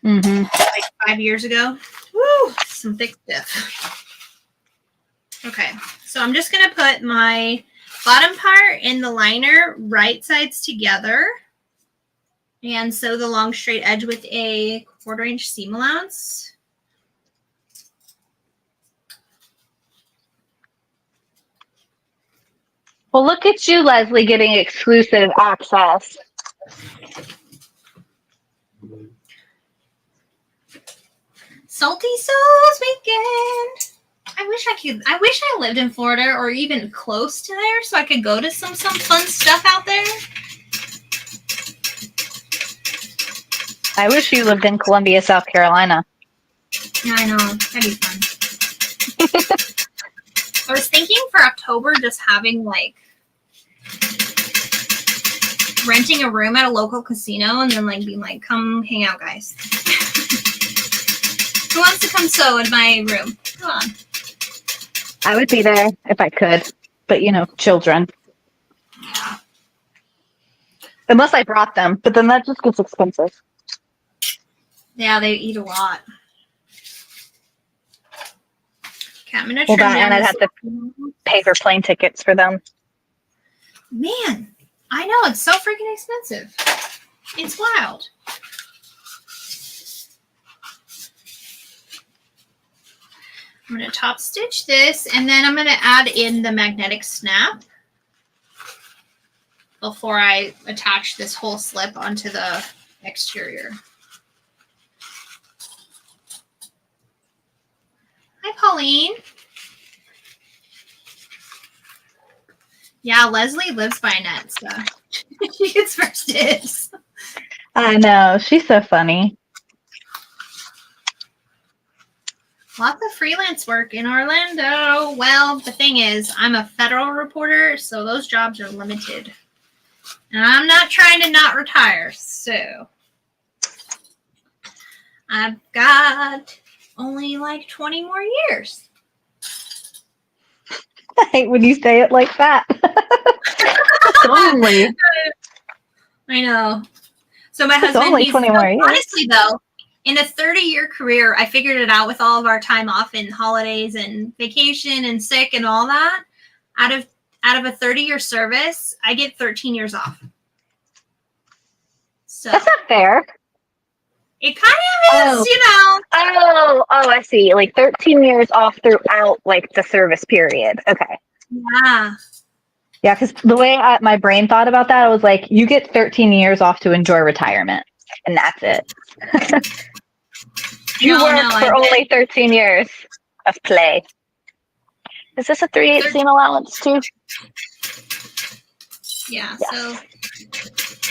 [SPEAKER 1] Mm-hmm.
[SPEAKER 2] Like 5 years ago. Woo! Some thick stuff. Okay. So I'm just going to put my bottom part in the liner right sides together and sew the long straight edge with a 1/4 inch seam allowance.
[SPEAKER 1] Well, look at you, Leslie, getting exclusive access.
[SPEAKER 2] Salty Souls weekend. I wish I lived in Florida or even close to there so I could go to some fun stuff out there.
[SPEAKER 1] I wish you lived in Columbia, South Carolina.
[SPEAKER 2] Yeah, I know. That'd be fun. I was thinking for October just having like renting a room at a local casino and then like being like, come hang out, guys. Who wants to come sew in my room? Come on.
[SPEAKER 1] I would be there if I could, but you know, children.
[SPEAKER 2] Yeah.
[SPEAKER 1] Unless I brought them, but then that just gets expensive.
[SPEAKER 2] Yeah, they eat a lot. Okay, I'm gonna
[SPEAKER 1] Well,
[SPEAKER 2] trim
[SPEAKER 1] that,
[SPEAKER 2] down
[SPEAKER 1] and I'd
[SPEAKER 2] this-
[SPEAKER 1] have to pay for plane tickets for them.
[SPEAKER 2] Man, I know, it's so freaking expensive. It's wild. I'm going to top stitch this, and then I'm going to add in the magnetic snap before I attach this whole slip onto the exterior. Hi, Pauline. Yeah, Leslie lives by Annette, so she gets first dibs.
[SPEAKER 1] I know. She's so funny.
[SPEAKER 2] Lots of freelance work in Orlando. Well, the thing is, I'm a federal reporter, so those jobs are limited. And I'm not trying to not retire, so I've got only like 20 more years.
[SPEAKER 1] I hate when you say it like that. Only.
[SPEAKER 2] I know. So my
[SPEAKER 1] It's
[SPEAKER 2] husband,
[SPEAKER 1] only 20 more years.
[SPEAKER 2] Honestly though, in a 30-year career, I figured it out with all of our time off and holidays and vacation and sick and all that. Out of a 30-year service, I get 13 years off. So
[SPEAKER 1] That's not fair.
[SPEAKER 2] it kind of is, you know.
[SPEAKER 1] Oh, I see. Like 13 years off throughout like the service period. Okay.
[SPEAKER 2] Yeah.
[SPEAKER 1] Yeah, because the way my brain thought about that, I was like, you get 13 years off to enjoy retirement, and that's it. You work for only 13 years of play. Is this a 3/8 seam allowance too?
[SPEAKER 2] Yeah, so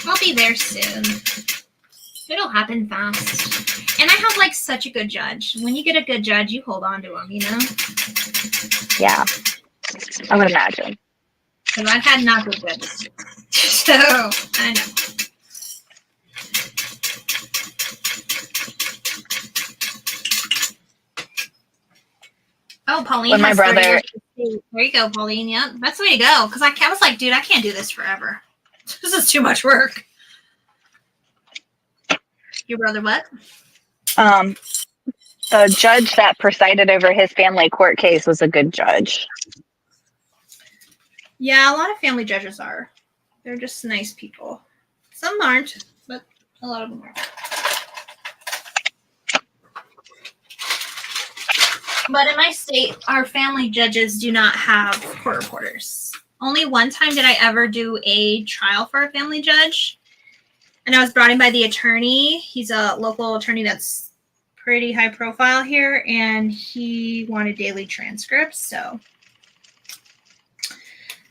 [SPEAKER 2] I'll be there soon. It'll happen fast. And I have like such a good judge. When you get a good judge, you hold on to them, you know?
[SPEAKER 1] Yeah, I would imagine.
[SPEAKER 2] Because I've had not good judges. So, I know. Oh, Pauline.
[SPEAKER 1] When my brother.
[SPEAKER 2] There you go, Pauline. Yeah, that's the way to go. Because I was like, dude, I can't do this forever. This is too much work. Your brother what?
[SPEAKER 1] The judge that presided over his family court case was a good judge.
[SPEAKER 2] Yeah, a lot of family judges are. They're just nice people. Some aren't, but a lot of them are. But in my state, our family judges do not have court reporters. Only one time did I ever do a trial for a family judge. And I was brought in by the attorney. He's a local attorney that's pretty high profile here. And he wanted daily transcripts. So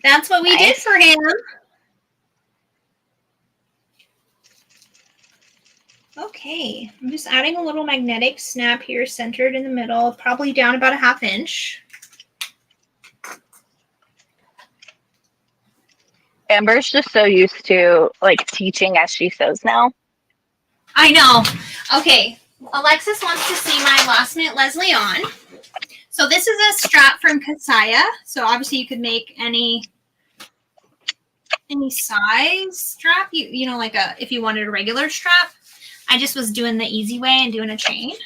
[SPEAKER 2] that's what we did for him. Okay, I'm just adding a little magnetic snap here centered in the middle, probably down about 1/2 inch.
[SPEAKER 1] Amber's just so used to like teaching as she sews now.
[SPEAKER 2] I know. Okay, Alexis wants to see my last minute Leslie on. So this is a strap from Kasaya. So obviously you could make any size strap. You know, like if you wanted a regular strap. I just was doing the easy way and doing a chain.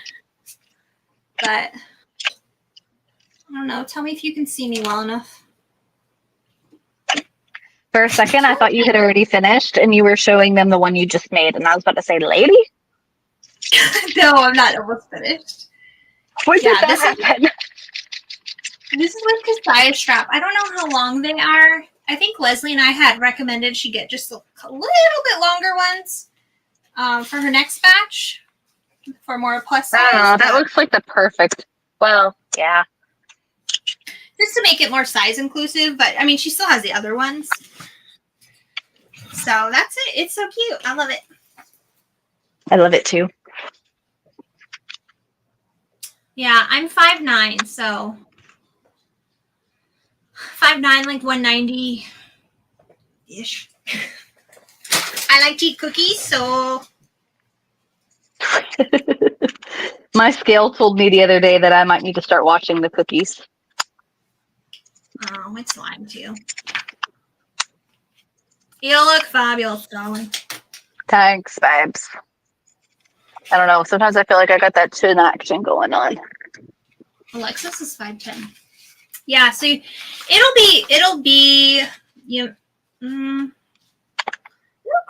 [SPEAKER 2] But I don't know. Tell me if you can see me well enough.
[SPEAKER 1] For a second, I thought you had already finished and you were showing them the one you just made. And I was about to say, lady?
[SPEAKER 2] No, I'm not almost finished.
[SPEAKER 1] When did that happen?
[SPEAKER 2] This is with Kasaya strap. I don't know how long they are. I think Leslie and I had recommended she get just a little bit longer ones. For her next batch, for more plus size.
[SPEAKER 1] Oh, that looks like the perfect. Well, yeah.
[SPEAKER 2] Just to make it more size inclusive, but I mean, she still has the other ones. So that's it. It's so cute. I love it.
[SPEAKER 1] I love it too.
[SPEAKER 2] Yeah, I'm 5'9", so 5'9", like 190-ish. I like to eat cookies, so.
[SPEAKER 1] My scale told me the other day that I might need to start watching the cookies.
[SPEAKER 2] Oh, it's lying too. You look fabulous, darling.
[SPEAKER 1] Thanks, babes. I don't know. Sometimes I feel like I got that chin action going on.
[SPEAKER 2] Alexis is 5'10". Yeah, so it'll be it'll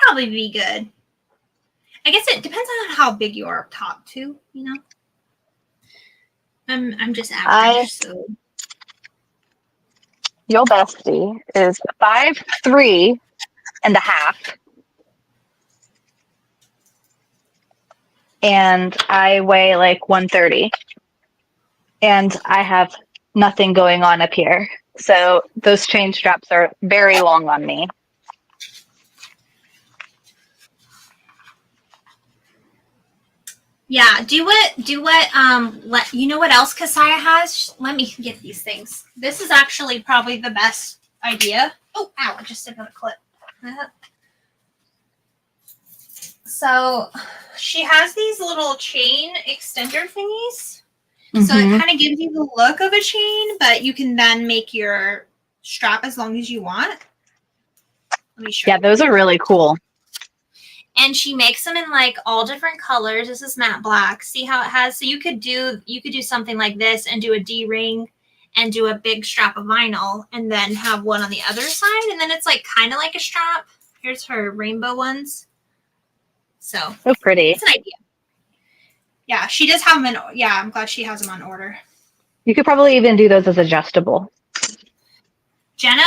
[SPEAKER 2] probably be good. I guess it depends on how big you are up top too, you know. I'm just average, so
[SPEAKER 1] your bestie is 5'3.5", and I weigh like 130, and I have nothing going on up here. So those chain straps are very long on me.
[SPEAKER 2] Yeah, you know what else Kasaya has? Let me get these things. This is actually probably the best idea. Oh, ow, I just stepped on a clip. So she has these little chain extender thingies. So it kind of gives you the look of a chain, but you can then make your strap as long as you want. Let me show you.
[SPEAKER 1] Yeah, those are really cool.
[SPEAKER 2] And she makes them in like all different colors. This is matte black. See how it has? So you could do something like this and do a D-ring and do a big strap of vinyl and then have one on the other side. And then it's like kind of like a strap. Here's her rainbow ones. So
[SPEAKER 1] pretty.
[SPEAKER 2] It's an idea. Yeah, she does have them in. Yeah, I'm glad she has them on order.
[SPEAKER 1] You could probably even do those as adjustable.
[SPEAKER 2] Gemma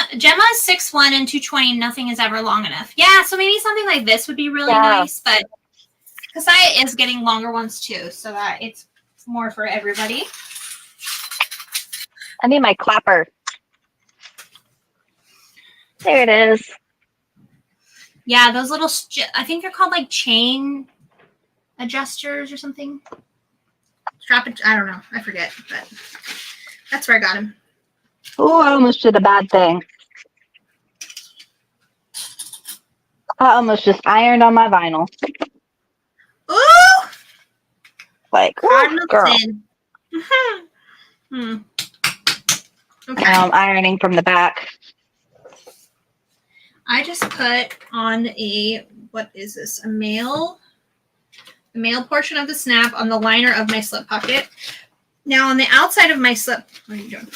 [SPEAKER 2] is 6'1" and 220. Nothing is ever long enough. Yeah, so maybe something like this would be really nice. But Kasaya is getting longer ones too, so that it's more for everybody.
[SPEAKER 1] I need my clapper. There it is.
[SPEAKER 2] Yeah, those little, I think they're called like chain adjusters or something. Strap it, I don't know. I forget, but that's where I got them.
[SPEAKER 1] Oh, I almost did a bad thing. I almost just ironed on my vinyl.
[SPEAKER 2] Ooh!
[SPEAKER 1] Like, girl.
[SPEAKER 2] Okay.
[SPEAKER 1] Now I'm ironing from the back.
[SPEAKER 2] I just put on what is this? A male portion of the snap on the liner of my slip pocket. Now on the outside of my slip, what are you doing?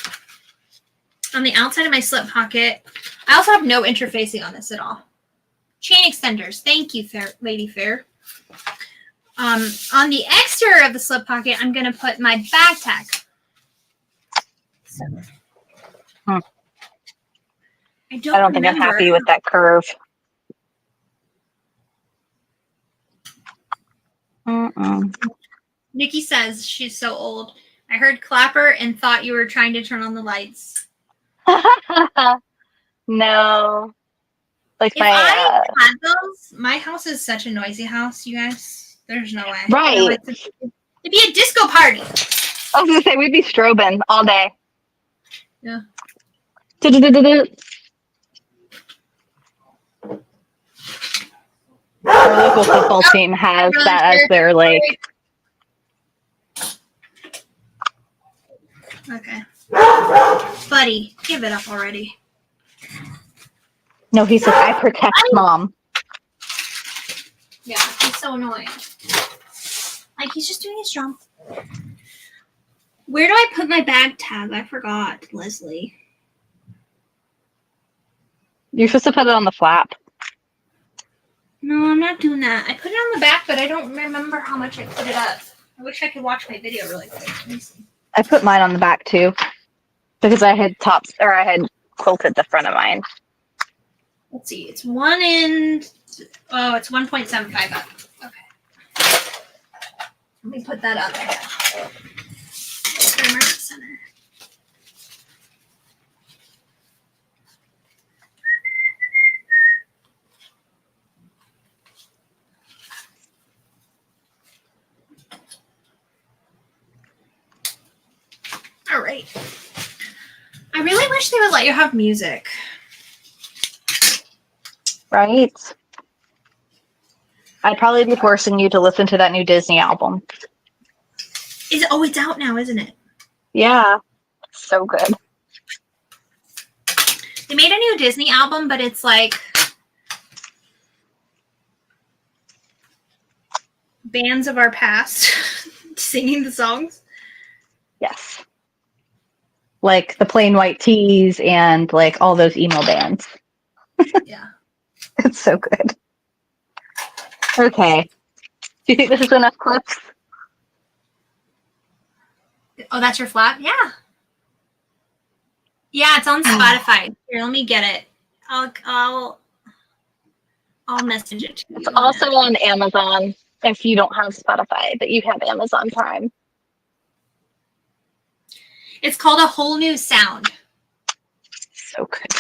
[SPEAKER 2] On the outside of my slip pocket, I also have no interfacing on this at all. Chain extenders. Thank you, Lady Fair. On the exterior of the slip pocket, I'm going to put my bag tag. I don't
[SPEAKER 1] think I'm happy with that curve.
[SPEAKER 2] Nikki says she's so old. I heard clapper and thought you were trying to turn on the lights.
[SPEAKER 1] No. Like
[SPEAKER 2] if I had those, my house is such a noisy house, you guys. There's no way.
[SPEAKER 1] Right.
[SPEAKER 2] It'd be a disco party.
[SPEAKER 1] I was going to say, we'd be strobing all day.
[SPEAKER 2] Yeah.
[SPEAKER 1] Our local football team has that as their, like...
[SPEAKER 2] Okay. Buddy, give it up already.
[SPEAKER 1] No, he says, I protect mom.
[SPEAKER 2] Yeah, he's so annoying. Like, he's just doing his job. Where do I put my bag tag? I forgot, Leslie.
[SPEAKER 1] You're supposed to put it on the flap.
[SPEAKER 2] No, I'm not doing that. I put it on the back, but I don't remember how much I put it up. I wish I could watch my video really quick. Let me see.
[SPEAKER 1] I put mine on the back, too. Because I had I had quilted the front of mine.
[SPEAKER 2] Let's see. It's 1.75 up. Okay. Let me put that up there. Trimmer center. All right. I really wish they would let you have music.
[SPEAKER 1] Right? I'd probably be forcing you to listen to that new Disney album.
[SPEAKER 2] It's out now, isn't it?
[SPEAKER 1] Yeah. So good.
[SPEAKER 2] They made a new Disney album, but it's like bands of our past singing the songs.
[SPEAKER 1] Yes. Like the Plain White Tees and like all those emo bands.
[SPEAKER 2] Yeah.
[SPEAKER 1] It's so good. Okay. Do you think this is enough clips?
[SPEAKER 2] Oh, that's your flap? Yeah. Yeah, it's on Spotify. Here, let me get it. I'll message it to you.
[SPEAKER 1] It's also on Amazon if you don't have Spotify, but you have Amazon Prime.
[SPEAKER 2] It's called A Whole New Sound.
[SPEAKER 1] So good.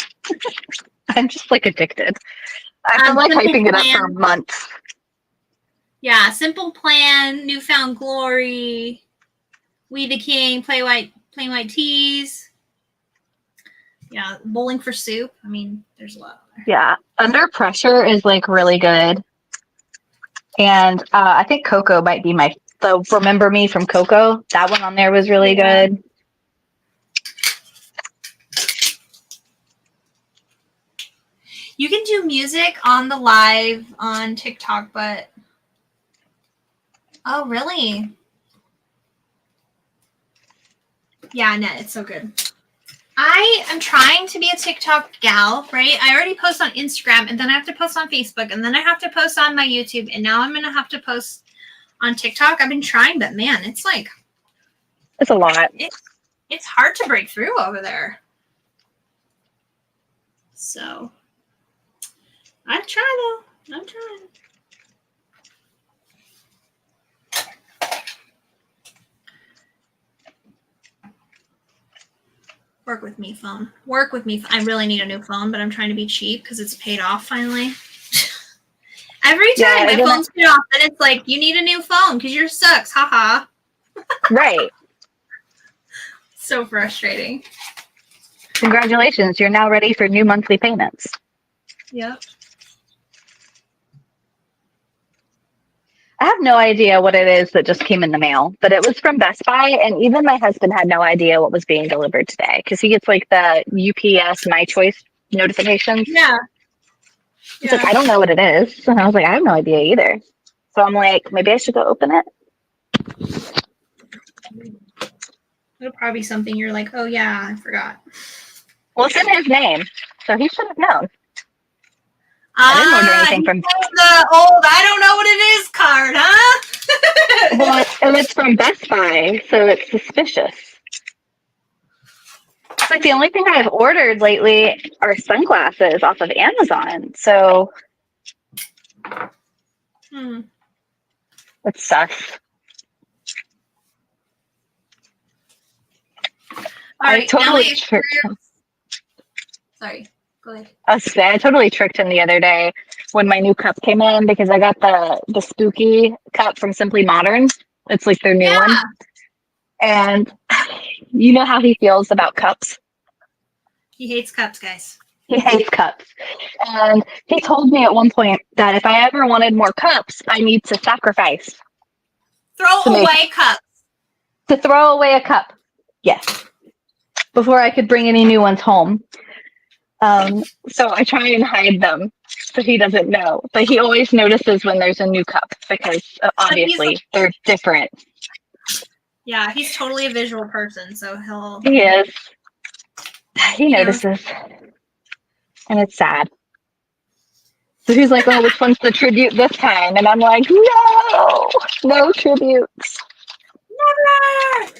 [SPEAKER 1] I'm just like addicted. I've been like hyping it up for months.
[SPEAKER 2] Yeah, Simple Plan, Newfound Glory, We the King, Plain White Tees. Yeah, Bowling for Soup. I mean, there's a lot there.
[SPEAKER 1] Yeah. Under Pressure is like really good. And I think Coco might be the Remember Me from Coco. That one on there was really good.
[SPEAKER 2] You can do music on the live on TikTok, but oh, really? Yeah, Annette, it's so good. I am trying to be a TikTok gal, right? I already post on Instagram, and then I have to post on Facebook, and then I have to post on my YouTube, and now I'm going to have to post on TikTok. I've been trying, but man, it's
[SPEAKER 1] a lot.
[SPEAKER 2] It's hard to break through over there. So, I'm trying, though. I'm trying. Work with me, phone. Work with me. I really need a new phone, but I'm trying to be cheap because it's paid off finally. Every time my phone's paid off, then it's like, you need a new phone because yours sucks. Haha.
[SPEAKER 1] Right.
[SPEAKER 2] So frustrating.
[SPEAKER 1] Congratulations. You're now ready for new monthly payments.
[SPEAKER 2] Yep.
[SPEAKER 1] I have no idea what it is that just came in the mail, but it was from Best Buy, and even my husband had no idea what was being delivered today because he gets like the UPS My Choice notifications.
[SPEAKER 2] Yeah.
[SPEAKER 1] He's like, I don't know what it is. And I was like, I have no idea either. So I'm like, maybe I should go open it.
[SPEAKER 2] It'll probably be something you're like, oh yeah, I forgot.
[SPEAKER 1] Well, it's in his name, so he should have known. I didn't order anything from
[SPEAKER 2] the old I don't know what it is card, huh?
[SPEAKER 1] Well, it's from Best Buy, so it's suspicious. It's like the only thing I've ordered lately are sunglasses off of Amazon. So it's sus.
[SPEAKER 2] I
[SPEAKER 1] totally tricked him.
[SPEAKER 2] Sorry, go ahead.
[SPEAKER 1] I totally tricked him the other day when my new cup came in because I got the spooky cup from Simply Modern. It's like their new one. And you know how he feels about cups?
[SPEAKER 2] He hates cups, guys.
[SPEAKER 1] He hates cups. And he told me at one point that if I ever wanted more cups, I need to sacrifice.
[SPEAKER 2] Throw away cups.
[SPEAKER 1] To throw away a cup. Yes. Before I could bring any new ones home. So I try and hide them so he doesn't know. But he always notices when there's a new cup because obviously they're different.
[SPEAKER 2] Yeah, he's totally a visual person, so he'll...
[SPEAKER 1] He is. He notices. And it's sad. So he's like, oh, which one's the tribute this time? And I'm like, no tributes.
[SPEAKER 2] Never!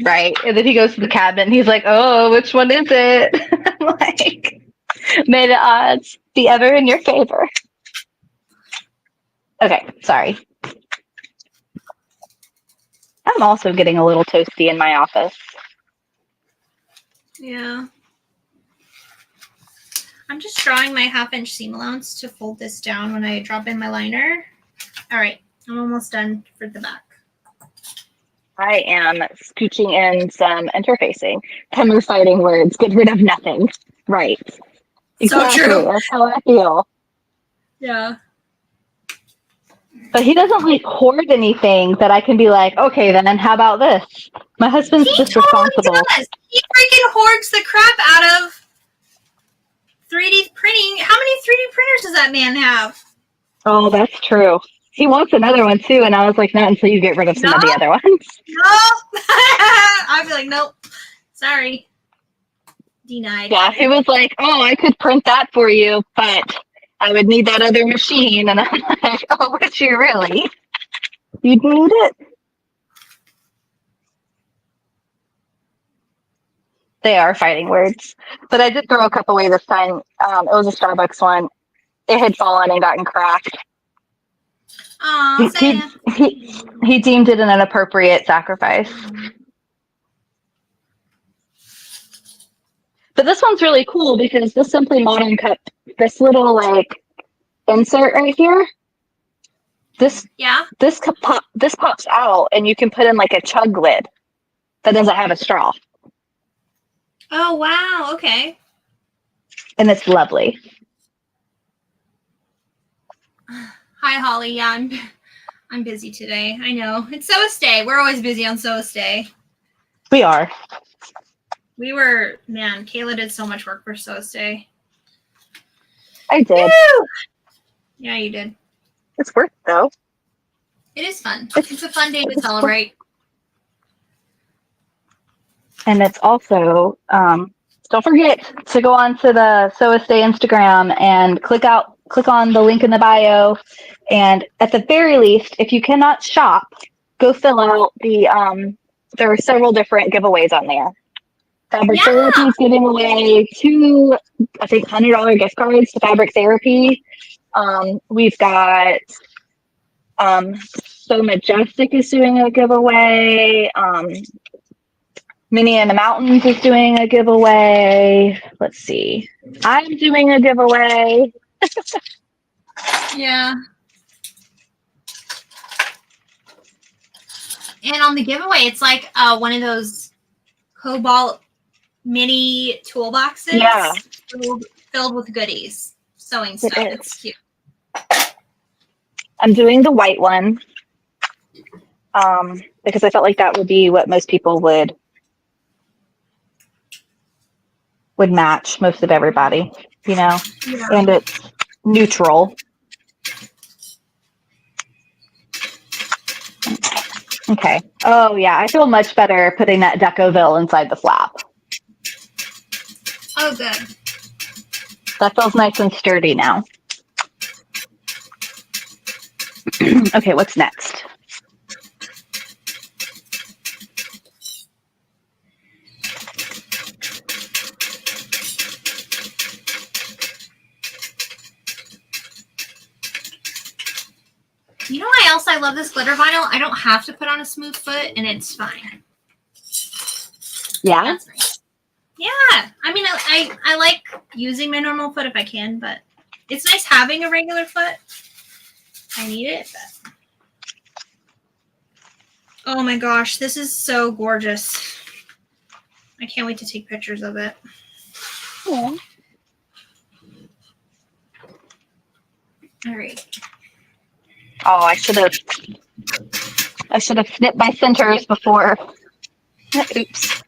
[SPEAKER 1] Right. And then he goes to the cabinet and he's like, oh, which one is it? I'm like, may the odds be ever in your favor. Okay, sorry. I'm also getting a little toasty in my office.
[SPEAKER 2] Yeah. I'm just drawing my 1/2-inch seam allowance to fold this down when I drop in my liner. All right, I'm almost done for the back.
[SPEAKER 1] I am scooching in some interfacing. Come fighting words, get rid of nothing. Right. Exactly.
[SPEAKER 2] So true.
[SPEAKER 1] That's how I feel.
[SPEAKER 2] Yeah.
[SPEAKER 1] But he doesn't like hoard anything that I can be like, okay, then how about this? My husband's just responsible.
[SPEAKER 2] Does. He freaking hoards the crap out of 3D printing. How many 3D printers does that man have?
[SPEAKER 1] Oh, that's true. He wants another one too, and I was like, not until you get rid of some of the other ones.
[SPEAKER 2] No. I'd be like, nope. Sorry. Denied.
[SPEAKER 1] Yeah, he was like, oh, I could print that for you, but I would need that other machine. And I'm like, oh, would you really? You'd need it? They are fighting words. But I did throw a cup away this time. It was a Starbucks one. It had fallen and gotten cracked.
[SPEAKER 2] Oh,
[SPEAKER 1] he deemed it an inappropriate sacrifice. But this one's really cool because this Simply Modern cup, this little like insert right here,
[SPEAKER 2] Yeah.
[SPEAKER 1] this pops out, and you can put in like a chug lid that doesn't have a straw,
[SPEAKER 2] Oh wow. Okay.
[SPEAKER 1] and it's lovely.
[SPEAKER 2] Hi Holly. Yeah, I'm busy today. I know. It's Sewist Day. We're always busy on Sewist Day.
[SPEAKER 1] We are.
[SPEAKER 2] Kayla did so much work for Sewist Day.
[SPEAKER 1] I did.
[SPEAKER 2] Woo! Yeah, you did.
[SPEAKER 1] It's worth it, though.
[SPEAKER 2] It is fun. It's a fun day to celebrate.
[SPEAKER 1] And it's also, don't forget to go on to the Sewist Day Instagram and click on the link in the bio. And at the very least, if you cannot shop, go fill out there are several different giveaways on there. Fabric Therapy is giving away 2, I think, $100 gift cards to Fabric Therapy. We've got So Majestic is doing a giveaway. Minnie in the Mountains is doing a giveaway. Let's see. I'm doing a giveaway.
[SPEAKER 2] Yeah. And on the giveaway, it's like one of those Cobalt mini toolboxes.
[SPEAKER 1] Yeah.
[SPEAKER 2] Filled with goodies. Sewing stuff. It's cute.
[SPEAKER 1] I'm doing the white one because I felt like that would be what most people would match most of everybody, Yeah. And it's neutral. Okay. Oh, yeah. I feel much better putting that Decoville inside the flap.
[SPEAKER 2] Oh, good.
[SPEAKER 1] That feels nice and sturdy now. Okay, what's next?
[SPEAKER 2] You know why else I love this glitter vinyl? I don't have to put on a smooth foot, and it's fine.
[SPEAKER 1] Yeah?
[SPEAKER 2] That's nice. Yeah. I mean, I like using my normal foot if I can, but it's nice having a regular foot. I need it, but... Oh my gosh, this is so gorgeous. I can't wait to take pictures of it.
[SPEAKER 1] Yeah.
[SPEAKER 2] All right.
[SPEAKER 1] Oh, I should have snipped my centers before. Oops.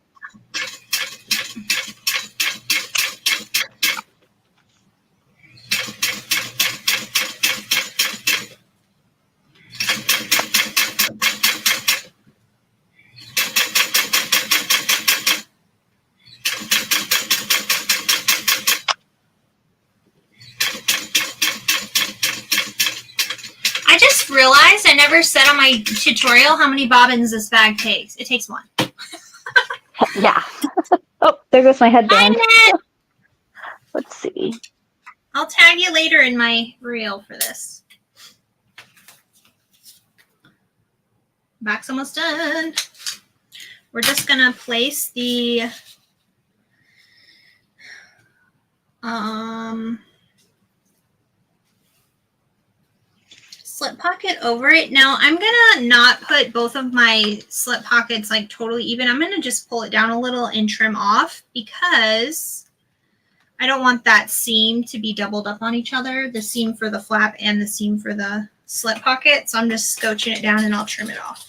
[SPEAKER 2] I just realized I never said on my tutorial how many bobbins this bag takes. It takes 1.
[SPEAKER 1] Yeah. Oh, there goes my headband.
[SPEAKER 2] Bye,
[SPEAKER 1] Let's see.
[SPEAKER 2] I'll tag you later in my reel for this. Back's almost done. We're just gonna place the slip pocket over it. Now I'm gonna not put both of my slip pockets like totally even. I'm gonna just pull it down a little and trim off because I don't want that seam to be doubled up on each other, the seam for the flap and the seam for the slip pocket. So I'm just scotching it down and I'll trim it off.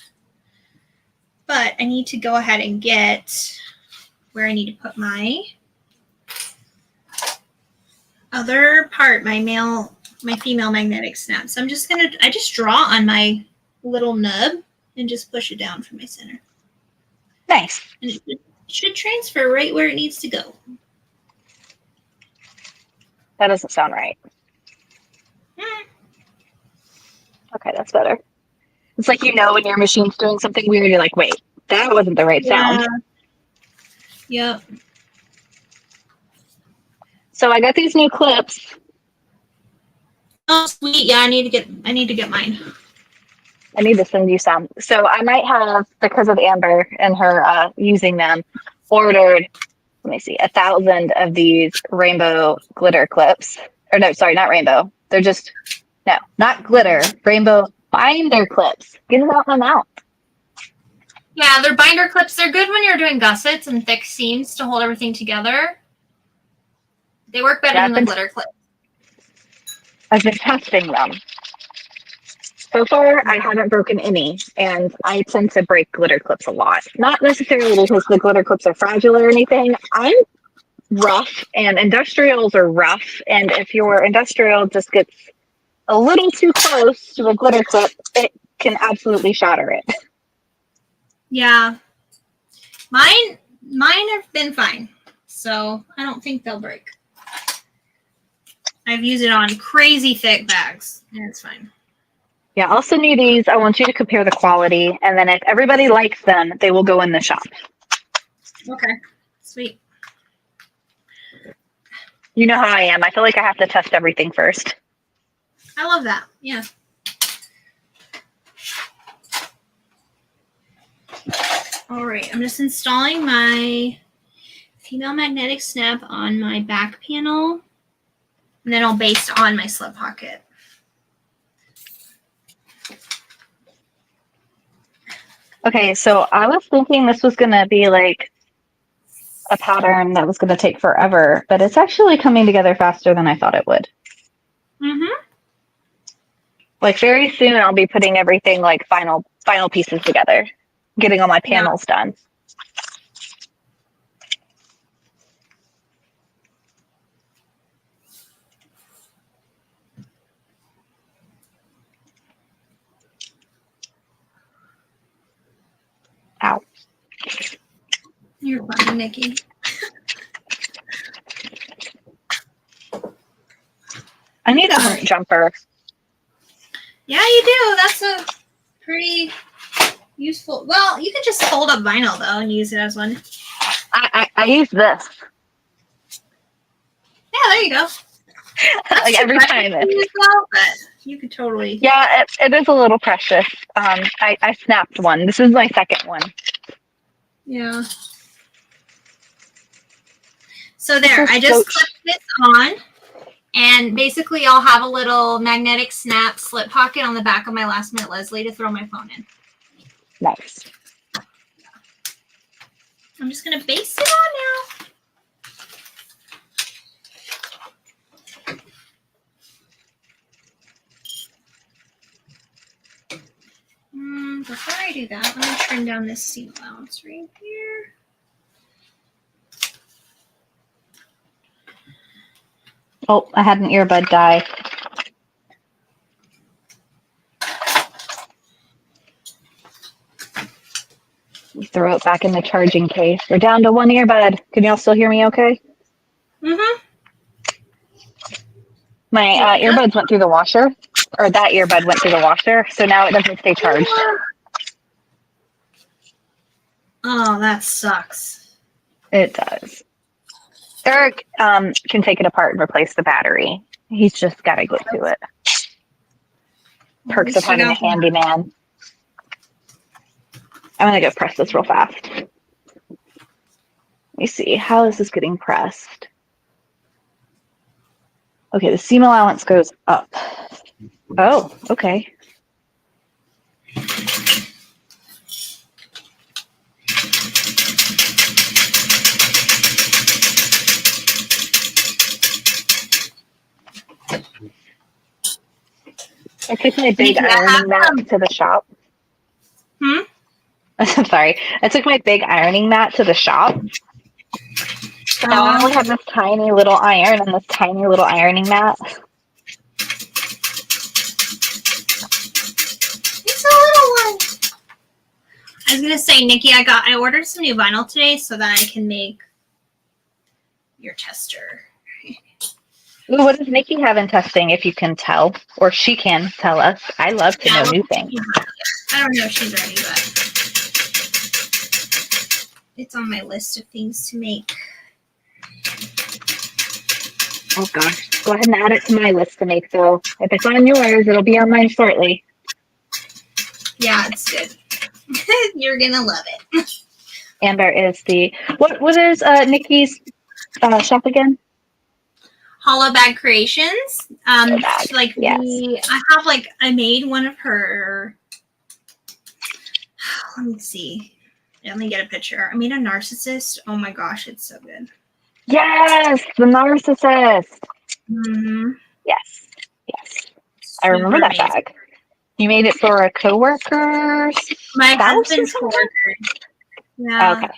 [SPEAKER 2] But I need to go ahead and get where I need to put my other part, my female magnetic snap. So I just draw on my little nub and just push it down from my center.
[SPEAKER 1] Nice.
[SPEAKER 2] And it should transfer right where it needs to go.
[SPEAKER 1] That doesn't sound right. Okay, that's better. It's like when your machine's doing something weird, you're like, wait, that wasn't the right sound.
[SPEAKER 2] Yep.
[SPEAKER 1] So I got these new clips.
[SPEAKER 2] Oh, sweet. Yeah, I need to get mine.
[SPEAKER 1] I need to send you some. So I might have, because of Amber and her using them, ordered, let me see, 1,000 of these rainbow glitter clips. Or no, sorry, not rainbow. They're just, no, not glitter, rainbow binder clips. Get it out my mouth.
[SPEAKER 2] Yeah, they're binder clips. They're good when you're doing gussets and thick seams to hold everything together. They work better than the glitter clips.
[SPEAKER 1] I've been testing them. So far, I haven't broken any, and I tend to break glitter clips a lot. Not necessarily because the glitter clips are fragile or anything. I'm rough, and industrials are rough, and if your industrial just gets a little too close to a glitter clip, it can absolutely shatter it.
[SPEAKER 2] Yeah. Mine have been fine, so I don't think they'll break. I've used it on crazy thick bags, and it's fine.
[SPEAKER 1] Yeah, I'll send you these. I want you to compare the quality, and then if everybody likes them, they will go in the shop.
[SPEAKER 2] Okay, sweet.
[SPEAKER 1] You know how I am. I feel like I have to test everything first.
[SPEAKER 2] I love that. Yeah. All right, I'm just installing my female magnetic snap on my back panel, and then I'll baste on my slip pocket.
[SPEAKER 1] Okay, so I was thinking this was going to be like a pattern that was going to take forever, but it's actually coming together faster than I thought it would.
[SPEAKER 2] Mm-hmm.
[SPEAKER 1] Like very soon I'll be putting everything like final pieces together, getting all my panels done. Ow.
[SPEAKER 2] You're funny, Nikki.
[SPEAKER 1] I need a hunt jumper.
[SPEAKER 2] Yeah, you do. That's a pretty useful. Well, you can just fold up vinyl though and use it as one.
[SPEAKER 1] I use this.
[SPEAKER 2] Yeah, there you go.
[SPEAKER 1] Like every time.
[SPEAKER 2] But you could totally.
[SPEAKER 1] Yeah, it is a little precious. I snapped one. This is my second one.
[SPEAKER 2] Yeah. So there, I just clipped this on, and basically I'll have a little magnetic snap slip pocket on the back of my Last Minute Leslie to throw my phone in.
[SPEAKER 1] Nice.
[SPEAKER 2] I'm just going to baste it on now. Before I do that, I'm going to trim down this seam allowance right here.
[SPEAKER 1] Oh, I had an earbud die. Throw it back in the charging case. We're down to one earbud. Can y'all still hear me okay?
[SPEAKER 2] Mm-hmm.
[SPEAKER 1] My earbuds went through the washer, or that earbud went through the washer, so now it doesn't stay charged.
[SPEAKER 2] Oh, that sucks.
[SPEAKER 1] It does. Eric can take it apart and replace the battery. He's just got to get to it. Perks of having a handyman. I'm going to go press this real fast. Let me see. How is this getting pressed? Okay, the seam allowance goes up. Oh, okay. I took my big ironing mat to the shop. I'm sorry. I took my big ironing mat to the shop. So now I only have this tiny little iron and this tiny little ironing mat.
[SPEAKER 2] It's a little one. I was gonna say, Nikki, I ordered some new vinyl today so that I can make your tester.
[SPEAKER 1] Ooh, what does Nikki have in testing, if you can tell? Or she can tell us. I love to know new things.
[SPEAKER 2] I don't know if she's ready, but it's on my list of things to make.
[SPEAKER 1] Oh gosh. Go ahead and add it to my list to make, so if it's on yours, it'll be on mine shortly.
[SPEAKER 2] Yeah, it's good. You're gonna love it.
[SPEAKER 1] And there is the what is Nikki's shop again?
[SPEAKER 2] Hollow Bag Creations.
[SPEAKER 1] Bag.
[SPEAKER 2] Like
[SPEAKER 1] Yes.
[SPEAKER 2] I made one of her. Let me see. Let me get a picture. I made a narcissist. Oh my gosh, it's so good.
[SPEAKER 1] Yes, the narcissist.
[SPEAKER 2] Mm-hmm.
[SPEAKER 1] Yes, yes. I remember that bag. You made it for a coworker,
[SPEAKER 2] my
[SPEAKER 1] spouse
[SPEAKER 2] husband's
[SPEAKER 1] or
[SPEAKER 2] coworker. Yeah.
[SPEAKER 1] Okay,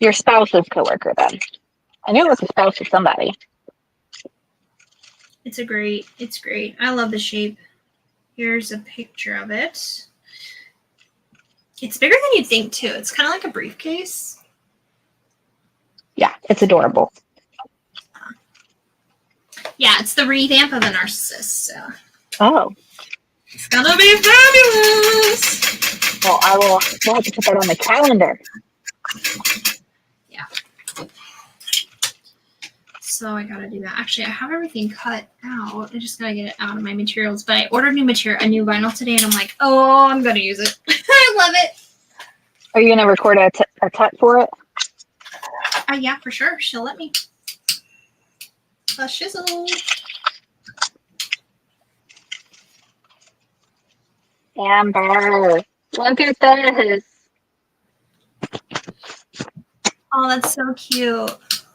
[SPEAKER 1] your spouse's coworker then. I knew it was a spouse of somebody.
[SPEAKER 2] It's great. I love the shape. Here's a picture of it. It's bigger than you'd think too. It's kind of like a briefcase.
[SPEAKER 1] Yeah, it's adorable.
[SPEAKER 2] Yeah, it's the revamp of the narcissist. So.
[SPEAKER 1] Oh.
[SPEAKER 2] It's gonna be fabulous.
[SPEAKER 1] Well, we'll have to put that on the calendar.
[SPEAKER 2] Yeah. So I gotta do that. Actually, I have everything cut out. I just gotta get it out of my materials. But I ordered a new vinyl today, and I'm like, oh, I'm gonna use it. I love it.
[SPEAKER 1] Are you gonna record a cut for it?
[SPEAKER 2] Yeah, for sure. She'll let me. A shizzle.
[SPEAKER 1] Amber, look at this.
[SPEAKER 2] Oh, that's so cute.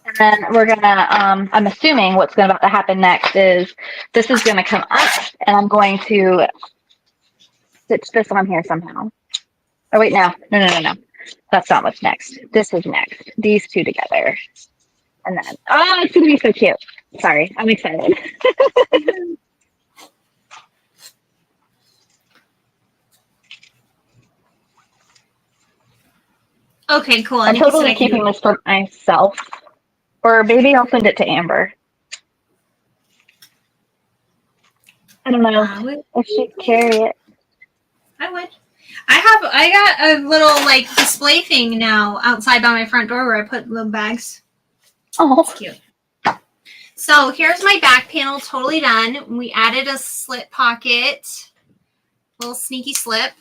[SPEAKER 1] And then we're gonna, I'm assuming what's about to happen next is this is gonna come up and I'm going to stitch this on here somehow. Oh wait, no. That's not what's next. This is next. These two together. And then, oh, it's gonna be so cute. Sorry, I'm excited.
[SPEAKER 2] Okay, cool.
[SPEAKER 1] I'm totally keeping this for myself. Or maybe I'll send it to Amber. I don't know if she'd carry it.
[SPEAKER 2] I would. I got a little like display thing now outside by my front door where I put little bags.
[SPEAKER 1] Oh,
[SPEAKER 2] it's cute. So here's my back panel totally done. We added a slit pocket, little sneaky slip.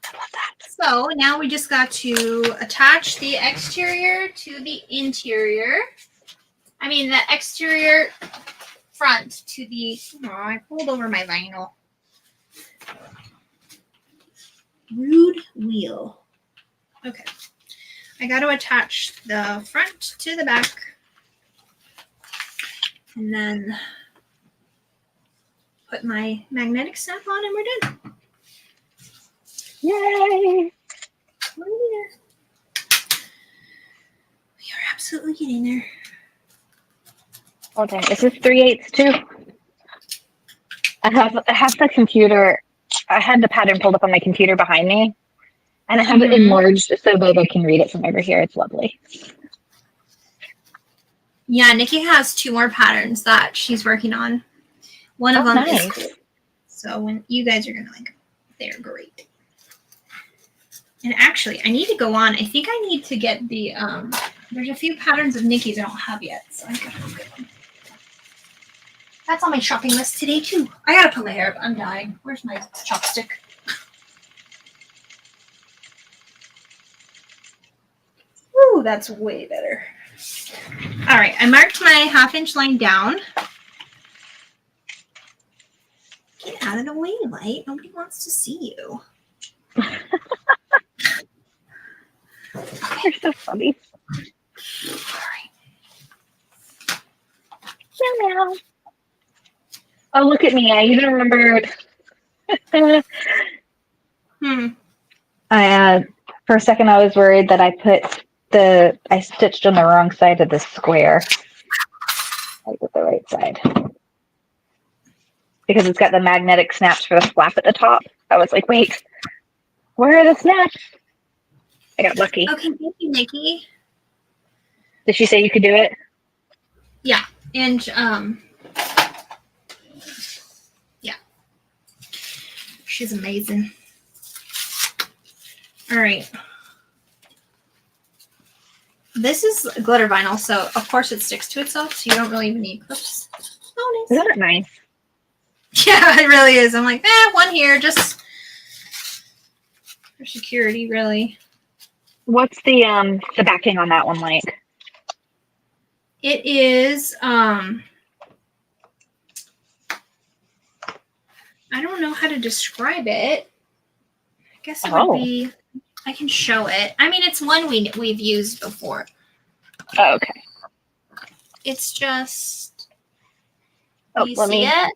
[SPEAKER 1] I love that.
[SPEAKER 2] So now we just got to attach the exterior to the interior. I mean the exterior front to the. Oh, I pulled over my vinyl. Rude wheel. Okay. I got to attach the front to the back. And then put my magnetic snap on and we're done.
[SPEAKER 1] Yay!
[SPEAKER 2] We're there. We are absolutely getting there.
[SPEAKER 1] Oh dang, is this 3/8 too? I have the computer. I had the pattern pulled up on my computer behind me, and I have it enlarged so big I can read it from over here. It's lovely.
[SPEAKER 2] Yeah, Nikki has 2 more patterns that she's working on. One of them
[SPEAKER 1] nice.
[SPEAKER 2] is so when you guys are gonna like them. They're great. And actually, I need to go on. I think I need to get the there's a few patterns of Nikki's I don't have yet, so I gotta go get them. That's on my shopping list today too. I gotta put my hair up. I'm dying. Where's my chopstick? Ooh, that's way better. All right, I marked my 1/2 inch line down. Get out of the way, Light. Nobody wants to see you.
[SPEAKER 1] You're so funny.
[SPEAKER 2] All right.
[SPEAKER 1] Meow meow. Oh, look at me. I even remembered. For a second, I was worried that I stitched on the wrong side of the square. I did the right side. Because it's got the magnetic snaps for the flap at the top. I was like, wait, where are the snaps? I got lucky.
[SPEAKER 2] Okay, thank you, Nikki.
[SPEAKER 1] Did she say you could do it?
[SPEAKER 2] Yeah, and yeah, she's amazing. All right, this is glitter vinyl, so of course it sticks to itself, so you don't really even need clips. Oh, nice.
[SPEAKER 1] Isn't that nice?
[SPEAKER 2] Yeah, it really is. I'm like, one here, just for security, really.
[SPEAKER 1] What's the backing on that one like?
[SPEAKER 2] It is, I don't know how to describe it. I guess it would be, I can show it. I mean, it's one we've used before.
[SPEAKER 1] Oh, okay.
[SPEAKER 2] It's just,
[SPEAKER 1] Oh,
[SPEAKER 2] you see it?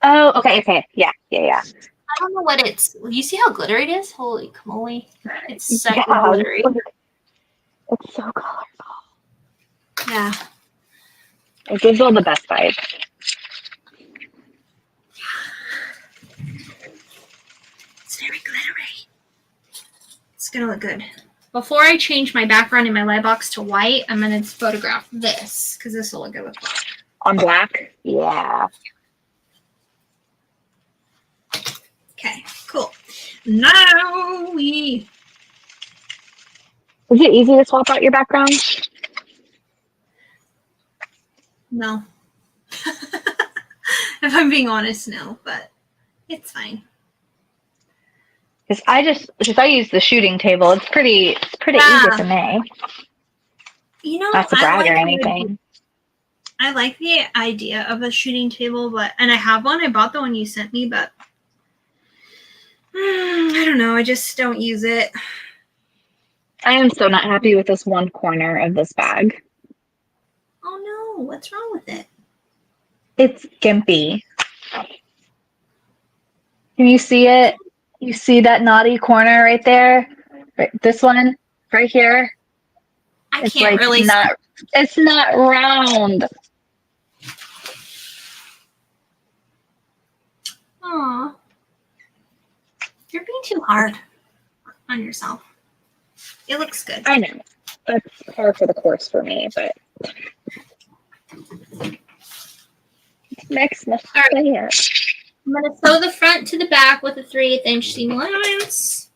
[SPEAKER 1] Oh, okay. Yeah.
[SPEAKER 2] I don't know what it's, you see how glittery it is? Holy moly. It's so
[SPEAKER 1] Yeah,
[SPEAKER 2] glittery.
[SPEAKER 1] it's so colorful.
[SPEAKER 2] Yeah.
[SPEAKER 1] It gives all the best vibes.
[SPEAKER 2] It's very glittery. It's gonna look good. Before I change my background in my light box to white, I'm gonna photograph this because this will look good with black.
[SPEAKER 1] On black? Yeah.
[SPEAKER 2] Okay, cool. Now we.
[SPEAKER 1] Is it easy to swap out your background?
[SPEAKER 2] No. If I'm being honest, no, but it's fine.
[SPEAKER 1] Because I use the shooting table. It's pretty easy for me.
[SPEAKER 2] You know,
[SPEAKER 1] Not to brag or anything.
[SPEAKER 2] I like the idea of a shooting table, and I have one. I bought the one you sent me, but I don't know. I just don't use it.
[SPEAKER 1] I am so not happy with this one corner of this bag.
[SPEAKER 2] Oh no, what's wrong with it?
[SPEAKER 1] It's gimpy. Can you see it? You see that naughty corner right there? Right, this one right here?
[SPEAKER 2] It's can't like really
[SPEAKER 1] not. It's not round.
[SPEAKER 2] Aw. You're being too hard on yourself. It looks good.
[SPEAKER 1] I know. That's par for the course for me, but next must
[SPEAKER 2] All right.
[SPEAKER 1] here.
[SPEAKER 2] I'm going to sew the front to the back with a 3/8 inch seam allowance.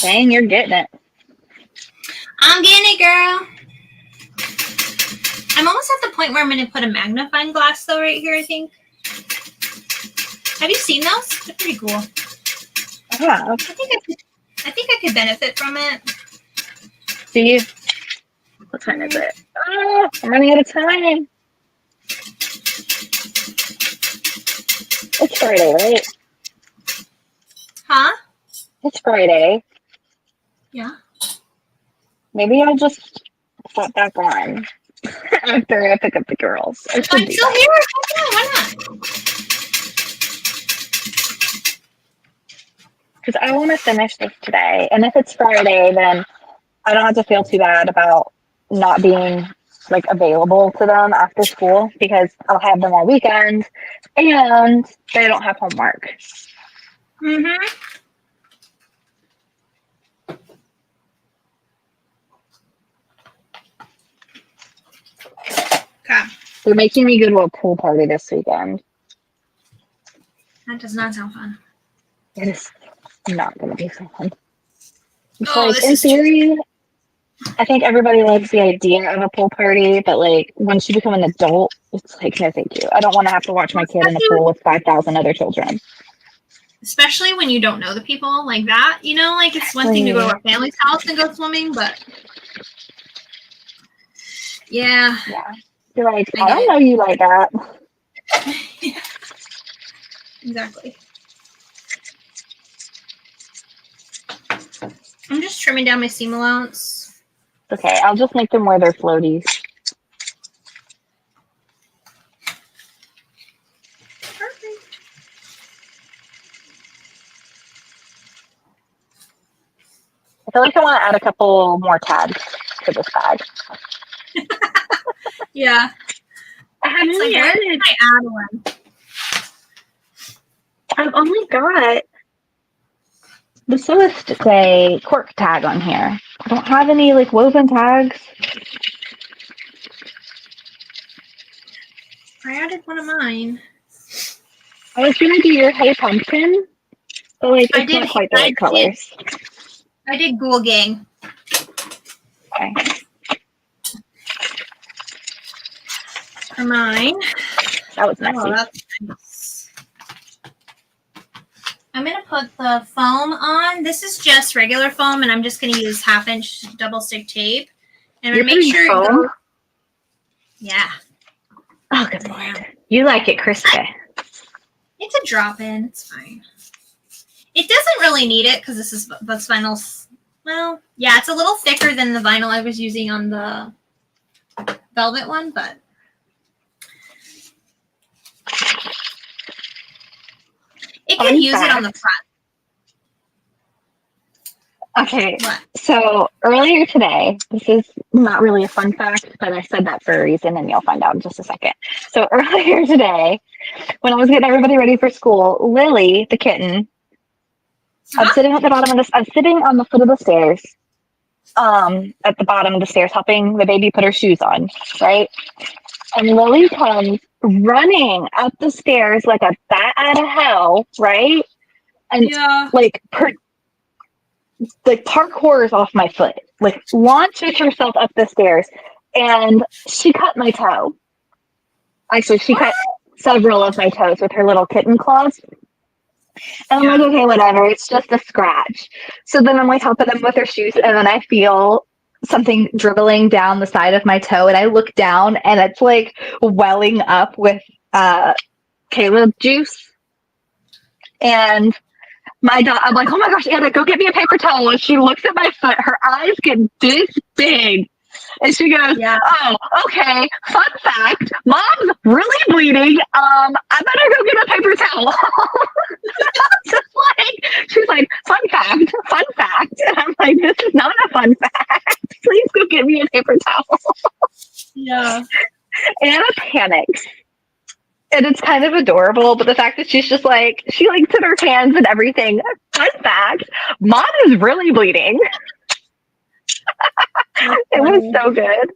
[SPEAKER 1] Dang, you're getting it.
[SPEAKER 2] I'm getting it, girl. I'm almost at the point where I'm going to put a magnifying glass, though, right here, I think. Have you seen those? They're pretty cool.
[SPEAKER 1] Yeah.
[SPEAKER 2] I think I could benefit from it.
[SPEAKER 1] See? What time is it? Oh, I'm running out of time. It's Friday, right?
[SPEAKER 2] Huh?
[SPEAKER 1] It's Friday.
[SPEAKER 2] Yeah.
[SPEAKER 1] Maybe I'll just flip back on after I pick up the girls.
[SPEAKER 2] I'm still here. Yeah, why not?
[SPEAKER 1] Because I want to finish this today. And if it's Friday, then I don't have to feel too bad about not being like available to them after school because I'll have them all weekend and they don't have homework.
[SPEAKER 2] Mm-hmm. Okay.
[SPEAKER 1] They're making me go to a pool party this weekend.
[SPEAKER 2] That does not sound fun.
[SPEAKER 1] It is not going to be fun.
[SPEAKER 2] Oh,
[SPEAKER 1] Like,
[SPEAKER 2] this
[SPEAKER 1] in
[SPEAKER 2] is
[SPEAKER 1] theory, I think everybody likes the idea of a pool party, but like once you become an adult, it's like, no, thank you. I don't want to have to watch my kid in the pool with 5,000 other children.
[SPEAKER 2] Especially when you don't know the people like that. You know, like it's one thing to go to a family's house and go swimming, but yeah.
[SPEAKER 1] You're like, I don't know you like that.
[SPEAKER 2] Yeah. Exactly. I'm just trimming down my seam allowance.
[SPEAKER 1] Okay, I'll just make them wear their floaties.
[SPEAKER 2] Perfect.
[SPEAKER 1] I feel like I want to add a couple more tags to this bag.
[SPEAKER 2] Yeah.
[SPEAKER 1] I haven't
[SPEAKER 2] like,
[SPEAKER 1] added.
[SPEAKER 2] I add one.
[SPEAKER 1] I've only got The Sewists say cork tag on here. I don't have any like woven tags.
[SPEAKER 2] I added one of mine.
[SPEAKER 1] I was gonna do your Hey Pumpkin, but like it's not quite the right colors.
[SPEAKER 2] I did Ghoul Gang.
[SPEAKER 1] Okay.
[SPEAKER 2] For mine.
[SPEAKER 1] That was messy.
[SPEAKER 2] Oh, that's nice. I'm going to put the foam on. This is just regular foam, and I'm just going to use 1/2-inch double stick tape. And
[SPEAKER 1] You're
[SPEAKER 2] make sure
[SPEAKER 1] foam?
[SPEAKER 2] it goes. Yeah.
[SPEAKER 1] Oh, good lord. You like it crispy.
[SPEAKER 2] It's a drop-in. It's fine. It doesn't really need it because this is the vinyl. Well, yeah, it's a little thicker than the vinyl I was using on the velvet one, but it could use it on the front.
[SPEAKER 1] Okay,
[SPEAKER 2] What?
[SPEAKER 1] So earlier today, this is not really a fun fact, but I said that for a reason, and you'll find out in just a second. So earlier today, when I was getting everybody ready for school, Lily, the kitten, I'm sitting at the bottom of this. I'm sitting on the foot of the stairs, at the bottom of the stairs, helping the baby put her shoes on, right? And Lily comes running up the stairs like a bat out of hell, right? And like parkours off my foot, like launches herself up the stairs, and she cut my toe. Actually, she cut several of my toes with her little kitten claws. And I'm like, okay, whatever, it's just a scratch. So then I'm like helping them with their shoes, and then I feel something dribbling down the side of my toe, and I look down, and it's like welling up with Caleb juice. And my dog, I'm like, oh my gosh, Anna, go get me a paper towel. And she looks at my foot, her eyes get this big. And she goes, oh, okay, fun fact, Mom's really bleeding. I better go get a paper towel. Just like, she's like, fun fact. And I'm like, this is not a fun fact. Please go get me a paper towel.
[SPEAKER 2] Yeah.
[SPEAKER 1] Anna panics. And it's kind of adorable, but the fact that she's just like, she like took her hands and everything. Fun fact, Mom is really bleeding. It was so good.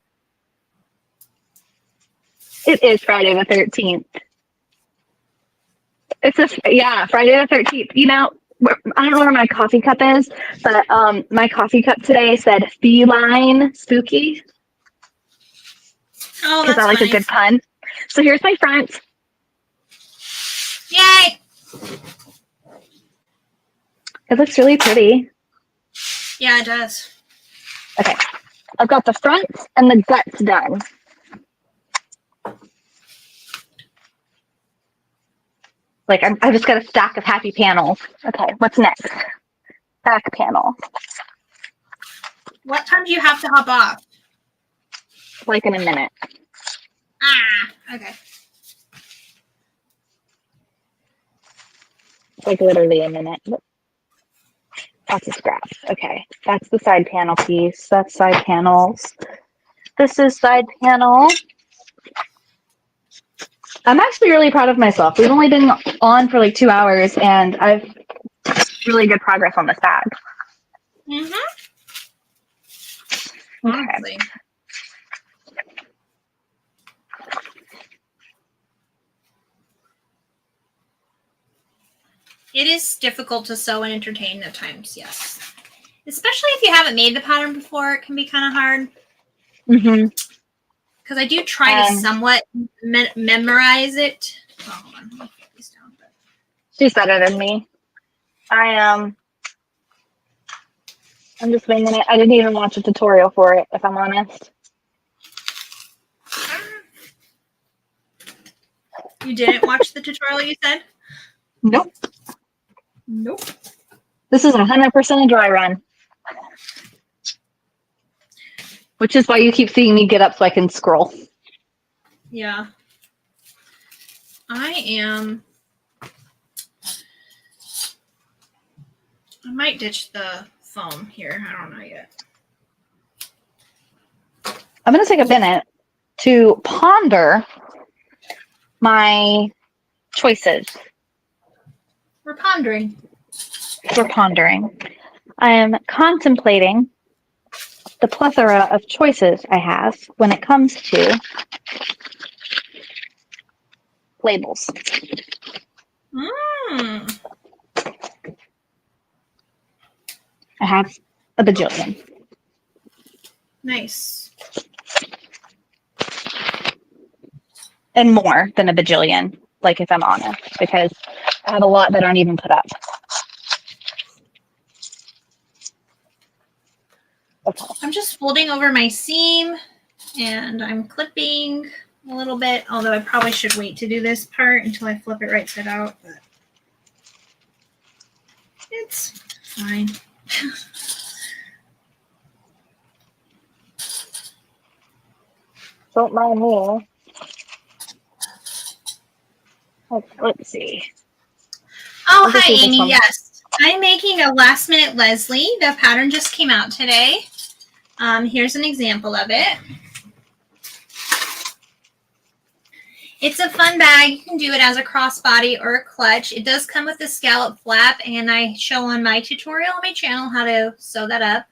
[SPEAKER 1] It is Friday the 13th. Friday the 13th. You know, I don't know where my coffee cup is, but my coffee cup today said feline spooky.
[SPEAKER 2] Oh,
[SPEAKER 1] because I like a good pun. So here's my front.
[SPEAKER 2] Yay!
[SPEAKER 1] It looks really pretty.
[SPEAKER 2] Yeah, it does.
[SPEAKER 1] Okay. I've got the front and the guts done. Like, I just got a stack of happy panels. Okay, what's next? Back panel.
[SPEAKER 2] What time do you have to hop off?
[SPEAKER 1] Like in a minute.
[SPEAKER 2] Okay.
[SPEAKER 1] Like literally a minute. That's a scrap. Okay, that's the side panel piece. That's side panels. This is side panel. I'm actually really proud of myself. We've only been on for like 2 hours, and I've really good progress on this bag.
[SPEAKER 2] Mm-hmm.
[SPEAKER 1] Okay.
[SPEAKER 2] Honestly. It is difficult to sew and entertain at times, yes. Especially if you haven't made the pattern before, it can be kind of hard.
[SPEAKER 1] Mm-hmm.
[SPEAKER 2] Because I do try to somewhat memorize it. Oh, hold on. Let me put these down.
[SPEAKER 1] She's better than me. I'm just winging it. I didn't even watch a tutorial for it, if I'm honest.
[SPEAKER 2] You didn't watch the tutorial, you said?
[SPEAKER 1] Nope.
[SPEAKER 2] Nope.
[SPEAKER 1] This is 100% a dry run. Which is why you keep seeing me get up so I can scroll.
[SPEAKER 2] Yeah. I might ditch the foam here. I don't know yet.
[SPEAKER 1] I'm going to take a minute to ponder my choices.
[SPEAKER 2] We're pondering.
[SPEAKER 1] for pondering. I am contemplating the plethora of choices I have when it comes to labels.
[SPEAKER 2] Mm.
[SPEAKER 1] I have a bajillion.
[SPEAKER 2] Nice.
[SPEAKER 1] And more than a bajillion, like if I'm honest, because I have a lot that aren't even put up. Okay.
[SPEAKER 2] I'm just folding over my seam and I'm clipping a little bit, although I probably should wait to do this part until I flip it right side out, but it's fine.
[SPEAKER 1] Don't mind me. Let's see.
[SPEAKER 2] Oh,
[SPEAKER 1] I'll just
[SPEAKER 2] hi,
[SPEAKER 1] do this
[SPEAKER 2] Amy.
[SPEAKER 1] one.
[SPEAKER 2] Yes. I'm making a last minute Leslie. The pattern just came out today. Here's an example of it. It's a fun bag. You can do it as a crossbody or a clutch. It does come with a scallop flap, and I show on my tutorial on my channel how to sew that up.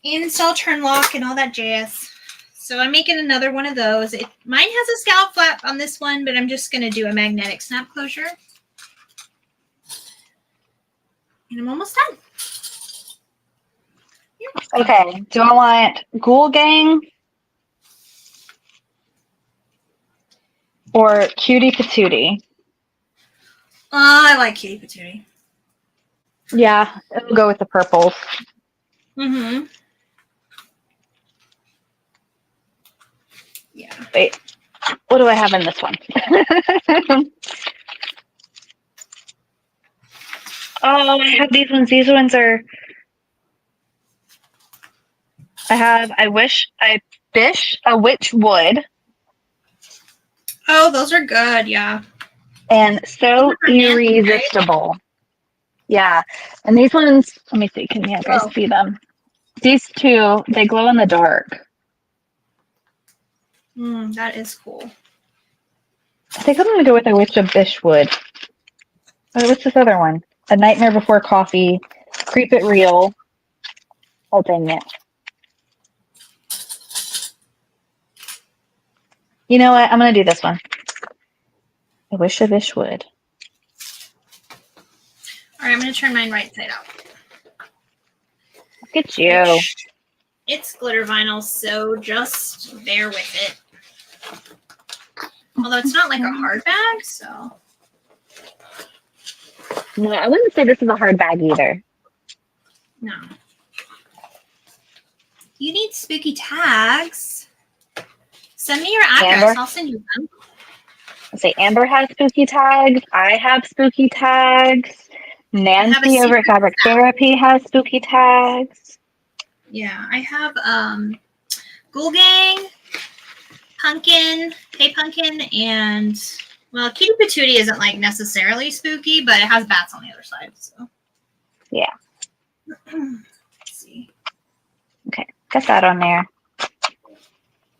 [SPEAKER 2] Install turn lock and all that jazz. So I'm making another one of those. Mine has a scallop flap on this one, but I'm just going to do a magnetic snap closure. And I'm almost done.
[SPEAKER 1] Okay, do I want Ghoul Gang or Cutie Patootie?
[SPEAKER 2] I like Cutie Patootie.
[SPEAKER 1] Yeah, it'll go with the purples.
[SPEAKER 2] Mm-hmm. Yeah.
[SPEAKER 1] Wait, what do I have in this one? Oh, I have these ones. These ones are... I wish, I fish, a witch would,
[SPEAKER 2] Oh, those are good. Yeah.
[SPEAKER 1] and so
[SPEAKER 2] Those are Nancy,
[SPEAKER 1] irresistible. Right? Yeah, and these ones, let me see, can you guys see them? These two, they glow in the dark.
[SPEAKER 2] That is cool.
[SPEAKER 1] I think I'm going to go with a witch of Bishwood. Oh, what's this other one? A Nightmare Before Coffee, Creep It Real. Oh, dang it. You know what? I'm going to do this one. I wish a Bishwood.
[SPEAKER 2] All right, I'm going to turn mine right side out.
[SPEAKER 1] Look at you.
[SPEAKER 2] It's glitter vinyl, so just bear with it. Although it's not like a hard bag, so.
[SPEAKER 1] No, I wouldn't say this is a hard bag either.
[SPEAKER 2] No. You need spooky tags. Send me your address.
[SPEAKER 1] Amber?
[SPEAKER 2] I'll send you them.
[SPEAKER 1] Let's say Amber has spooky tags. I have spooky tags. Nancy over at Fabric Therapy has spooky tags.
[SPEAKER 2] Yeah, I have Ghoul Gang, Pumpkin, Hey Pumpkin, and well, Cutie Patootie isn't like necessarily spooky, but it has bats on the other side. So
[SPEAKER 1] yeah.
[SPEAKER 2] Let's see.
[SPEAKER 1] Okay, got that on there.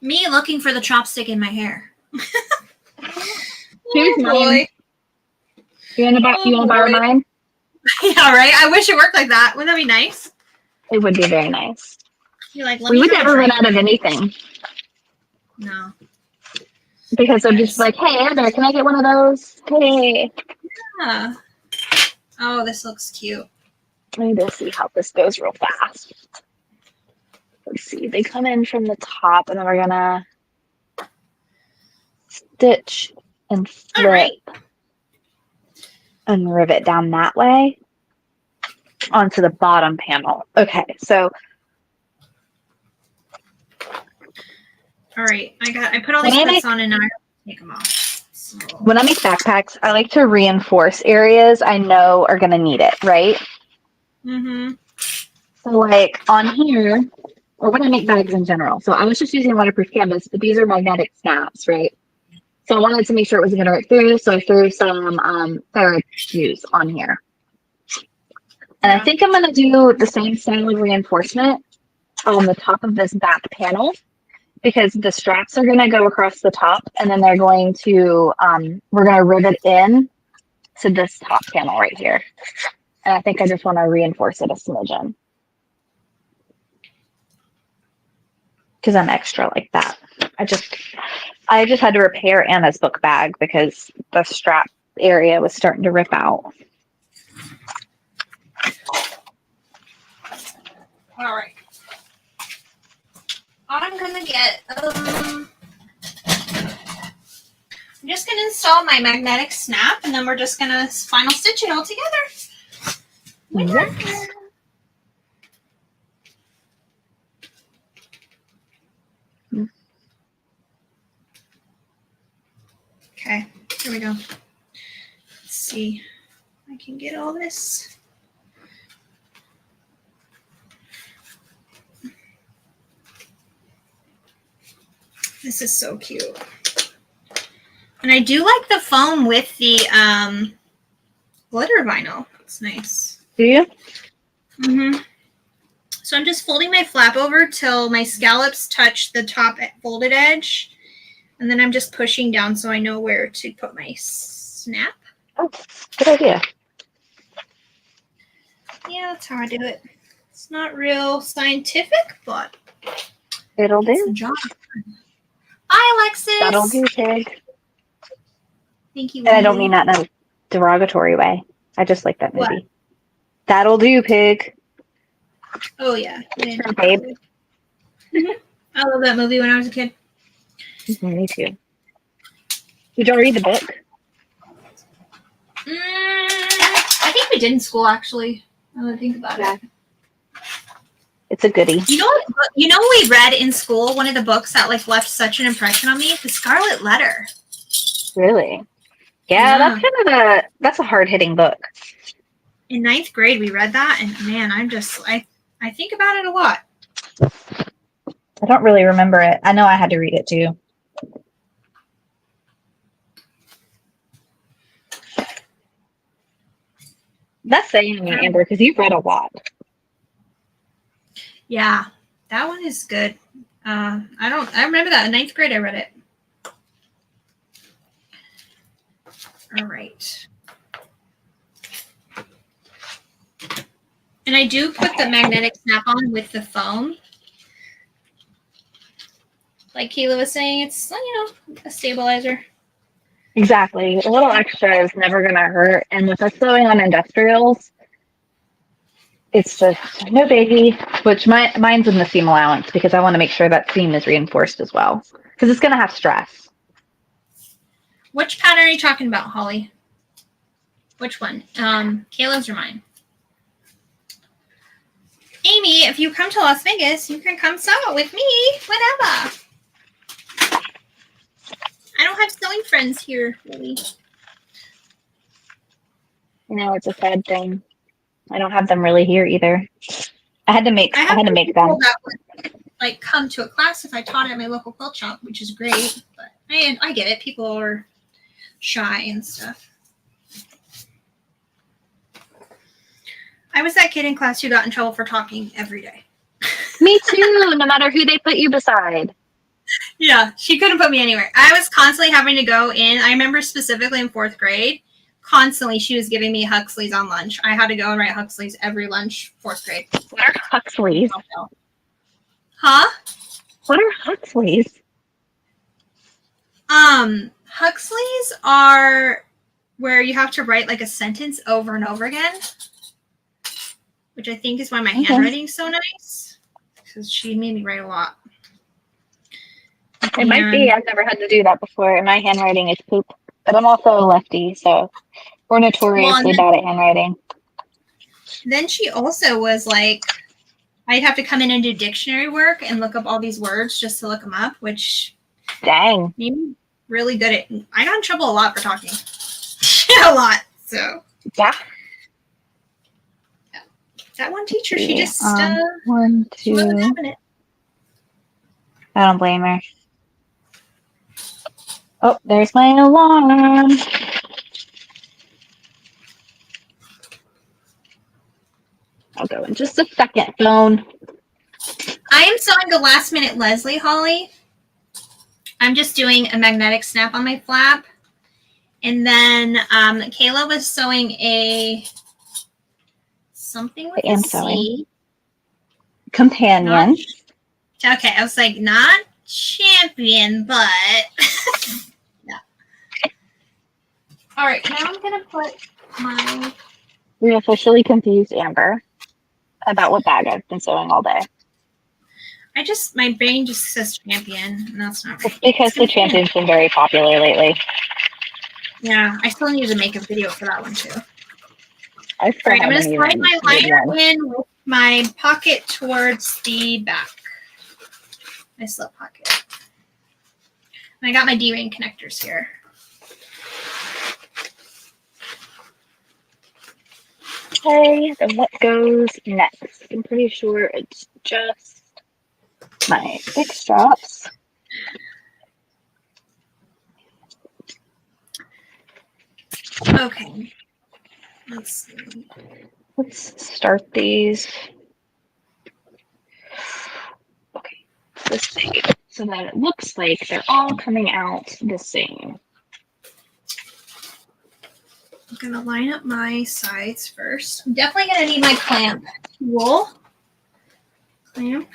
[SPEAKER 2] Me looking for the chopstick in my hair.
[SPEAKER 1] Here's mine. You want to borrow mine?
[SPEAKER 2] Yeah, right. I wish it worked like that. Wouldn't that be nice?
[SPEAKER 1] It would be very nice.
[SPEAKER 2] You're like,
[SPEAKER 1] we would never run out of anything.
[SPEAKER 2] No.
[SPEAKER 1] Because they're just like, hey, Amber, can I get one of those? Hey.
[SPEAKER 2] Yeah. Oh, this looks cute.
[SPEAKER 1] Let me just see how this goes real fast. Let's see. They come in from the top, and then we're going to stitch and flip and rivet down that way onto the bottom panel. Okay, so.
[SPEAKER 2] All right, I put all these clips on and now I take them off. So.
[SPEAKER 1] When I make backpacks, I like to reinforce areas I know are going to need it, right?
[SPEAKER 2] Mm-hmm.
[SPEAKER 1] So like on here, or when I make bags in general. So I was just using waterproof canvas, but these are magnetic snaps, right? So I wanted to make sure it wasn't going to rip through, so I threw some ferrite juice on here. And I think I'm going to do the same style of reinforcement on the top of this back panel, because the straps are going to go across the top, and then they're going to, we're going to rivet in to this top panel right here. And I think I just want to reinforce it a smidgen. Because I'm extra like that. I just had to repair Anna's book bag because the strap area was starting to rip out.
[SPEAKER 2] All right. I'm gonna get. I'm just gonna install my magnetic snap, and then we're just gonna final stitch it all together.
[SPEAKER 1] Yes.
[SPEAKER 2] Okay, here we go. Let's see if I can get all this. This is so cute. And I do like the foam with the glitter vinyl. It's nice.
[SPEAKER 1] Do you?
[SPEAKER 2] Mm-hmm. So I'm just folding my flap over till my scallops touch the top folded edge. And then I'm just pushing down so I know where to put my snap.
[SPEAKER 1] Oh, good idea.
[SPEAKER 2] Yeah, that's how I do it. It's not real scientific, but
[SPEAKER 1] It'll
[SPEAKER 2] it's
[SPEAKER 1] do.
[SPEAKER 2] a job. Hi, Alexis.
[SPEAKER 1] That'll do, pig.
[SPEAKER 2] Thank you.
[SPEAKER 1] And I don't mean that in a derogatory way. I just like that movie.
[SPEAKER 2] What?
[SPEAKER 1] That'll do, pig.
[SPEAKER 2] Oh, yeah.
[SPEAKER 1] Sure, babe.
[SPEAKER 2] I love that movie when I was a kid.
[SPEAKER 1] Me too. Did y'all read the book?
[SPEAKER 2] I think we did in school, actually. I would think about it.
[SPEAKER 1] It's a goodie.
[SPEAKER 2] You know what we read in school? One of the books that like left such an impression on me? The Scarlet Letter.
[SPEAKER 1] Really? Yeah, that's a hard-hitting book.
[SPEAKER 2] In 9th grade, we read that, and man, I think about it a lot.
[SPEAKER 1] I don't really remember it. I know I had to read it too. That's saying me, Amber, because you've read a lot.
[SPEAKER 2] Yeah, that one is good. I remember that in 9th grade I read it. All right. And I do put the magnetic snap on with the foam. Like Kayla was saying, it's, a stabilizer.
[SPEAKER 1] Exactly. A little extra is never going to hurt. And with us sewing on industrials, it's just no biggie, which mine's in the seam allowance because I want to make sure that seam is reinforced as well because it's going to have stress.
[SPEAKER 2] Which pattern are you talking about, Holly? Which one? Kayla's or mine? Amy, if you come to Las Vegas, you can come sew with me whenever. I don't have sewing friends here, really.
[SPEAKER 1] It's a sad thing. I don't have them really here either. I had to make them.
[SPEAKER 2] That would, like, come to a class if I taught at my local quilt shop, which is great. But I get it. People are shy and stuff. I was that kid in class who got in trouble for talking every day.
[SPEAKER 1] Me too, no matter who they put you beside.
[SPEAKER 2] Yeah, she couldn't put me anywhere. I was constantly having to go in. I remember specifically in 4th grade, constantly she was giving me Huxley's on lunch. I had to go and write Huxley's every lunch, 4th grade.
[SPEAKER 1] What are Huxley's?
[SPEAKER 2] Huh?
[SPEAKER 1] What are Huxley's?
[SPEAKER 2] Huxley's are where you have to write like a sentence over and over again, which I think is why my handwriting's so nice. Because she made me write a lot.
[SPEAKER 1] It might be. I've never had to do that before, and my handwriting is poop. But I'm also a lefty, so we're notoriously bad at handwriting.
[SPEAKER 2] Then she also was like, I'd have to come in and do dictionary work and look up all these words just to look them up, which
[SPEAKER 1] dang,
[SPEAKER 2] made me really good at. I got in trouble a lot for talking. A lot. So
[SPEAKER 1] yeah.
[SPEAKER 2] That one teacher, she just
[SPEAKER 1] 1, 2.
[SPEAKER 2] She wasn't having it.
[SPEAKER 1] I don't blame her. Oh, there's my alarm. I'll go in just a second, phone.
[SPEAKER 2] I am sewing a last minute Leslie, Holly. I'm just doing a magnetic snap on my flap. And then Kayla was sewing something with
[SPEAKER 1] I
[SPEAKER 2] a
[SPEAKER 1] am
[SPEAKER 2] C.
[SPEAKER 1] sewing. Companion.
[SPEAKER 2] Okay, I was like, not champion, but yeah. All right, now I'm gonna put my.
[SPEAKER 1] We officially confused Amber about what bag I've been sewing all day.
[SPEAKER 2] My brain just says champion, and that's not right.
[SPEAKER 1] It's because the champion's been very popular lately.
[SPEAKER 2] Yeah, I still need to make a video for that one too.
[SPEAKER 1] I still
[SPEAKER 2] I'm gonna
[SPEAKER 1] haven't
[SPEAKER 2] slide
[SPEAKER 1] even
[SPEAKER 2] my
[SPEAKER 1] made
[SPEAKER 2] liner
[SPEAKER 1] one.
[SPEAKER 2] in with my pocket towards the back. My slip pocket. And I got my D-ring connectors here.
[SPEAKER 1] Okay, then what goes next? I'm pretty sure it's just my big straps.
[SPEAKER 2] Okay. Let's see.
[SPEAKER 1] Let's start these. Okay, this way, so that it looks like they're all coming out the same.
[SPEAKER 2] I'm gonna line up my sides first. I'm definitely gonna need my clamp tool. Clamp.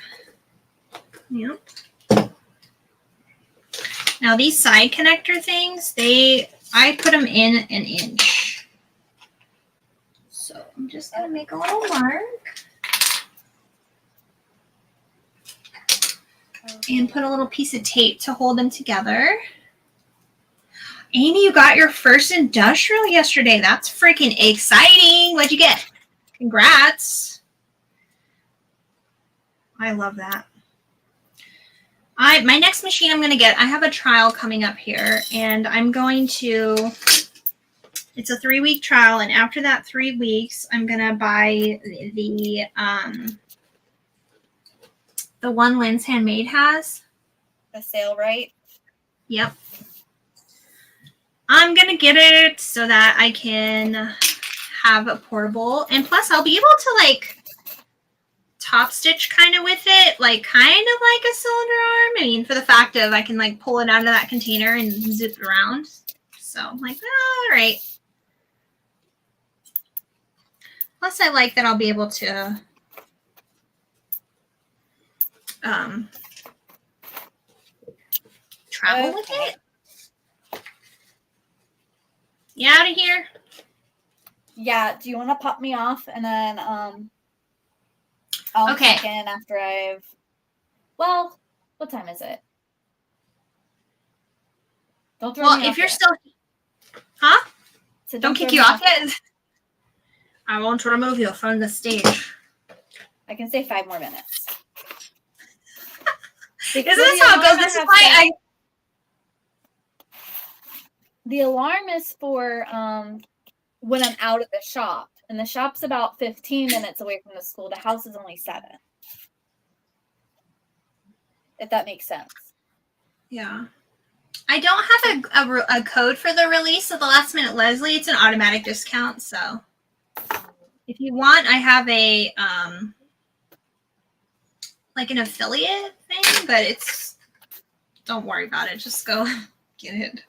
[SPEAKER 2] Now these side connector things, I put them in an inch. So I'm just gonna make a little mark. And put a little piece of tape to hold them together. Amy, you got your first industrial yesterday. That's freaking exciting. What'd you get? Congrats. I love that. My next machine I'm going to get, I have a trial coming up here, and I'm going to, it's a 3-week trial, and after that 3 weeks, I'm going to buy the one Lynn's Handmade has.
[SPEAKER 3] The sale, right?
[SPEAKER 2] Yep. I'm going to get it so that I can have a portable, and plus I'll be able to like top stitch kind of with it, like kind of like a cylinder arm. I mean, for the fact of I can like pull it out of that container and zip it around. So I'm like, oh, all right. Plus I like that I'll be able to travel with it. You out of here?
[SPEAKER 3] Yeah. Do you want to pop me off and then I'll check in after I've. Well, what time is it? Don't throw me off.
[SPEAKER 2] If you're still, huh?
[SPEAKER 3] So
[SPEAKER 2] don't kick you off yet. I won't remove you from the stage.
[SPEAKER 3] I can say 5 more minutes.
[SPEAKER 2] Isn't this how it goes? This is why
[SPEAKER 3] The alarm is for when I'm out at the shop, and the shop's about 15 minutes away from the school. The house is only 7. If that makes sense.
[SPEAKER 2] Yeah. I don't have a code for the release of the last minute Leslie. It's an automatic discount, so if you want, I have a like an affiliate thing, but don't worry about it. Just go get it.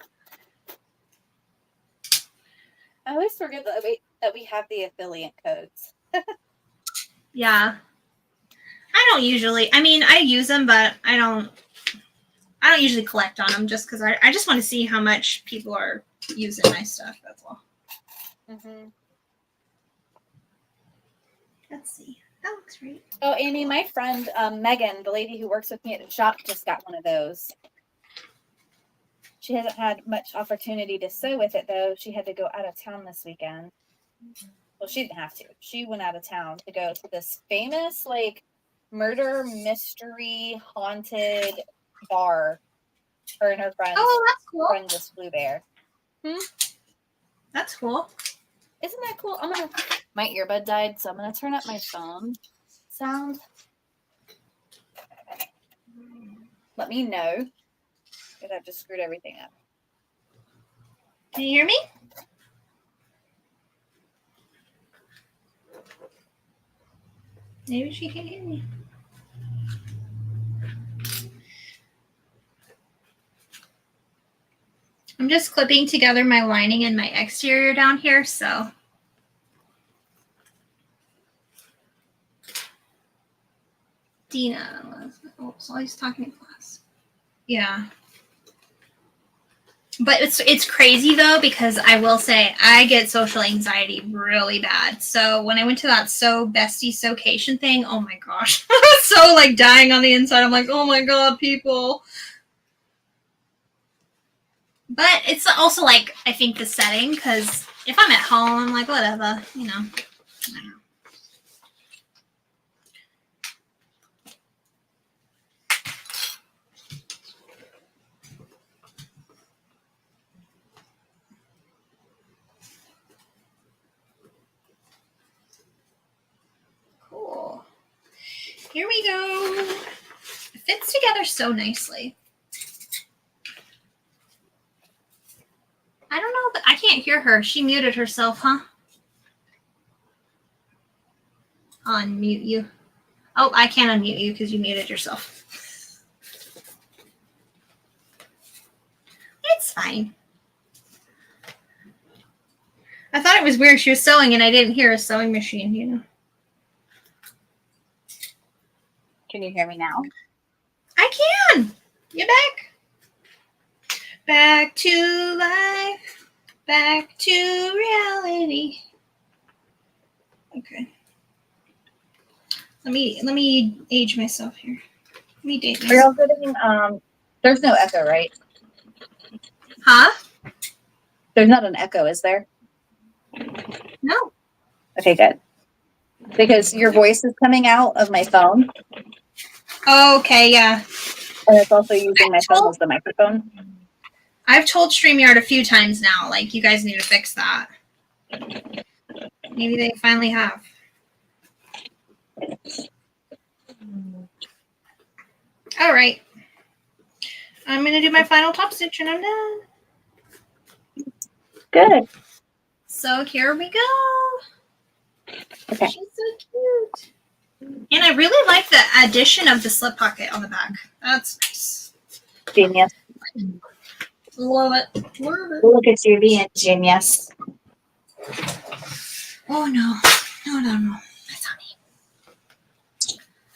[SPEAKER 3] I always forget that we have the affiliate codes.
[SPEAKER 2] Yeah. I use them, but I don't usually collect on them just because I just want to see how much people are using my stuff. That's all.
[SPEAKER 3] Mm-hmm.
[SPEAKER 2] Let's see. That looks great.
[SPEAKER 3] Oh, Amy, my friend Megan, the lady who works with me at the shop, just got one of those. She hasn't had much opportunity to sew with it, though. She had to go out of town this weekend. Well, she didn't have to. She went out of town to go to this famous, like, murder mystery haunted bar. Her and her friends.
[SPEAKER 2] Oh, that's cool.
[SPEAKER 3] Friend just flew there.
[SPEAKER 2] That's cool.
[SPEAKER 3] Isn't that cool? My earbud died, so I'm gonna turn up my phone sound. Let me know if I've just screwed everything up.
[SPEAKER 2] Can you hear me? Maybe she can hear me. I'm just clipping together my lining and my exterior down here, so. Dina, oops, always talking in class. Yeah. But it's crazy though, because I will say I get social anxiety really bad. So when I went to that Bestie Socation thing, oh my gosh. I was so like dying on the inside. I'm like, oh my God, people. But it's also like, I think the setting, because if I'm at home, I'm like, whatever, you know. Cool. Here we go. It fits together so nicely. I don't know, but I can't hear her. She muted herself, huh? Unmute you. Oh, I can't unmute you because you muted yourself. It's fine. I thought it was weird. She was sewing and I didn't hear a sewing machine, you know.
[SPEAKER 3] Can you hear me now?
[SPEAKER 2] I can. You back? Back to life. Back to reality. Okay. Let me age myself here. Let me date
[SPEAKER 3] Are y'all
[SPEAKER 2] myself.
[SPEAKER 3] getting, there's no echo, right?
[SPEAKER 2] Huh?
[SPEAKER 3] There's not an echo, is there?
[SPEAKER 2] No.
[SPEAKER 3] Okay, good. Because your voice is coming out of my phone,
[SPEAKER 2] Okay, yeah.
[SPEAKER 3] and it's also using my phone as the microphone.
[SPEAKER 2] I've told StreamYard a few times now, like, you guys need to fix that. Maybe they finally have. All right. I'm going to do my final top stitch and I'm done.
[SPEAKER 3] Good.
[SPEAKER 2] So here we go.
[SPEAKER 3] Okay.
[SPEAKER 2] She's so cute. And I really like the addition of the slip pocket on the back. That's nice.
[SPEAKER 3] Genius.
[SPEAKER 2] Love it. Love it.
[SPEAKER 3] Look at you being genius.
[SPEAKER 2] Oh, no. No. That's not me.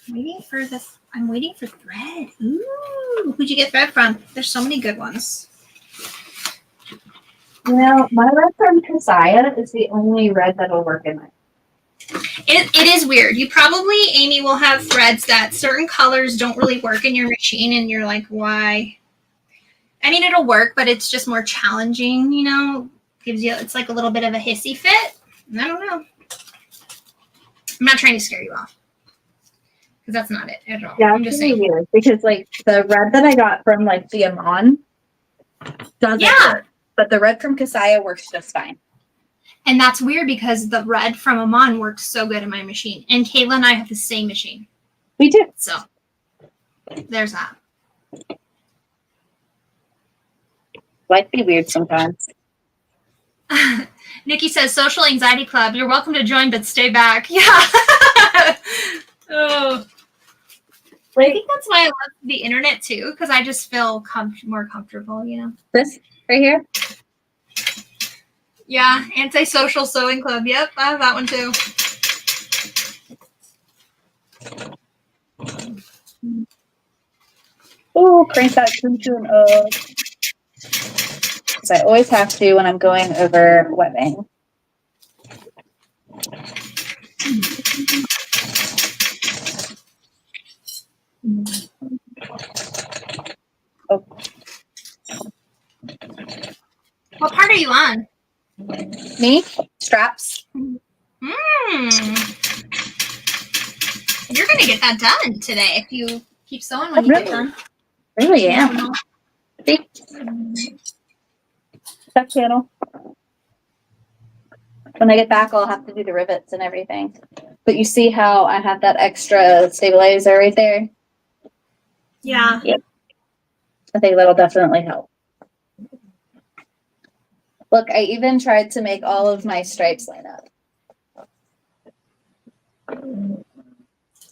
[SPEAKER 2] I'm waiting for thread. Ooh. Who'd you get thread from? There's so many good ones.
[SPEAKER 3] Well, my red from Keziah is the only red that'll work in mine.
[SPEAKER 2] It is weird. You probably, Amy, will have threads that certain colors don't really work in your machine, and you're like, why? I mean, it'll work, but it's just more challenging, you know? It's like a little bit of a hissy fit. I don't know. I'm not trying to scare you off, because that's not it at all.
[SPEAKER 3] Yeah,
[SPEAKER 2] I'm
[SPEAKER 3] it's
[SPEAKER 2] just
[SPEAKER 3] really
[SPEAKER 2] saying.
[SPEAKER 3] weird because like the red that I got from like the Amon doesn't work, but the red from Keziah works just fine.
[SPEAKER 2] And that's weird because the red from Amon works so good in my machine. And Kayla and I have the same machine.
[SPEAKER 3] We do.
[SPEAKER 2] So there's that.
[SPEAKER 3] Life be weird sometimes.
[SPEAKER 2] Nikki says, Social Anxiety Club. You're welcome to join, but stay back. Yeah. Oh. I think that's why I love the internet too, because I just feel more comfortable, you know.
[SPEAKER 3] This right here?
[SPEAKER 2] Yeah, Antisocial Sewing Club. Yep, I have that one too.
[SPEAKER 3] Oh, crank that tune up. Because I always have to when I'm going over webbing. Oh.
[SPEAKER 2] What part are you on?
[SPEAKER 3] Me? Straps.
[SPEAKER 2] You're going to get that done today if you keep sewing when you get done.
[SPEAKER 3] Really am. See? That channel. When I get back, I'll have to do the rivets and everything. But you see how I have that extra stabilizer right there?
[SPEAKER 2] Yeah.
[SPEAKER 3] Yep. I think that'll definitely help. Look, I even tried to make all of my stripes line up.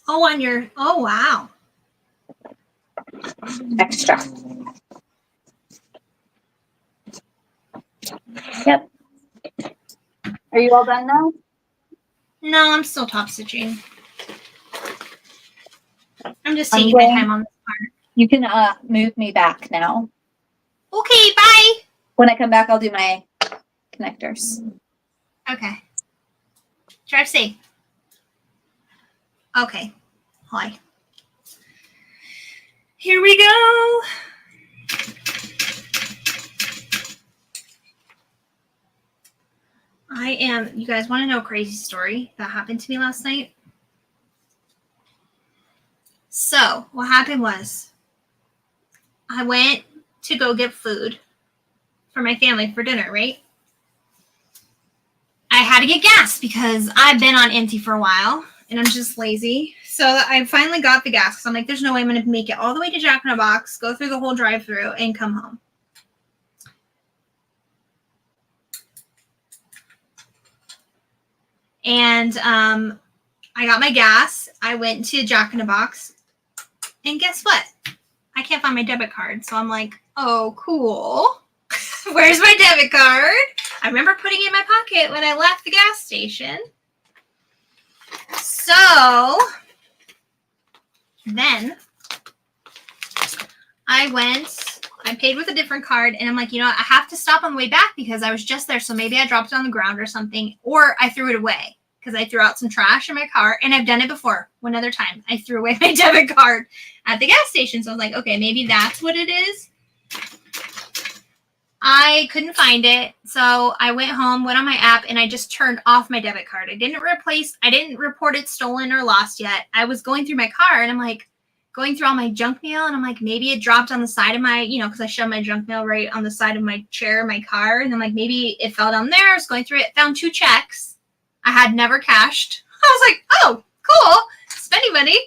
[SPEAKER 2] Oh, on your, oh, wow.
[SPEAKER 3] Extra. Are you all done now?
[SPEAKER 2] No, I'm still top stitching. I'm just
[SPEAKER 3] I'm
[SPEAKER 2] taking my
[SPEAKER 3] going-
[SPEAKER 2] time on this part.
[SPEAKER 3] You can move me back now.
[SPEAKER 2] Okay, bye.
[SPEAKER 3] When I come back, I'll do my connectors.
[SPEAKER 2] Okay. Drive safe. Okay. Hi. Here we go. You guys want to know a crazy story that happened to me last night? So, what happened was, I went to go get food for my family for dinner, right? I had to get gas because I've been on empty for a while and I'm just lazy. So I finally got the gas because I'm like, there's no way I'm going to make it all the way to Jack in the Box, go through the whole drive-thru, and come home. And I got my gas. I went to Jack in the Box. And guess what? I can't find my debit card. So I'm like, oh, cool. Where's my debit card? I remember putting it in my pocket when I left the gas station. So then I paid with a different card, and I'm like, you know what? I have to stop on the way back because I was just there. So maybe I dropped it on the ground or something, or I threw it away because I threw out some trash in my car, and I've done it before. One other time, I threw away my debit card at the gas station. So I was like, okay, maybe that's what it is. I couldn't find it. So I went home, went on my app, and I just turned off my debit card. I didn't report it stolen or lost yet. I was going through my car, and I'm like, going through all my junk mail, and I'm like, maybe it dropped on the side of my, because I shoved my junk mail right on the side of my chair, my car, and I'm like, maybe it fell down there. I was going through it, found 2 checks I had never cashed. I was like, oh, cool, spending money.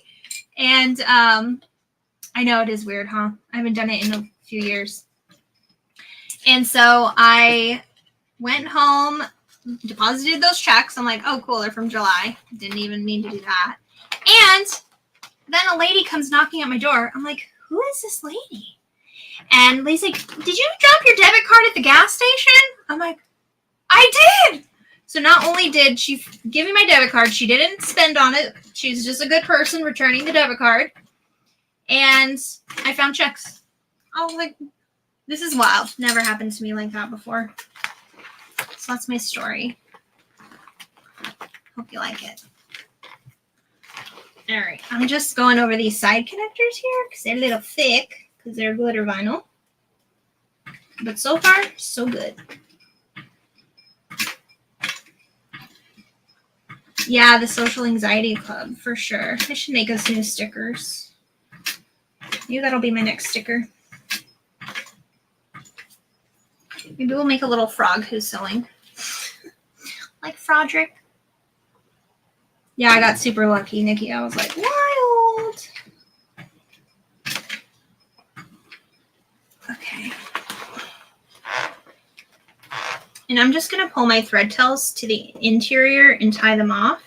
[SPEAKER 2] And I know it is weird, huh? I haven't done it in a few years. And so I went home, deposited those checks. I'm like, oh, cool, they're from July. Didn't even mean to do that. And then a lady comes knocking at my door. I'm like, who is this lady? And lady's like, did you drop your debit card at the gas station? I'm like, I did. So not only did she give me my debit card, she didn't spend on it. She's just a good person returning the debit card. And I found checks. I was like, this is wild. Never happened to me like that before. So that's my story. Hope you like it. All right, I'm just going over these side connectors here because they're a little thick because they're glitter vinyl. But so far, so good. Yeah, the Social Anxiety Club, for sure. I should make us new stickers. Maybe that'll be my next sticker. Maybe we'll make a little frog who's sewing. Like Frodrick. Yeah, I got super lucky, Nikki. I was like, wild. Okay. And I'm just going to pull my thread tails to the interior and tie them off.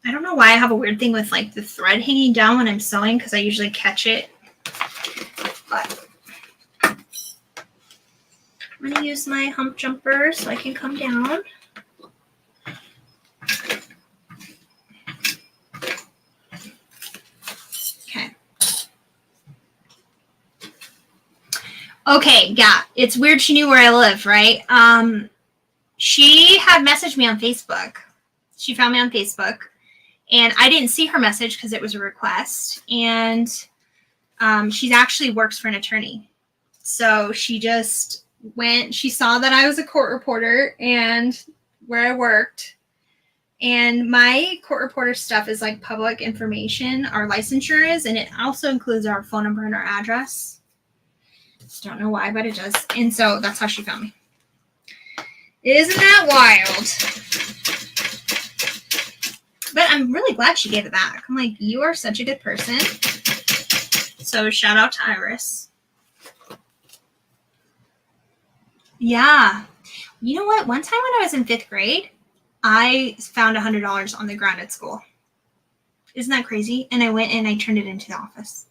[SPEAKER 2] I don't know why I have a weird thing with like the thread hanging down when I'm sewing because I usually catch it. But I'm going to use my hump jumper so I can come down. Okay, yeah, it's weird she knew where I live, right? She had messaged me on Facebook. She found me on Facebook, and I didn't see her message because it was a request, and she actually works for an attorney. So she just went, she saw that I was a court reporter and where I worked, and my court reporter stuff is like public information, our licensure is, and it also includes our phone number and our address. Don't know why, but it does. And so that's how she found me. Isn't that wild? But I'm really glad she gave it back. I'm like, you are such a good person. So shout out to Iris. Yeah. You know what? One time when I was in 5th grade, I found $100 on the ground at school. Isn't that crazy? And I went and I turned it into the office.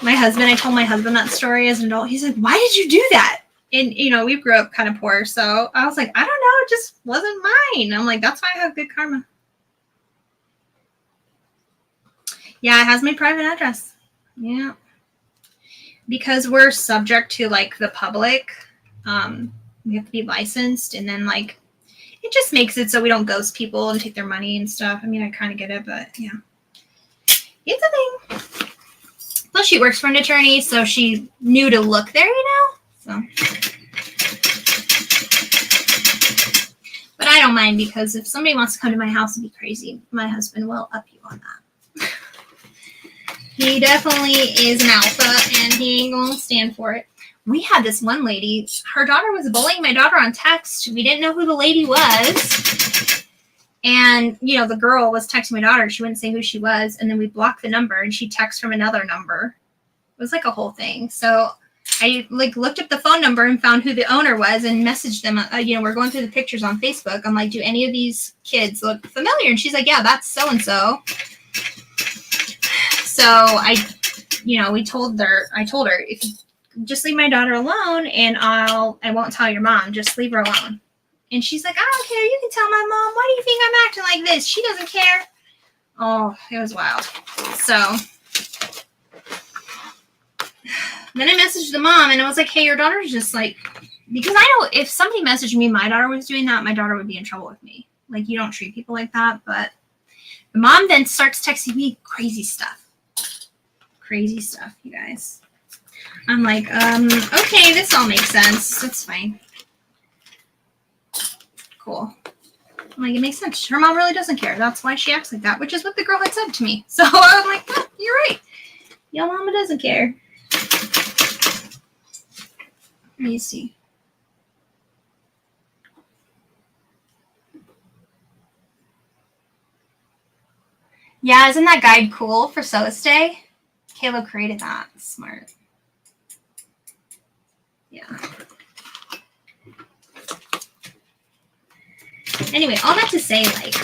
[SPEAKER 2] I told my husband that story as an adult. He's like, why did you do that? And, you know, we grew up kind of poor. So I was like, I don't know. It just wasn't mine. I'm like, that's why I have good karma. Yeah, it has my private address. Yeah. Because we're subject to, like, the public. We have to be licensed. And then, like, it just makes it so we don't ghost people and take their money and stuff. I mean, I kind of get it, but yeah. It's a thing. Plus, she works for an attorney, so she knew to look there, you know? So. But I don't mind, because if somebody wants to come to my house and be crazy, my husband will up you on that. He definitely is an alpha, and he ain't going to stand for it. We had this one lady, her daughter was bullying my daughter on text. We didn't know who the lady was. And, you know, the girl was texting my daughter. She wouldn't say who she was. And then we blocked the number, and she texted from another number. It was like a whole thing. So I, like, looked up the phone number and found who the owner was and messaged them. You know, we're going through the pictures on Facebook. I'm like, do any of these kids look familiar? And she's like, yeah, that's so-and-so. So I told her, if you just leave my daughter alone, and I won't tell your mom. Just leave her alone. And she's like, I don't care. You can tell my mom. Why do you think I'm acting like this? She doesn't care. Oh, it was wild. So then I messaged the mom, and I was like, hey, your daughter's just like, because I know if somebody messaged me, my daughter was doing that, my daughter would be in trouble with me. Like, you don't treat people like that. But the mom then starts texting me crazy stuff. Crazy stuff, you guys. I'm like, okay, this all makes sense. That's fine. Cool. I'm like, it makes sense. Her mom really doesn't care. That's why she acts like that, which is what the girl had said to me. So I'm like, oh, you're right. Your mama doesn't care. Let me see. Yeah, isn't that guide cool for Sewists Day? Caleb created that. Smart. Yeah. Anyway, all that to say, like,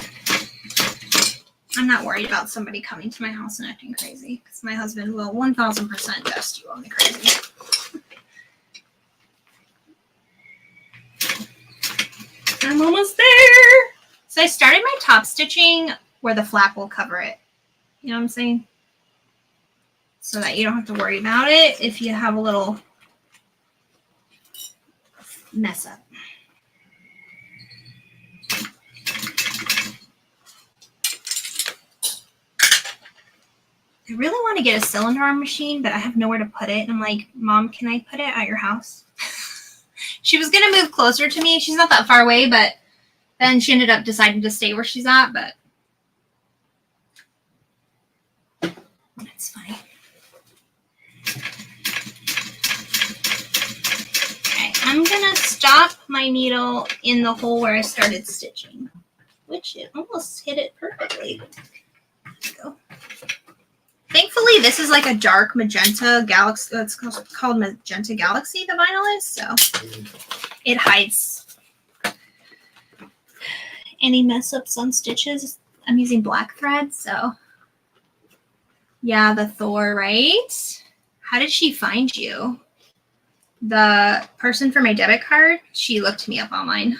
[SPEAKER 2] I'm not worried about somebody coming to my house and acting crazy, because my husband will 1000% dust you on the crazy. I'm almost there. So I started my top stitching where the flap will cover it. You know what I'm saying? So that you don't have to worry about it if you have a little mess up. I really want to get a cylinder arm machine, but I have nowhere to put it. And I'm like, Mom, can I put it at your house? She was going to move closer to me. She's not that far away, but then she ended up deciding to stay where she's at, but it's funny. Okay, I'm going to stop my needle in the hole where I started stitching, which it almost hit it perfectly. There we go. Thankfully, this is like a dark magenta galaxy. It's called Magenta Galaxy, the vinyl is, so it hides any mess ups on stitches. I'm using black thread, so yeah, the Thor, right? How did she find you? The person for my debit card, she looked me up online.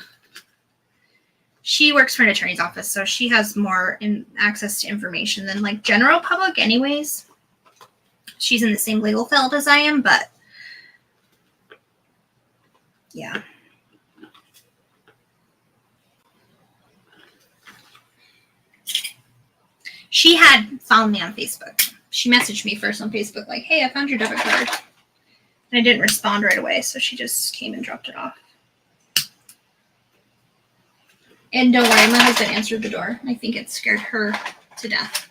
[SPEAKER 2] She works for an attorney's office, so she has more access to information than, like, general public anyways. She's in the same legal field as I am, but yeah. She had found me on Facebook. She messaged me first on Facebook, like, hey, I found your debit card. And I didn't respond right away, so she just came and dropped it off. And don't worry, my husband answered the door. I think it scared her to death.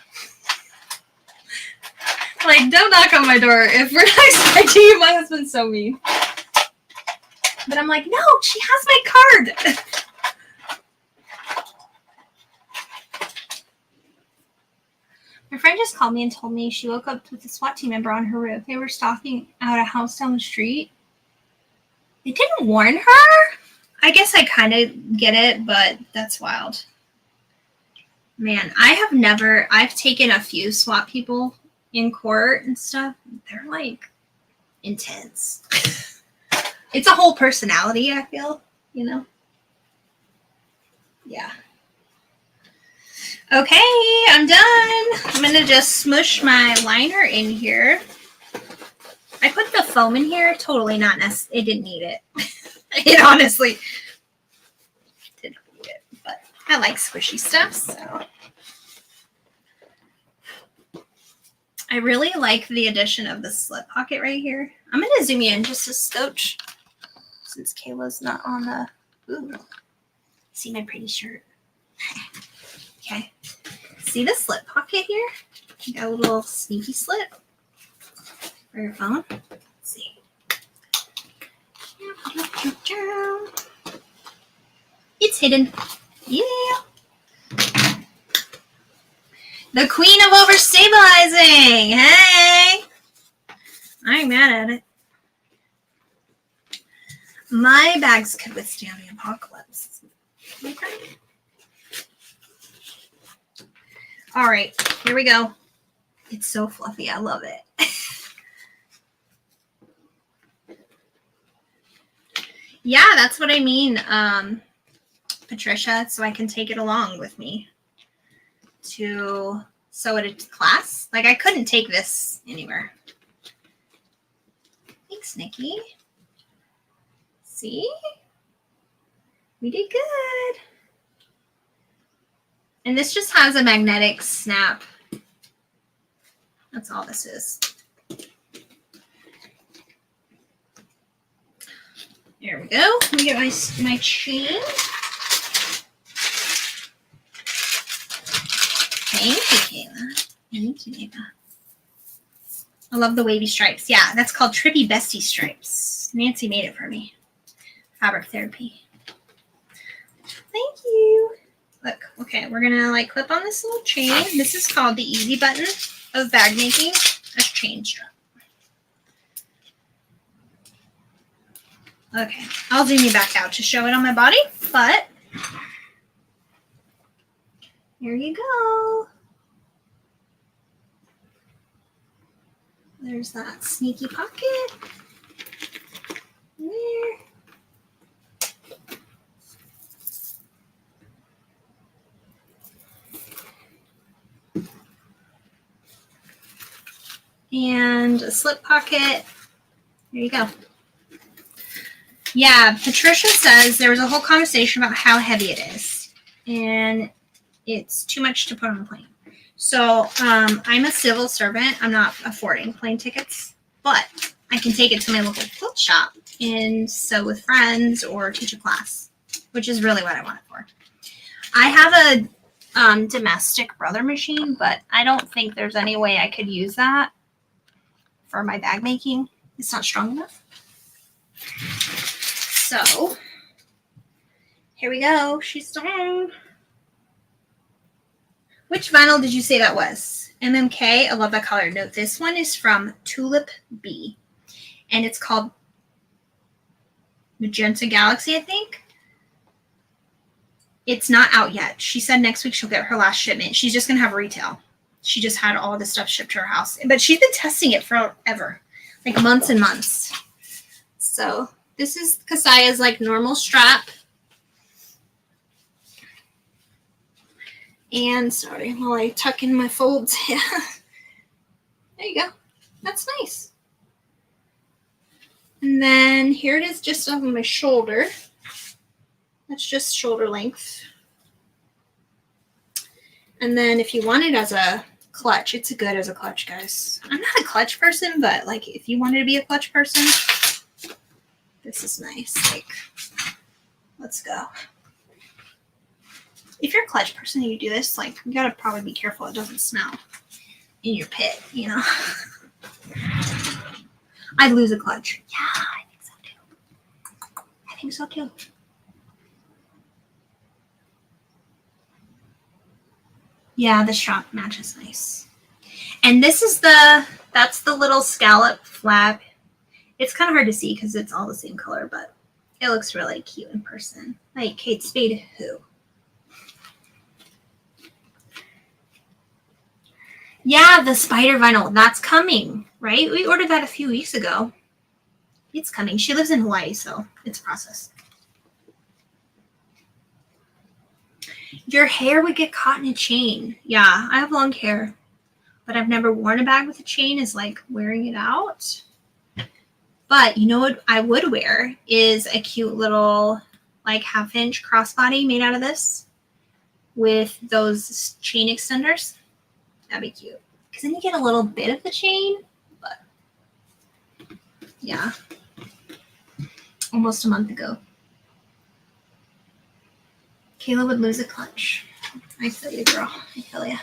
[SPEAKER 2] Like, don't knock on my door if we're not expecting you. My husband's so mean. But I'm like, no, she has my card. My friend just called me and told me she woke up with a SWAT team member on her roof. They were stalking out a house down the street. They didn't warn her? I guess I kind of get it, but that's wild. Man, I've taken a few SWAT people in court and stuff. They're, like, intense. It's a whole personality, I feel, you know? Yeah. Okay, I'm done. I'm going to just smush my liner in here. I put the foam in here. Totally not necessary. It didn't need it. It honestly didn't need it. But I like squishy stuff, so. I really like the addition of the slip pocket right here. I'm going to zoom you in just a scotch since Kayla's not on the... Ooh. See my pretty shirt? Okay. See the slip pocket here? You got a little sneaky slip for your phone. Let's see. It's hidden. Yeah. The queen of overstabilizing. Hey. I ain't mad at it. My bags could withstand the apocalypse. Okay. All right, here we go. It's so fluffy. I love it. Yeah, that's what I mean, Patricia, so I can take it along with me to sew it to class. Like, I couldn't take this anywhere. Thanks, Nikki. See? We did good. And this just has a magnetic snap. That's all this is. There we go. Let me get my chain. Thank you, Kayla. Thank you, Kayla. I love the wavy stripes. Yeah, that's called Trippy Bestie stripes. Nancy made it for me. Fabric therapy. Thank you. Look, okay, we're gonna like clip on this little chain. This is called the easy button of bag making. A chain strap. Okay, I'll zoom you back out to show it on my body, but here you go. There's that sneaky pocket. There. And a slip pocket. There you go. Yeah, Patricia says there was a whole conversation about how heavy it is. And it's too much to put on a plane. So I'm a civil servant. I'm not affording plane tickets. But I can take it to my local quilt shop and sew with friends or teach a class, which is really what I want it for. I have a domestic brother machine, but I don't think there's any way I could use that for my bag making. It's not strong enough. So here we go. She's done. Which vinyl did you say that was? MMK. I love that color. No, this one is from Tulip B, and it's called Magenta Galaxy, I think. It's not out yet. She said next week she'll get her last shipment. She's just gonna have retail. She just had all this stuff shipped to her house, but she's been testing it forever, like months and months. So this is Kasaya's like normal strap. And sorry, while I tuck in my folds. Yeah. There you go. That's nice. And then here it is just on my shoulder. That's just shoulder length. And then if you want it as a clutch, it's good as a clutch, guys. I'm not a clutch person, but like if you wanted to be a clutch person, this is nice. Like, let's go. If you're a clutch person and you do this, like, you gotta probably be careful it doesn't smell in your pit, you know? I'd lose a clutch. Yeah, I think so too. I think so too. Yeah, the strap matches nice. And this is that's the little scallop flap. It's kind of hard to see because it's all the same color, but it looks really cute in person. Like Kate Spade who? Yeah, the spider vinyl. That's coming, right? We ordered that a few weeks ago. It's coming. She lives in Hawaii, so it's a process. Your hair would get caught in a chain. Yeah, I have long hair, but I've never worn a bag with a chain. Is like wearing it out. But you know what I would wear is a cute little like 1/2-inch crossbody made out of this with those chain extenders. That'd be cute. Because then you get a little bit of the chain, but yeah. Almost a month ago. Kayla would lose a clutch. I feel you, girl. I feel ya.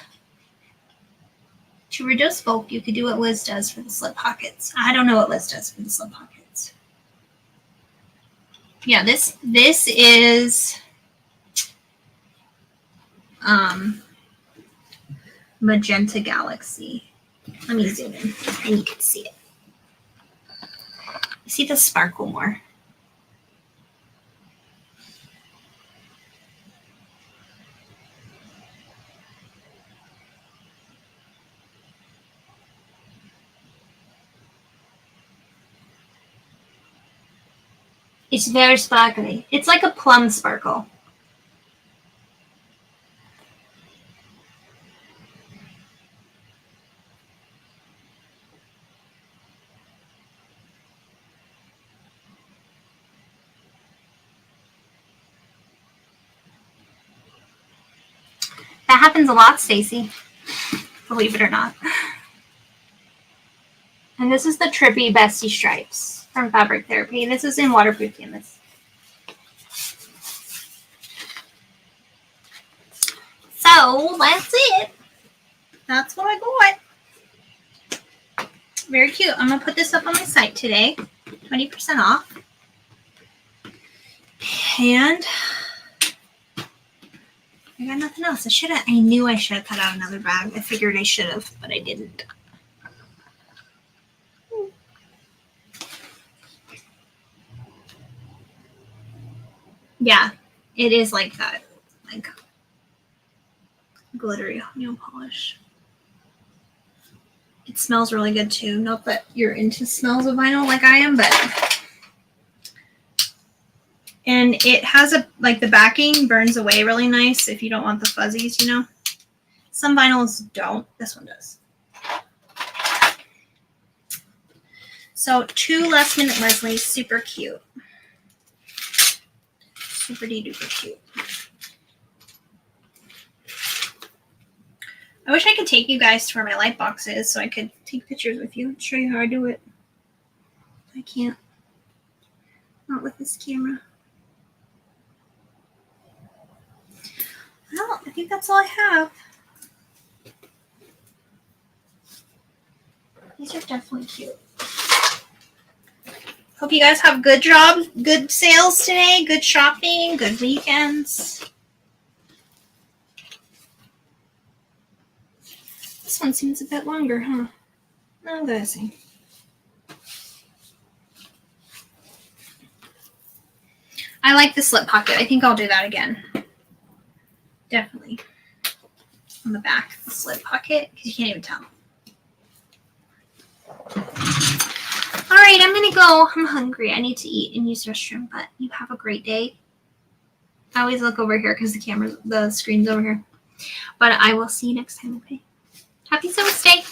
[SPEAKER 2] To reduce bulk, you could do what Liz does for the slip pockets. I don't know what Liz does for the slip pockets. Yeah, this is Magenta Galaxy. Let me zoom in and you can see it. You see the sparkle more. It's very sparkly. It's like a plum sparkle. That happens a lot, Stacy. Believe it or not. And this is the Trippy Bestie Stripes from Fabric Therapy. This is in waterproof canvas. So that's it. That's what I got. Very cute. I'm going to put this up on my site today. 20% off. And I got nothing else. I knew I should have cut out another bag. I figured I should have, but I didn't. Yeah, it is like that. Like glittery nail polish. It smells really good too. Not that you're into smells of vinyl like I am, but and it has like the backing burns away really nice if you don't want the fuzzies, you know. Some vinyls don't. This one does. So 2 Last Minute Leslie's, super cute. Super duper cute. I wish I could take you guys to where my light box is so I could take pictures with you and show you how I do it. I can't. Not with this camera. Well, I think that's all I have. These are definitely cute. Hope you guys have good jobs, good sales today, good shopping, good weekends. This one seems a bit longer, huh? Oh, let's see. I like the slip pocket. I think I'll do that again. Definitely. On the back, the slip pocket, because you can't even tell. All right, I'm going to go. I'm hungry. I need to eat and use the restroom, but you have a great day. I always look over here because the screen's over here. But I will see you next time, okay? Happy Sewists Day.